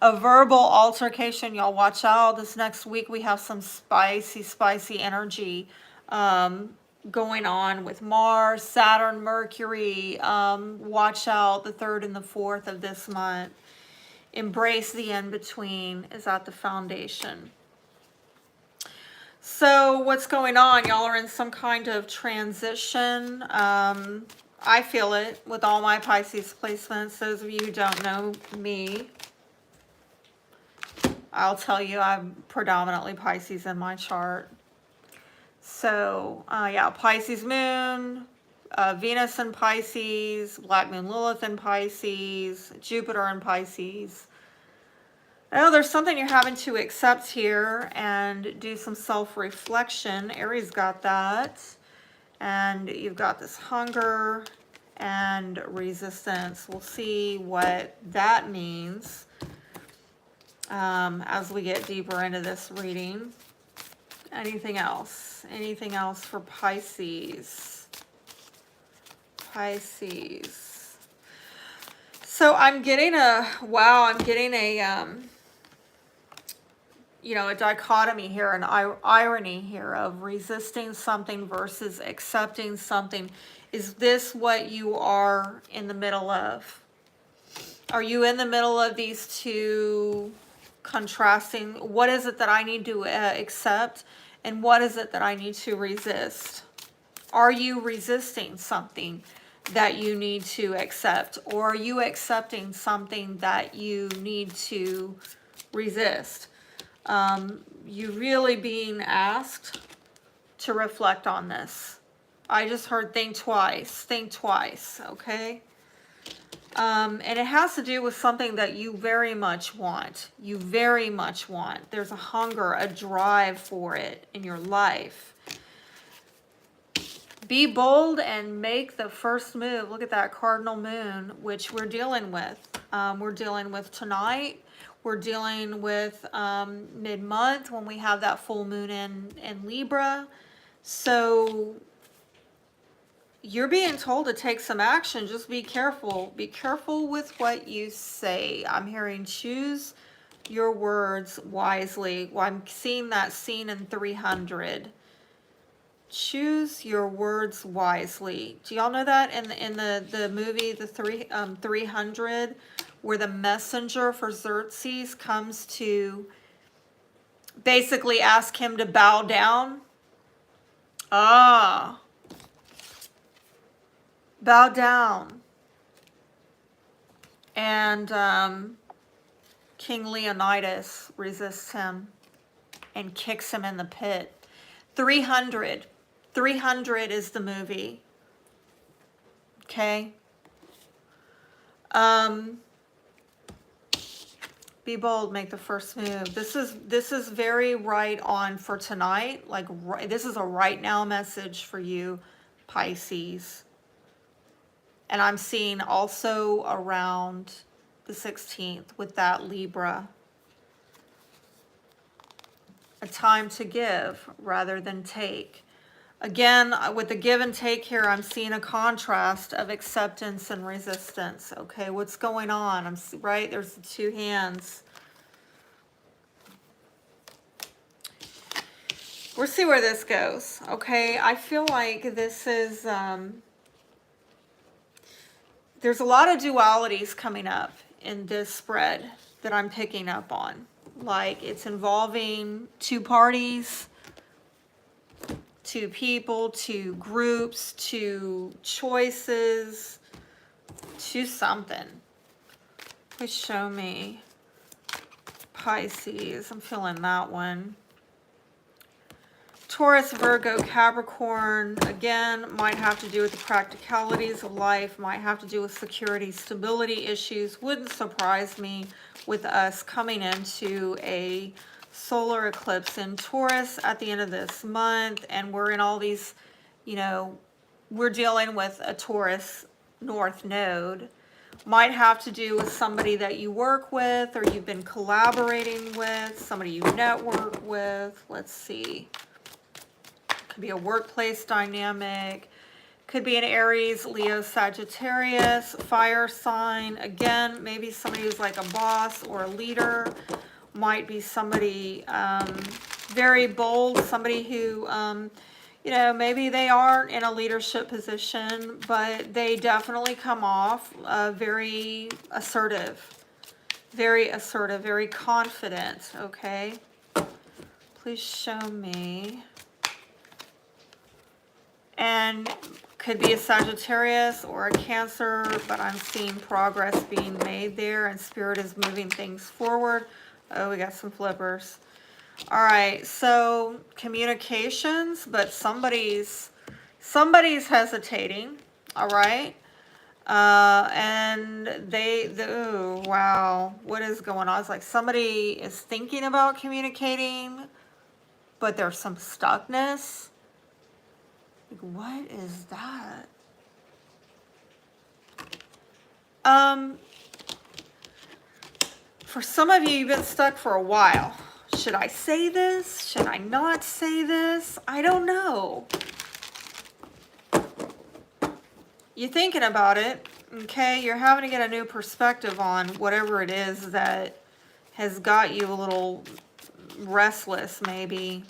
a verbal altercation. Y'all watch out. This next week we have some spicy energy going on with Mars, Saturn, Mercury. Watch out the 3rd and the 4th of this month. Embrace the in-between is at the foundation. So what's going on? Y'all are in some kind of transition. I feel it with all my Pisces placements. Those of you who don't know me, I'll tell you I'm predominantly Pisces in my chart. So yeah, Pisces moon, Venus in Pisces, Black moon Lilith in Pisces, Jupiter in Pisces. Oh, there's something you're having to accept here and do some self-reflection. Aries got that. And you've got this hunger and resistance. We'll see what that means as we get deeper into this reading. Anything else? Anything else for Pisces? Pisces. So I'm getting a, wow, I'm getting a, you know, a dichotomy here, an irony here of resisting something versus accepting something. Is this what you are in the middle of? Are you in the middle of these two contrasting? What is it that I need to accept? And what is it that I need to resist? Are you resisting something that you need to accept? Or are you accepting something that you need to resist? You're really being asked to reflect on this. I just heard think twice, okay? And it has to do with something that you very much want. You very much want. There's a hunger, a drive for it in your life. Be bold and make the first move. Look at that cardinal moon, which we're dealing with. We're dealing with tonight. We're dealing with mid-month when we have that full moon in Libra. So you're being told to take some action. Just be careful. Be careful with what you say. I'm hearing choose your words wisely. Well, I'm seeing that scene in 300. Choose your words wisely. Do y'all know that in the movie, the 300, where the messenger for Xerxes comes to basically ask him to bow down? Ah. Bow down. And King Leonidas resists him and kicks him in the pit. 300. 300 is the movie. Okay? Be bold, make the first move. This is very right on for tonight. Like, this is a right now message for you, Pisces. And I'm seeing also around the 16th with that Libra. A time to give rather than take. Again, with the give and take here, I'm seeing a contrast of acceptance and resistance. Okay, what's going on? Right, there's the two hands. We'll see where this goes. Okay, I feel like this is, there's a lot of dualities coming up in this spread that I'm picking up on. Like, it's involving two parties, two people, two groups, two choices, to something. Please show me Pisces. I'm feeling that one. Taurus, Virgo, Capricorn, again, might have to do with the practicalities of life, might have to do with security, stability issues. Wouldn't surprise me with us coming into a solar eclipse in Taurus at the end of this month, and we're in all these, you know, we're dealing with a Taurus North node. Might have to do with somebody that you work with or you've been collaborating with, somebody you network with. Let's see. Could be a workplace dynamic. Could be an Aries, Leo, Sagittarius, fire sign. Again, maybe somebody who's like a boss or a leader. Might be somebody very bold, somebody who, you know, maybe they aren't in a leadership position, but they definitely come off very assertive, very confident, okay? Please show me. And could be a Sagittarius or a Cancer, but I'm seeing progress being made there and Spirit is moving things forward. Oh, we got some flippers. All right, so communications, but somebody's hesitating, all right? And oh, wow, what is going on? It's like somebody is thinking about communicating, but there's some stuckness. Like, what is that? For some of you, you've been stuck for a while. Should I say this? Should I not say this? I don't know. You're thinking about it, okay? You're having to get a new perspective on whatever it is that has got you a little restless, maybe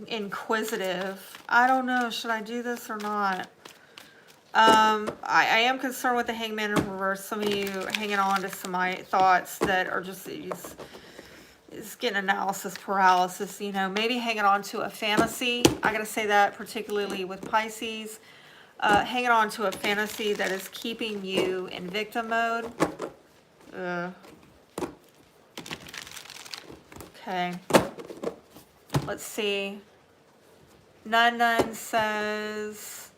inquisitive. I don't know. Should I do this or not? I am concerned with the Hangman in reverse. Some of you are hanging on to some of my thoughts that are just is getting analysis paralysis, you know, maybe hanging on to a fantasy. I gotta say that particularly with Pisces, hanging on to a fantasy that is keeping you in victim mode. Okay, let's see. 9-9 says,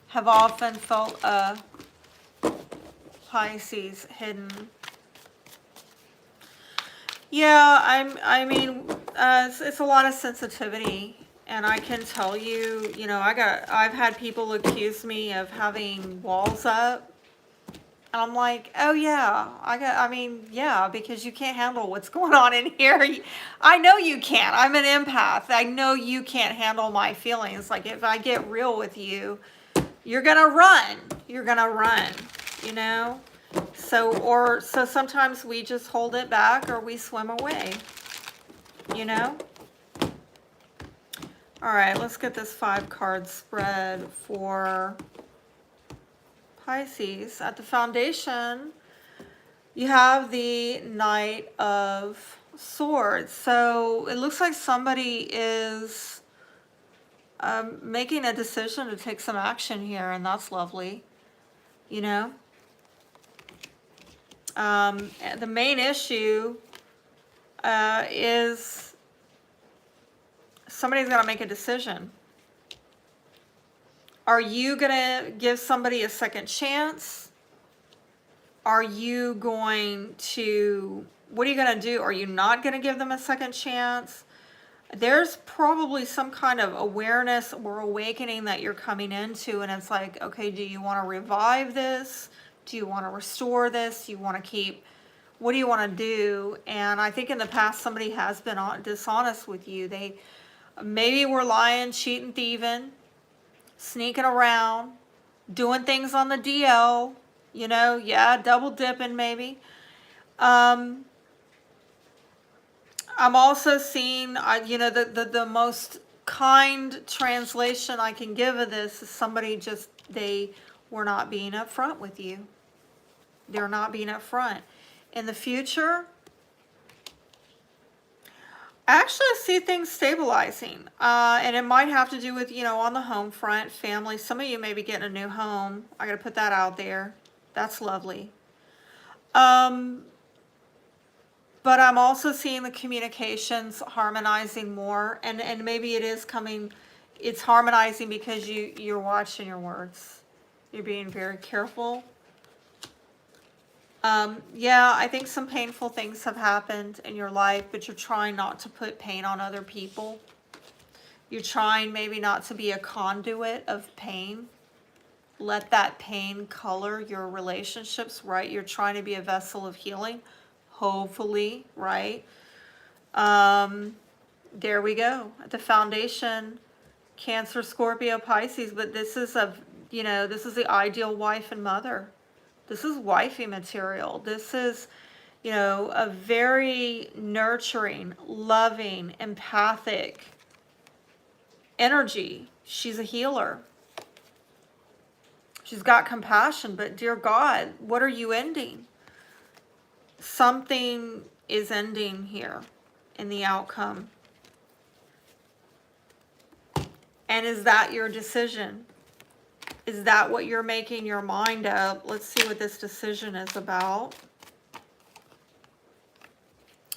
have often felt a Pisces hidden. Yeah, I mean, it's a lot of sensitivity, and I can tell you, you know, I've had people accuse me of having walls up. I'm like, oh yeah, I mean, yeah, because you can't handle what's going on in here. I know you can't. I'm an empath. I know you can't handle my feelings. Like, if I get real with you, you're gonna run. You're gonna run, you know? So sometimes we just hold it back or we swim away, you know? All right, let's get this 5-card spread for Pisces. At the foundation, you have the Knight of Swords. So it looks like somebody is making a decision to take some action here, and that's lovely, you know? The main issue is somebody's got to make a decision. Are you going to give somebody a second chance? Are you going to, what are you going to do? Are you not going to give them a second chance? There's probably some kind of awareness or awakening that you're coming into, and it's like, okay, do you want to revive this? Do you want to restore this? Do you want to keep, what do you want to do? And I think in the past somebody has been dishonest with you. They maybe were lying, cheating, thieving, sneaking around, doing things on the DL, you know, yeah, double dipping maybe. I'm also seeing, you know, the most kind translation I can give of this is somebody just, they were not being upfront with you. They're not being upfront. In the future, I actually see things stabilizing. And it might have to do with, you know, on the home front, family. Some of you may be getting a new home. I got to put that out there. That's lovely. But I'm also seeing the communications harmonizing more, and maybe it is coming, it's harmonizing because you're watching your words. You're being very careful. Yeah, I think some painful things have happened in your life, but you're trying not to put pain on other people. You're trying maybe not to be a conduit of pain. Let that pain color your relationships, right? You're trying to be a vessel of healing. Hopefully, right? There we go. At the foundation, Cancer, Scorpio, Pisces, but this is this is the ideal wife and mother. This is wifey material. This is, a very nurturing, loving, empathic energy. She's a healer. She's got compassion, but dear God, what are you ending? Something is ending here in the outcome. And is that your decision? Is that what you're making your mind up? Let's see what this decision is about.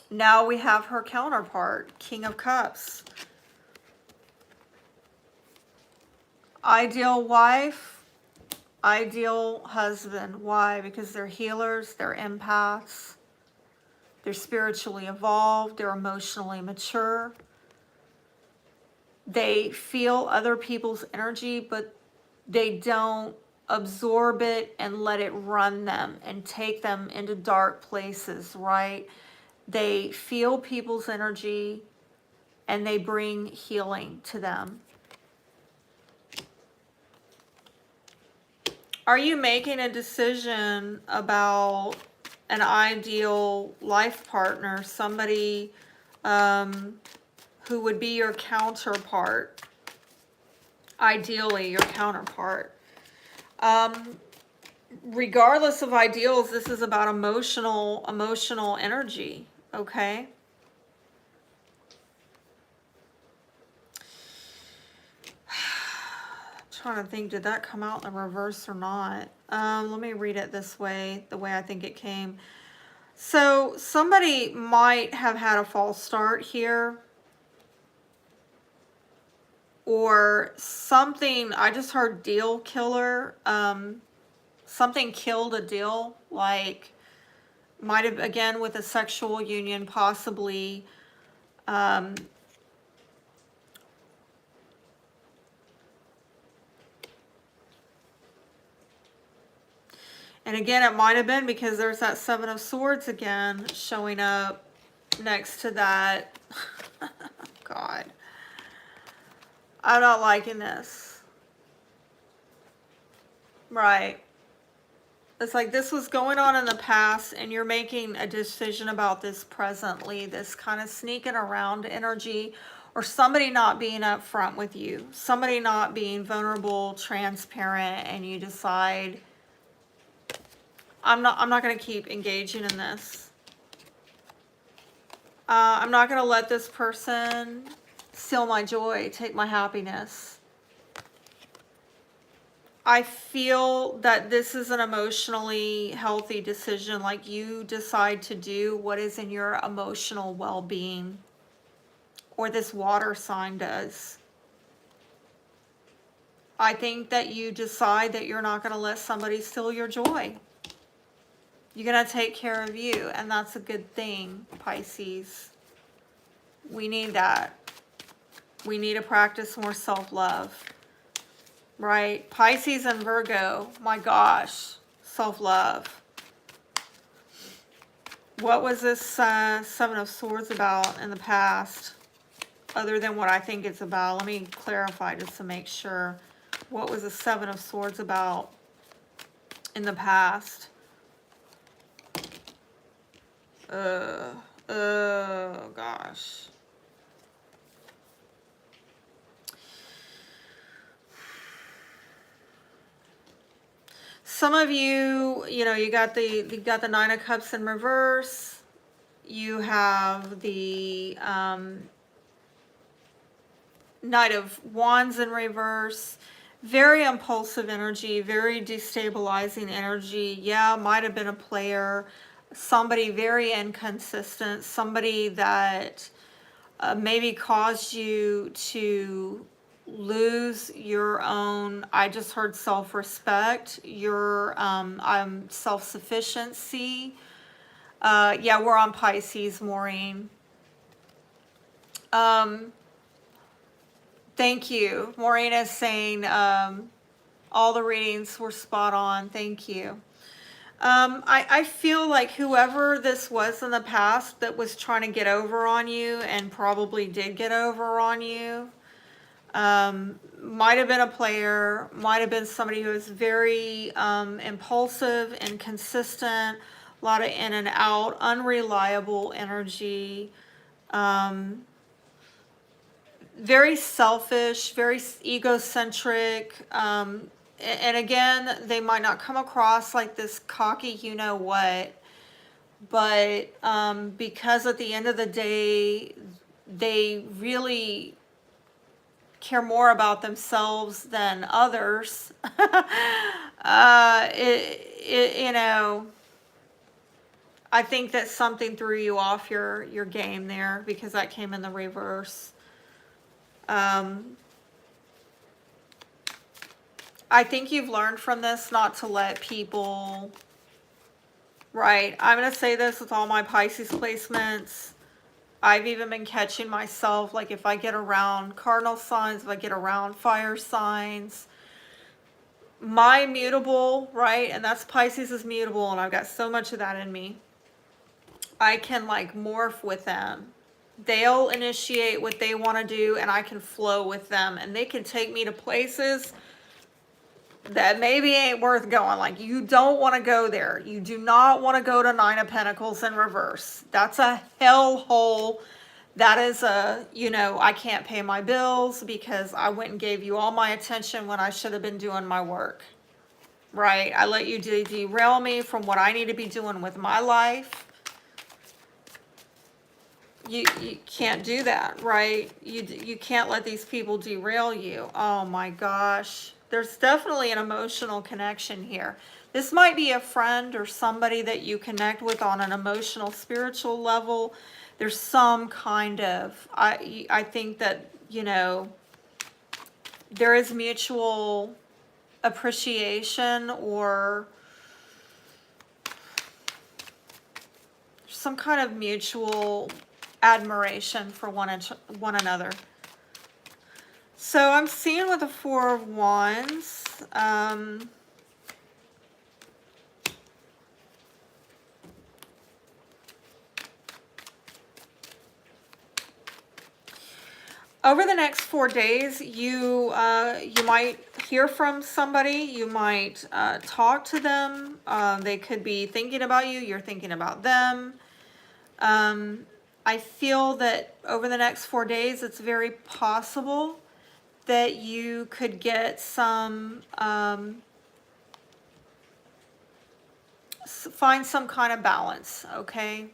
Now we have her counterpart, King of Cups. Ideal wife, ideal husband. Why? Because they're healers, they're empaths, they're spiritually evolved, they're emotionally mature. They feel other people's energy, but they don't absorb it and let it run them and take them into dark places, right? They feel people's energy and they bring healing to them. Are you making a decision about an ideal life partner, somebody who would be your counterpart? Ideally, your counterpart. Regardless of ideals, this is about emotional energy, okay? Trying to think, did that come out in the reverse or not? Let me read it this way, the way I think it came. So somebody might have had a false start here, or something. I just heard deal killer. Something killed a deal, like might have, again, with a sexual union, possibly. And again, it might have been because there's that Seven of Swords again showing up next to that. God. I'm not liking this. Right. It's like this was going on in the past and you're making a decision about this presently, this kind of sneaking around energy, or somebody not being upfront with you, somebody not being vulnerable, transparent, and you decide, I'm not going to keep engaging in this. I'm not going to let this person steal my joy, take my happiness. I feel that this is an emotionally healthy decision, like you decide to do what is in your emotional well-being, or this water sign does. I think that you decide that you're not going to let somebody steal your joy. You're going to take care of you, and that's a good thing, Pisces. We need that. We need to practice more self-love, right? Pisces and Virgo, my gosh, self-love. What was this Seven of Swords about in the past, other than what I think it's about? Let me clarify just to make sure. What was the Seven of Swords about in the past? Oh gosh. Some of you, you got the Nine of Cups in reverse. You have the Knight of Wands in reverse. Very impulsive energy, very destabilizing energy. Yeah, might have been a player. Somebody very inconsistent, somebody that maybe caused you to lose your own, I just heard self-respect, your self-sufficiency. Yeah, we're on Pisces, Maureen. Thank you. Maureen is saying all the readings were spot on. Thank you. I feel like whoever this was in the past that was trying to get over on you, and probably did get over on you, Might have been a player, might have been somebody who is very impulsive, inconsistent, a lot of in and out, unreliable energy, very selfish, very egocentric. And again, they might not come across like this cocky you-know-what, but because at the end of the day, they really care more about themselves than others. You know, I think that something threw you off your game there, because that came in the reverse. I think you've learned from this not to let people, right? I'm going to say this with all my Pisces placements. I've even been catching myself, like if I get around cardinal signs, if I get around fire signs, my mutable, right? And that's Pisces is mutable, and I've got so much of that in me. I can like morph with them. They'll initiate what they want to do, and I can flow with them, and they can take me to places that maybe ain't worth going. Like, you don't want to go there. You do not want to go to Nine of Pentacles in reverse. That's a hellhole. That is a, you know, I can't pay my bills because I went and gave you all my attention when I should have been doing my work. Right? I let you derail me from what I need to be doing with my life. You can't do that, right? You can't let these people derail you. Oh my gosh. There's definitely an emotional connection here. This might be a friend or somebody that you connect with on an emotional, spiritual level. There's some kind of, I think that, you know, there is mutual appreciation or some kind of mutual admiration for one another. So I'm seeing with the Four of Wands, over the next 4 days, you might hear from somebody. You might talk to them. They could be thinking about you. You're thinking about them. I feel that over the next 4 days, it's very possible that you could get some, find some kind of balance, okay?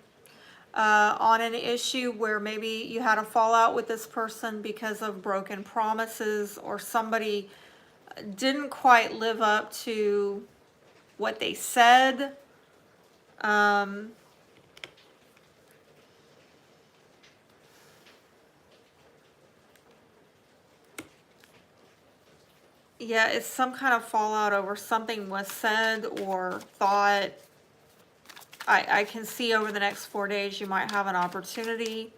On an issue where maybe you had a fallout with this person because of broken promises, or somebody didn't quite live up to what they said. Yeah, it's some kind of fallout over something was said or thought. I can see over the next 4 days you might have an opportunity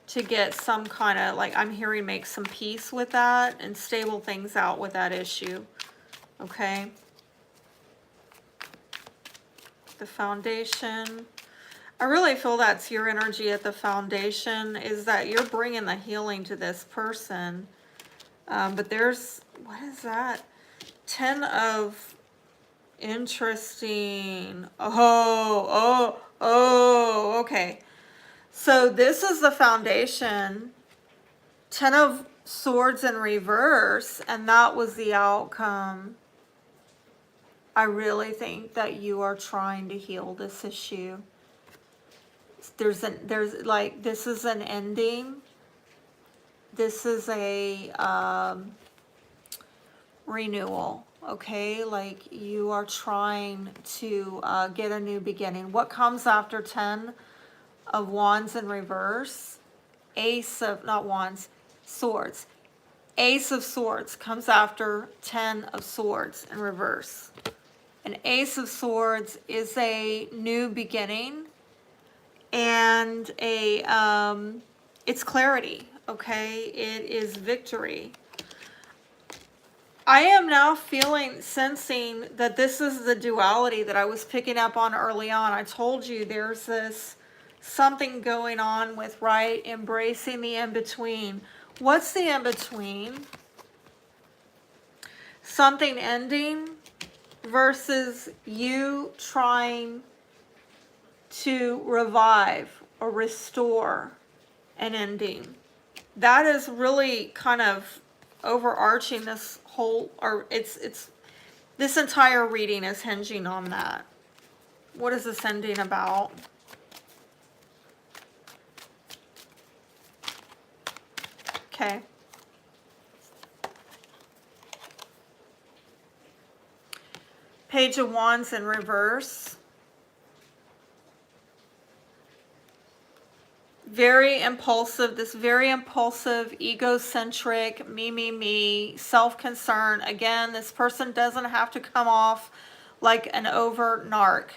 to get some kind of, like, I'm hearing, make some peace with that and stable things out with that issue. Okay? The Foundation. I really feel that's your energy at the Foundation, is that you're bringing the healing to this person. But there's, what is that? 10 of, interesting. Oh, okay. So this is the Foundation. 10 of Swords in reverse, and that was the outcome. I really think that you are trying to heal this issue. There's like, this is an ending. This is a renewal, okay? Like, you are trying to get a new beginning. What comes after 10 of Wands in reverse? Ace of, not Wands, Swords. Ace of Swords comes after 10 of Swords in reverse. An Ace of Swords is a new beginning, and it's clarity, okay? It is victory. I am now sensing that this is the duality that I was picking up on early on. I told you there's this something going on with, right, embracing the in-between. What's the in-between? Something ending versus you trying to revive or restore an ending. That is really kind of overarching this whole, or it's this entire reading is hinging on that. What is this ending about? Okay. Page of Wands in reverse. Very impulsive, this very impulsive, egocentric, me, self-concern. Again, this person doesn't have to come off like an overt narc,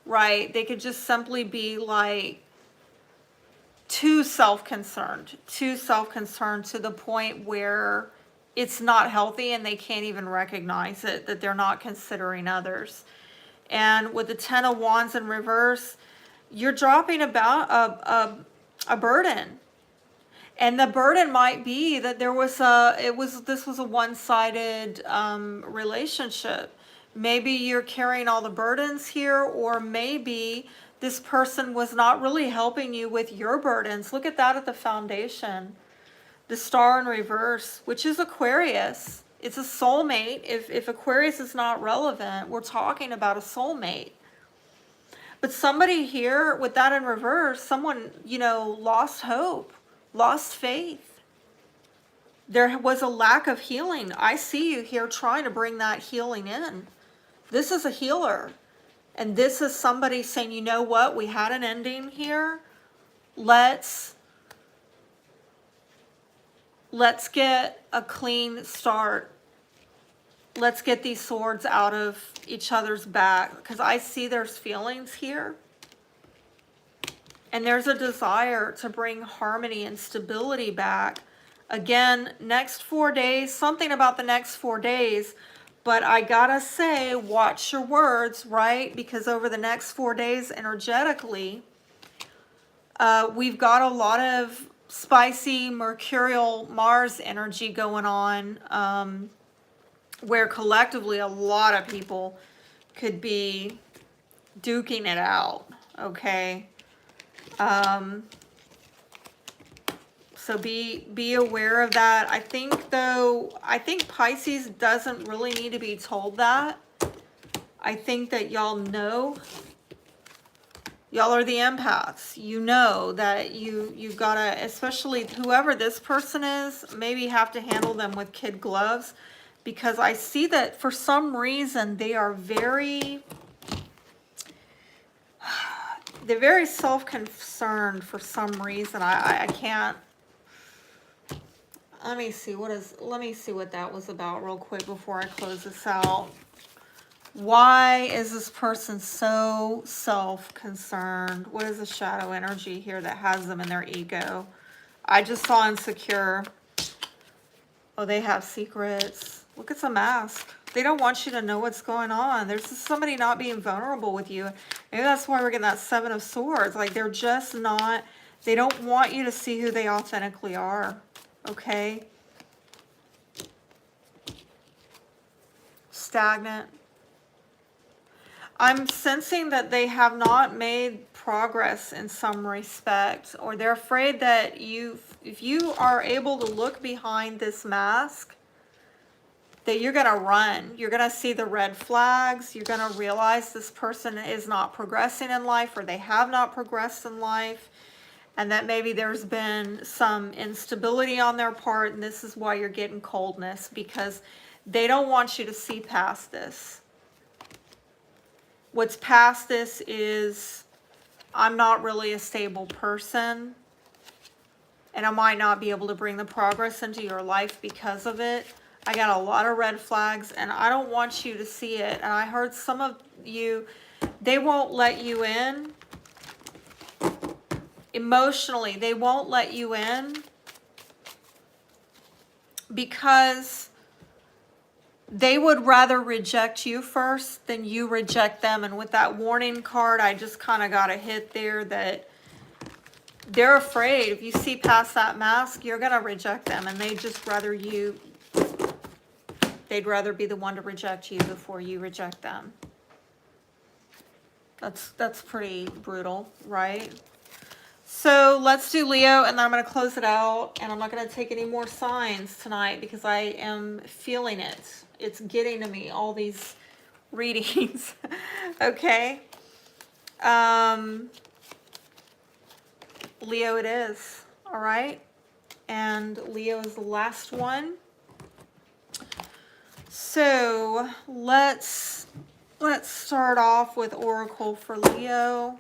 right? They could just simply be like too self-concerned to the point where it's not healthy and they can't even recognize it, that they're not considering others. And with the Ten of Wands in reverse, you're dropping about a burden. And the burden might be that this was a one-sided relationship. Maybe you're carrying all the burdens here, or maybe this person was not really helping you with your burdens. Look at that at the foundation. The Star in reverse, which is Aquarius. It's a soulmate. If Aquarius is not relevant, we're talking about a soulmate. But somebody here with that in reverse, someone, you know, lost hope, lost faith. There was a lack of healing. I see you here trying to bring that healing in. This is a healer. And this is somebody saying, you know what, we had an ending here. Let's get a clean start. Let's get these swords out of each other's back, because I see there's feelings here. And there's a desire to bring harmony and stability back. Again, next 4 days, something about the next 4 days. But I gotta say, watch your words, right? Because over the next 4 days, energetically, we've got a lot of spicy mercurial Mars energy going on, where collectively a lot of people could be duking it out, okay? So be aware of that. I think Pisces doesn't really need to be told that. I think that y'all know. Y'all are the empaths. You know that you've got to, especially whoever this person is, maybe have to handle them with kid gloves, because I see that for some reason they are they're very self-concerned for some reason. I can't. Let me see what that was about real quick before I close this out. Why is this person so self-concerned? What is the shadow energy here that has them in their ego? I just saw insecure. Oh, they have secrets. Look, it's a mask. They don't want you to know what's going on. There's just somebody not being vulnerable with you. Maybe that's why we're getting that Seven of Swords. Like, they're just not, they don't want you to see who they authentically are. Okay? Stagnant. I'm sensing that they have not made progress in some respect, or they're afraid that if you are able to look behind this mask, that you're going to run. You're going to see the red flags. You're going to realize this person is not progressing in life, or they have not progressed in life, and that maybe there's been some instability on their part, and this is why you're getting coldness, because they don't want you to see past this. What's past this is, I'm not really a stable person, and I might not be able to bring the progress into your life because of it. I got a lot of red flags, and I don't want you to see it. And I heard some of you, they won't let you in. Emotionally, they won't let you in because they would rather reject you first than you reject them. And with that warning card, I just kind of got a hit there that They're afraid. If you see past that mask, you're going to reject them. And they'd rather be the one to reject you before you reject them. That's pretty brutal, right? So let's do Leo, and then I'm going to close it out, and I'm not going to take any more signs tonight because I am feeling it. It's getting to me, all these readings. Okay. Leo it is. All right. And Leo is the last one. So let's start off with Oracle for Leo.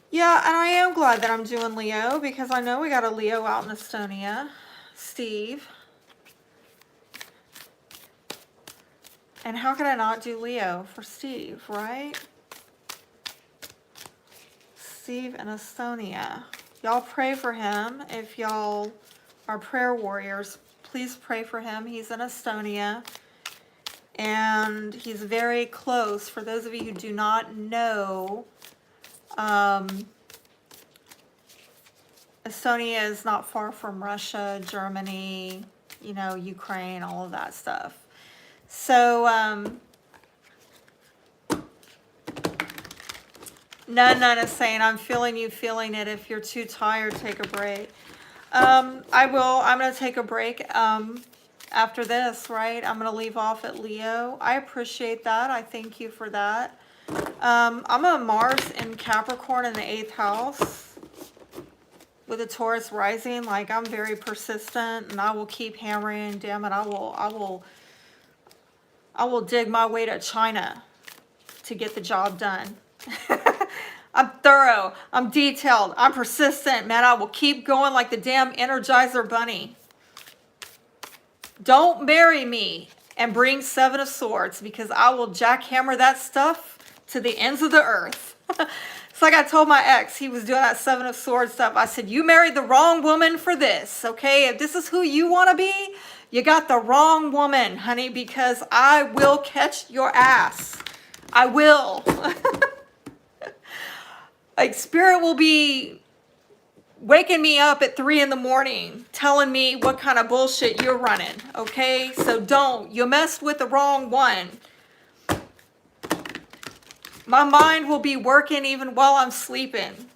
Yeah, and I am glad that I'm doing Leo because I know we got a Leo out in Estonia, Steve. And how could I not do Leo for Steve, right? Steve in Estonia. Y'all pray for him. If y'all are prayer warriors, please pray for him. He's in Estonia. And he's very close. For those of you who do not know, Estonia is not far from Russia, Germany, you know, Ukraine, all of that stuff. So, None is saying, I'm feeling you feeling it. If you're too tired, take a break. I'm going to take a break after this, right? I'm going to leave off at Leo. I appreciate that. I thank you for that. I'm a Mars in Capricorn in the 8th house with a Taurus rising. Like, I'm very persistent, and I will keep hammering. Damn it, I will dig my way to China to get the job done. I'm thorough. I'm detailed. I'm persistent, man. I will keep going like the damn Energizer Bunny. Don't marry me and bring 7 of Swords, because I will jackhammer that stuff to the ends of the earth. It's like I told my ex, he was doing that 7 of Swords stuff. I said, you married the wrong woman for this, okay? If this is who you want to be, you got the wrong woman, honey, because I will catch your ass. I will. Like, Spirit will be waking me up at 3 in the morning, telling me what kind of bullshit you're running, okay? So don't. You messed with the wrong one. My mind will be working even while I'm sleeping.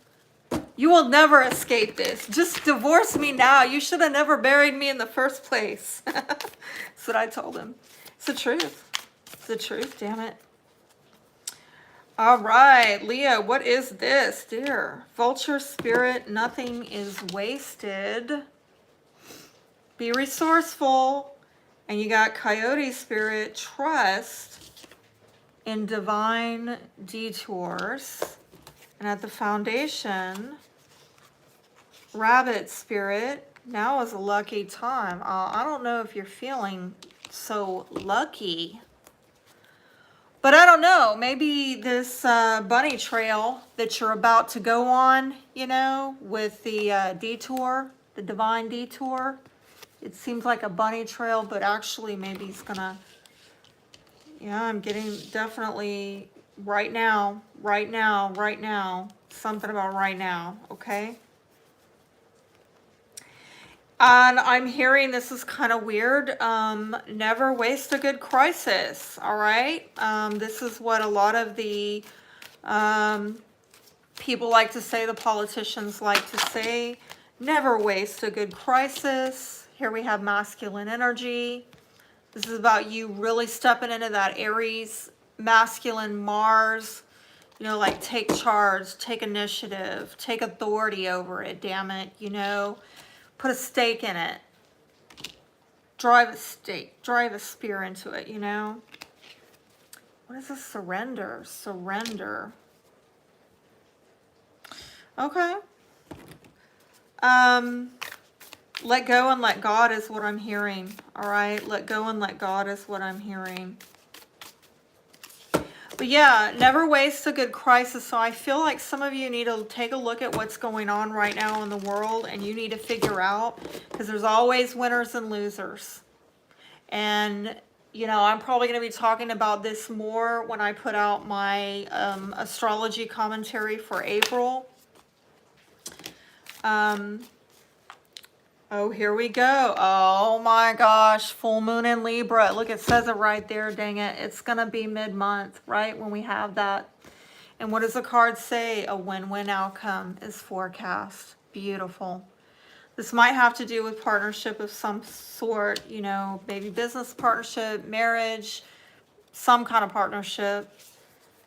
You will never escape this. Just divorce me now. You should have never married me in the first place. That's what I told him. It's the truth. It's the truth, damn it. All right, Leo, what is this, dear? Vulture spirit, nothing is wasted. Be resourceful. And you got coyote spirit, trust in divine detours. And at the foundation, rabbit spirit, now is a lucky time. I don't know if you're feeling so lucky. But I don't know, maybe this bunny trail that you're about to go on, you know, with the detour, the divine detour. It seems like a bunny trail, but actually maybe it's gonna, yeah, I'm getting definitely right now, something about right now, okay? And I'm hearing, this is kind of weird, never waste a good crisis, all right? This is what a lot of the people like to say, the politicians like to say, never waste a good crisis. Here we have masculine energy. This is about you really stepping into that Aries, masculine Mars, you know, like take charge, take initiative, take authority over it, damn it, you know. Put a stake in it. Drive a stake. Drive a spear into it, you know. What is a surrender? Surrender. Okay. Let go and let God is what I'm hearing. All right. Let go and let God is what I'm hearing. But yeah, never waste a good crisis. So I feel like some of you need to take a look at what's going on right now in the world, and you need to figure out, because there's always winners and losers. And You know, I'm probably going to be talking about this more when I put out my astrology commentary for April. Oh, here we go. Oh my gosh, full moon in Libra. Look, it says it right there, dang it. It's going to be mid-month, right, when we have that. And what does the card say? A win-win outcome is forecast. Beautiful. This might have to do with partnership of some sort, you know, maybe business partnership, marriage, some kind of partnership.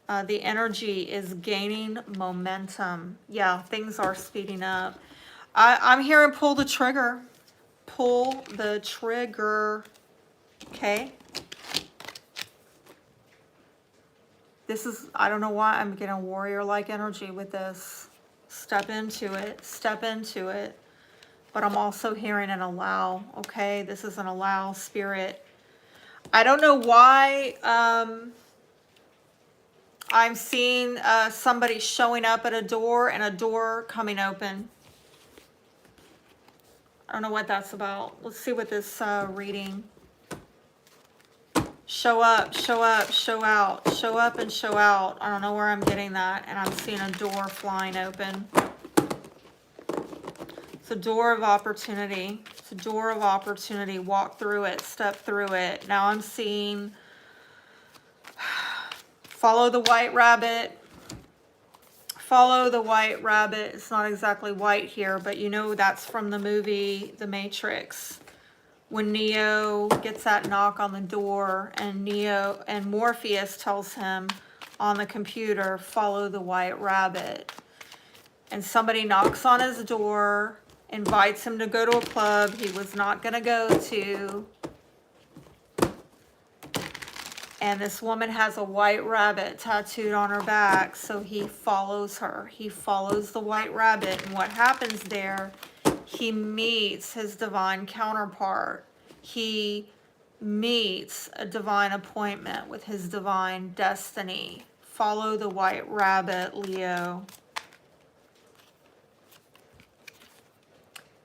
The energy is gaining momentum. Yeah, things are speeding up. I'm hearing pull the trigger. Pull the trigger. Okay. This is, I don't know why I'm getting warrior-like energy with this. Step into it. Step into it. But I'm also hearing an allow. Okay. This is an allow spirit. I don't know why I'm seeing somebody showing up at a door and a door coming open. I don't know what that's about. Let's see what this reading. Show up, show up, show out. Show up and show out. I don't know where I'm getting that. And I'm seeing a door flying open. It's a door of opportunity. It's a door of opportunity. Walk through it. Step through it. Now I'm seeing follow the white rabbit. Follow the white rabbit. It's not exactly white here, but you know that's from the movie The Matrix. When Neo gets that knock on the door and Morpheus tells him on the computer, follow the white rabbit. And somebody knocks on his door, invites him to go to a club he was not going to go to. And this woman has a white rabbit tattooed on her back, so he follows her. He follows the white rabbit, and what happens there, he meets his divine counterpart. He meets a divine appointment with his divine destiny. Follow the white rabbit, Leo.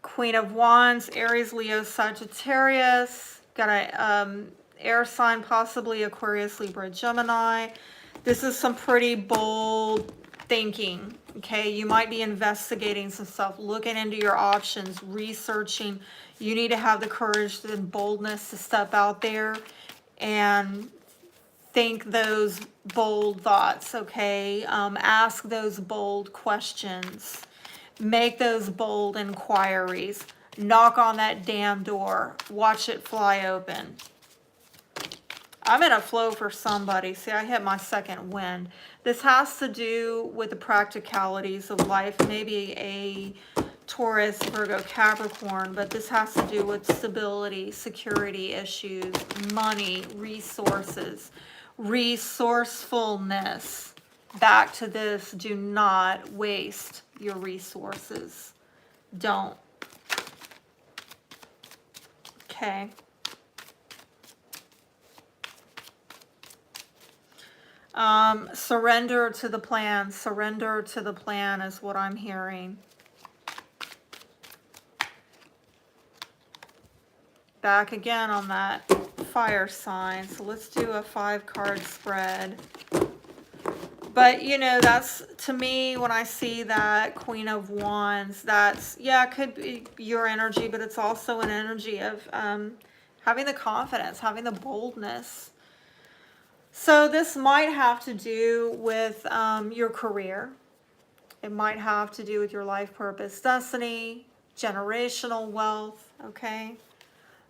Queen of Wands, Aries, Leo, Sagittarius. Got a air sign, possibly Aquarius, Libra, Gemini. This is some pretty bold thinking, okay? You might be investigating some stuff, looking into your options, researching. You need to have the courage and boldness to step out there and think those bold thoughts, okay? Ask those bold questions. Make those bold inquiries. Knock on that damn door. Watch it fly open. I'm in a flow for somebody. See, I hit my second wind. This has to do with the practicalities of life. Maybe a Taurus, Virgo, Capricorn, but this has to do with stability, security issues, money, resources, resourcefulness. Back to this, do not waste your resources. Don't. Okay. Surrender to the plan. Surrender to the plan is what I'm hearing. Back again on that fire sign. So let's do a 5-card spread. But, you know, that's, to me, when I see that Queen of Wands, that's, yeah, it could be your energy, but it's also an energy of having the confidence, having the boldness. So this might have to do with your career. It might have to do with your life purpose, destiny, generational wealth, okay?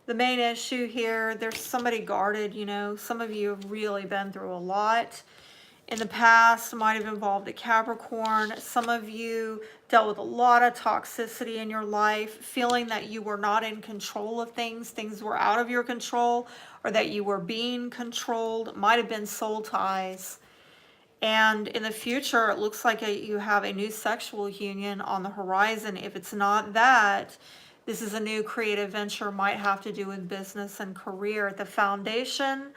The main issue here, there's somebody guarded, you know. Some of you have really been through a lot in the past. Might have involved a Capricorn. Some of you dealt with a lot of toxicity in your life, feeling that you were not in control of things. Things were out of your control, or that you were being controlled. Might have been soul ties. And in the future, it looks like you have a new sexual union on the horizon. If it's not that, this is a new creative venture, might have to do with business and career. The foundation,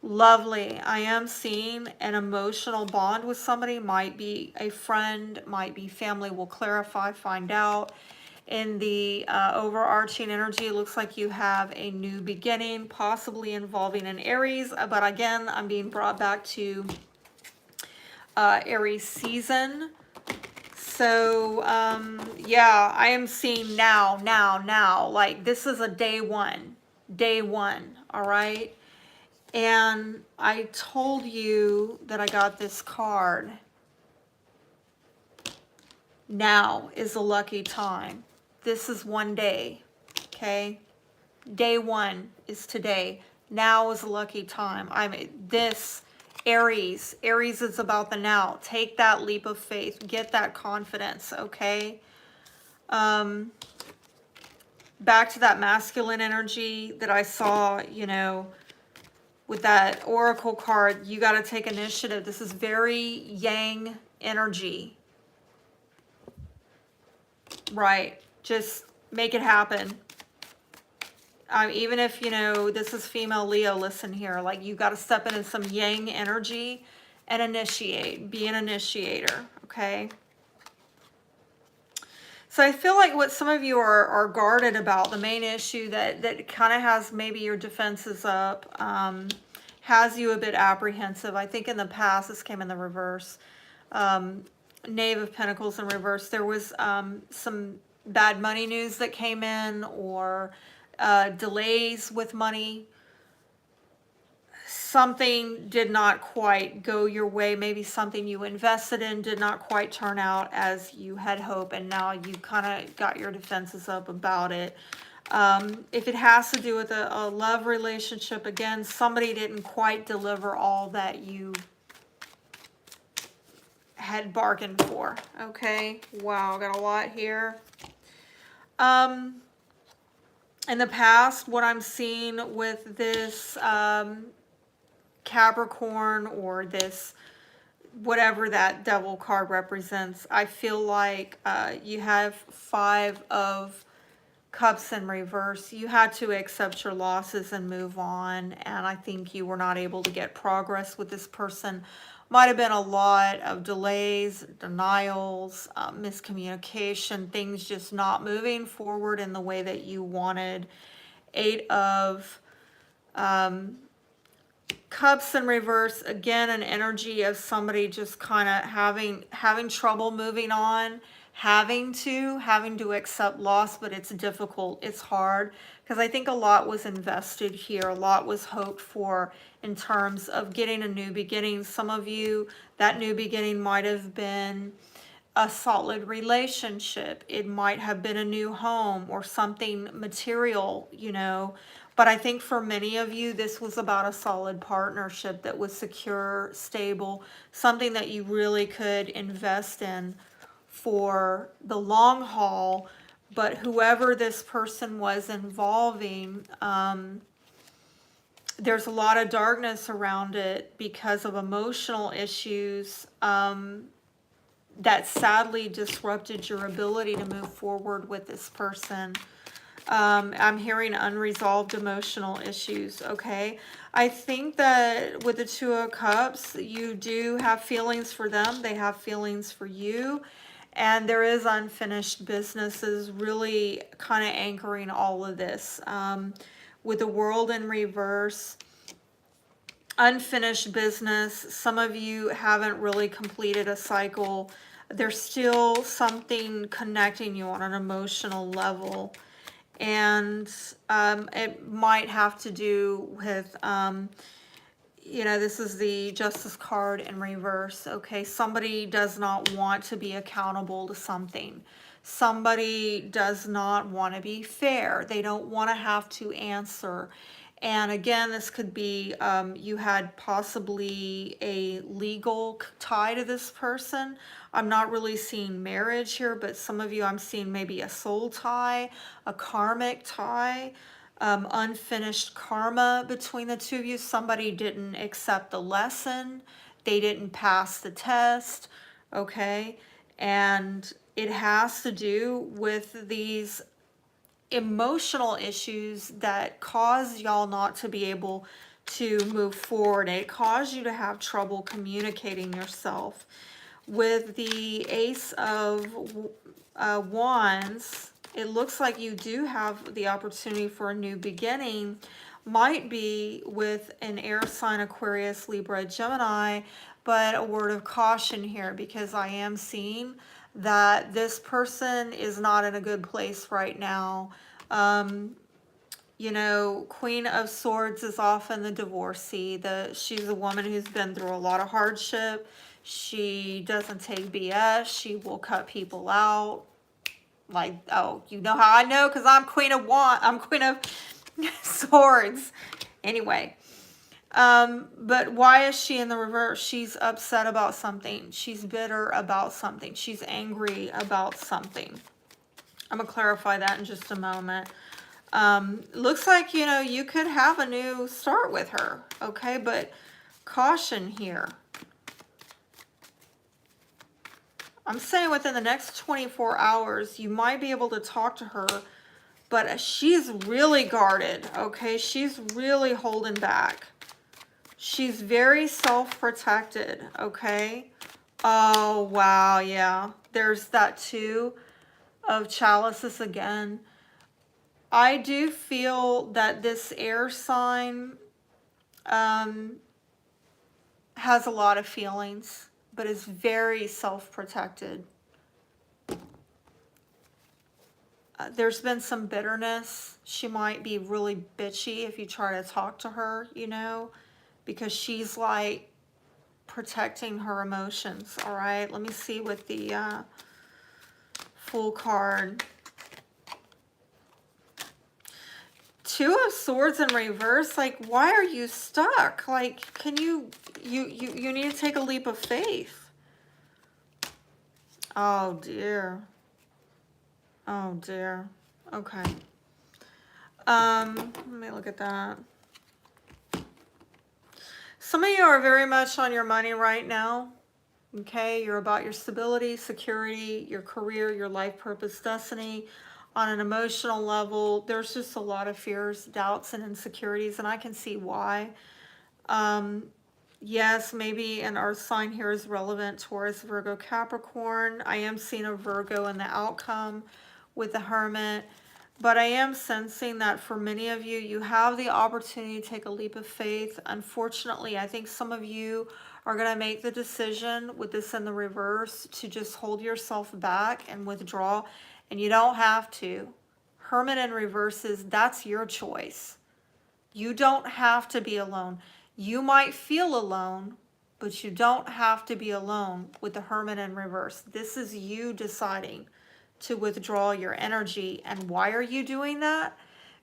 lovely. I am seeing an emotional bond with somebody. Might be a friend, might be family. We'll clarify, find out. In the overarching energy, it looks like you have a new beginning, possibly involving an Aries. But again, I'm being brought back to Aries season. So, yeah, I am seeing now. Like, this is a day one, all right? And I told you that I got this card. Now is a lucky time. This is one day, okay? Day one is today. Now is a lucky time. This Aries is about the now. Take that leap of faith. Get that confidence, okay? Back to that masculine energy that I saw, you know, with that oracle card. You got to take initiative. This is very yang energy. Right. Just make it happen. Even if, you know, this is female Leo, listen here. Like, you got to step into some yang energy and initiate. Be an initiator, okay? So I feel like what some of you are guarded about, the main issue that kind of has maybe your defenses up, has you a bit apprehensive. I think in the past, this came in the reverse. Knave of Pentacles in reverse. There was some bad money news that came in, or delays with money. Something did not quite go your way. Maybe something you invested in did not quite turn out as you had hoped, and now you kind of got your defenses up about it. If it has to do with a love relationship, again, somebody didn't quite deliver all that you had bargained for, okay? Wow, got a lot here. In the past, what I'm seeing with this Capricorn, or this, whatever that devil card represents, I feel like you have 5 of Cups in reverse. You had to accept your losses and move on, and I think you were not able to get progress with this person. Might have been a lot of delays, denials, miscommunication, things just not moving forward in the way that you wanted. 8 of Cups in reverse, again, an energy of somebody just kind of having trouble moving on, having to accept loss, but it's difficult, it's hard, because I think a lot was invested here, a lot was hoped for in terms of getting a new beginning. Some of you, that new beginning might have been a solid relationship. It might have been a new home or something material, you know. But I think for many of you, this was about a solid partnership that was secure, stable, something that you really could invest in for the long haul. But whoever this person was involving, there's a lot of darkness around it because of emotional issues that sadly disrupted your ability to move forward with this person. I'm hearing unresolved emotional issues, okay? I think that with the 2 of Cups, you do have feelings for them. They have feelings for you. And there is unfinished businesses really kind of anchoring all of this. With the World in reverse, unfinished business. Some of you haven't really completed a cycle. There's still something connecting you on an emotional level. And it might have to do with, you know, this is the Justice card in reverse. Okay, somebody does not want to be accountable to something. Somebody does not want to be fair. They don't want to have to answer. And again, this could be you had possibly a legal tie to this person. I'm not really seeing marriage here, but some of you, I'm seeing maybe a soul tie, a karmic tie, unfinished karma between the 2 of you. Somebody didn't accept the lesson. They didn't pass the test, okay? And it has to do with these emotional issues that cause y'all not to be able to move forward. It caused you to have trouble communicating yourself. With the Ace of Wands, It looks like you do have the opportunity for a new beginning. Might be with an air sign, Aquarius, Libra, Gemini, but a word of caution here, because I am seeing that this person is not in a good place right now. You know, Queen of Swords is often the divorcee. She's a woman who's been through a lot of hardship. She doesn't take BS. She will cut people out. Like, oh, you know how I know? Because I'm Queen of Swords. Anyway, but why is she in the reverse? She's upset about something. She's bitter about something. She's angry about something. I'm going to clarify that in just a moment. Looks like, you know, you could have a new start with her, okay? But caution here. I'm saying within the next 24 hours, you might be able to talk to her, but she's really guarded, okay? She's really holding back. She's very self-protected, okay? Oh, wow, yeah. There's that Two of Chalices again. I do feel that this air sign has a lot of feelings, but is very self-protected. There's been some bitterness. She might be really bitchy if you try to talk to her, you know, because she's like protecting her emotions. All right, let me see what the Fool card. Two of Swords in reverse. Like, why are you stuck? Like, can you need to take a leap of faith. Oh dear. Oh dear. Okay. Let me look at that. Some of you are very much on your money right now. Okay, you're about your stability, security, your career, your life purpose, destiny. On an emotional level, there's just a lot of fears, doubts, and insecurities, and I can see why. Yes, maybe an earth sign here is relevant. Taurus, Virgo, Capricorn. I am seeing a Virgo in the outcome with the Hermit. But I am sensing that for many of you, you have the opportunity to take a leap of faith. Unfortunately, I think some of you are going to make the decision with this in the reverse to just hold yourself back and withdraw. And you don't have to. Hermit in reverse is, that's your choice. You don't have to be alone. You might feel alone, but you don't have to be alone with the Hermit in reverse. This is you deciding to withdraw your energy. And why are you doing that?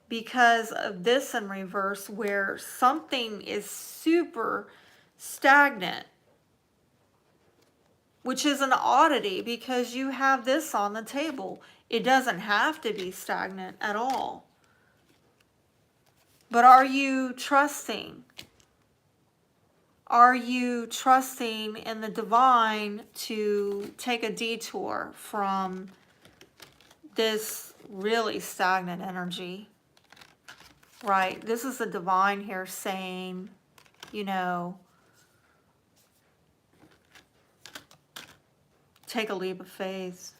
Because of this in reverse, where something is super stagnant, which is an oddity because you have this on the table. It doesn't have to be stagnant at all. But are you trusting? Are you trusting in the divine to take a detour from this really stagnant energy? Right? This is the divine here saying, you know, take a leap of faith.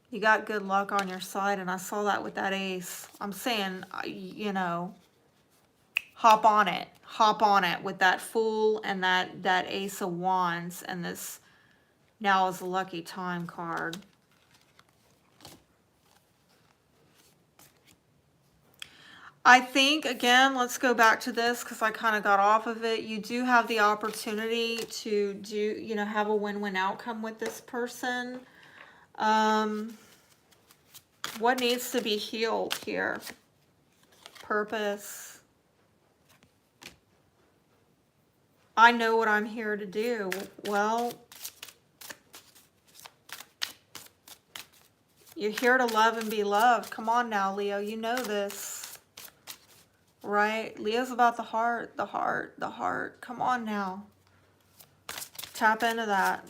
You got good luck on your side, and I saw that with that ace. I'm saying, you know, hop on it. Hop on it with that Fool and that Ace of Wands, and this now is a lucky time card. I think, again, let's go back to this because I kind of got off of it. You do have the opportunity to do, you know, have a win-win outcome with this person. What needs to be healed here? Purpose. I know what I'm here to do. Well, you're here to love and be loved. Come on now, Leo. You know this, right? Leo's about the heart, the heart, the heart. Come on now. Tap into that.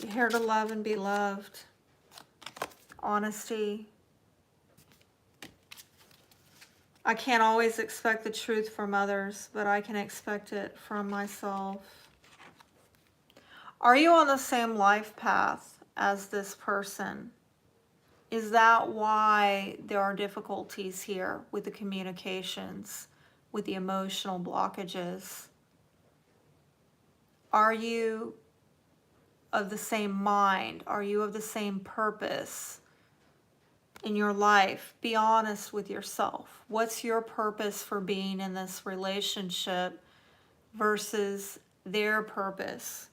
You're here to love and be loved. Honesty. I can't always expect the truth from others, but I can expect it from myself. Are you on the same life path as this person? Is that why there are difficulties here with the communications, with the emotional blockages? Are you of the same mind? Are you of the same purpose in your life? Be honest with yourself. What's your purpose for being in this relationship versus their purpose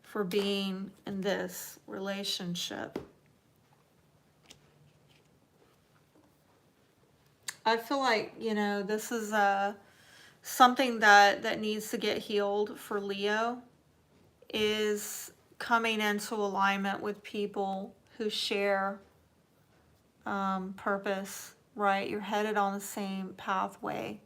for being in this relationship? I feel like, you know, this is something that needs to get healed for Leo, is coming into alignment with people who share purpose, right? You're headed on the same pathway.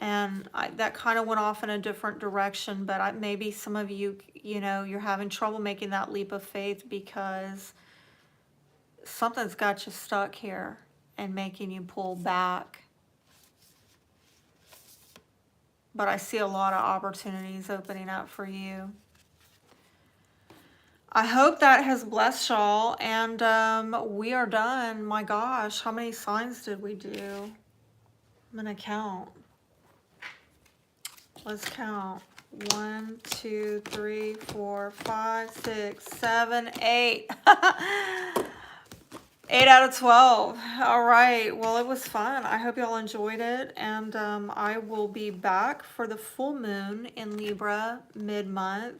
And that kind of went off in a different direction, but maybe some of you, you know, you're having trouble making that leap of faith because something's got you stuck here and making you pull back. But I see a lot of opportunities opening up for you. I hope that has blessed y'all, and we are done. My gosh, how many signs did we do? I'm gonna count. Let's count. 1, 2, 3, 4, 5, 6, 7, 8. 8 out of 12. All right. Well, it was fun. I hope y'all enjoyed it. And I will be back for the full moon in Libra mid-month.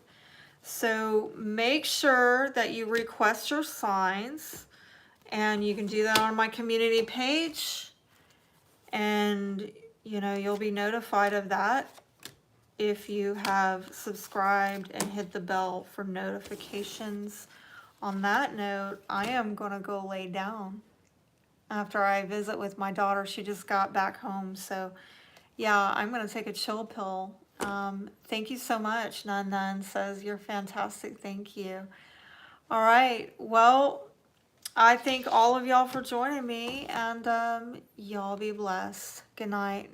So make sure that you request your signs. And you can do that on my community page. And, you know, you'll be notified of that if you have subscribed and hit the bell for notifications. On that note, I am going to go lay down after I visit with my daughter. She just got back home. So, yeah, I'm going to take a chill pill. Thank you so much. Nun says, you're fantastic. Thank you. All right. Well, I thank all of y'all for joining me, and y'all be blessed. Good night.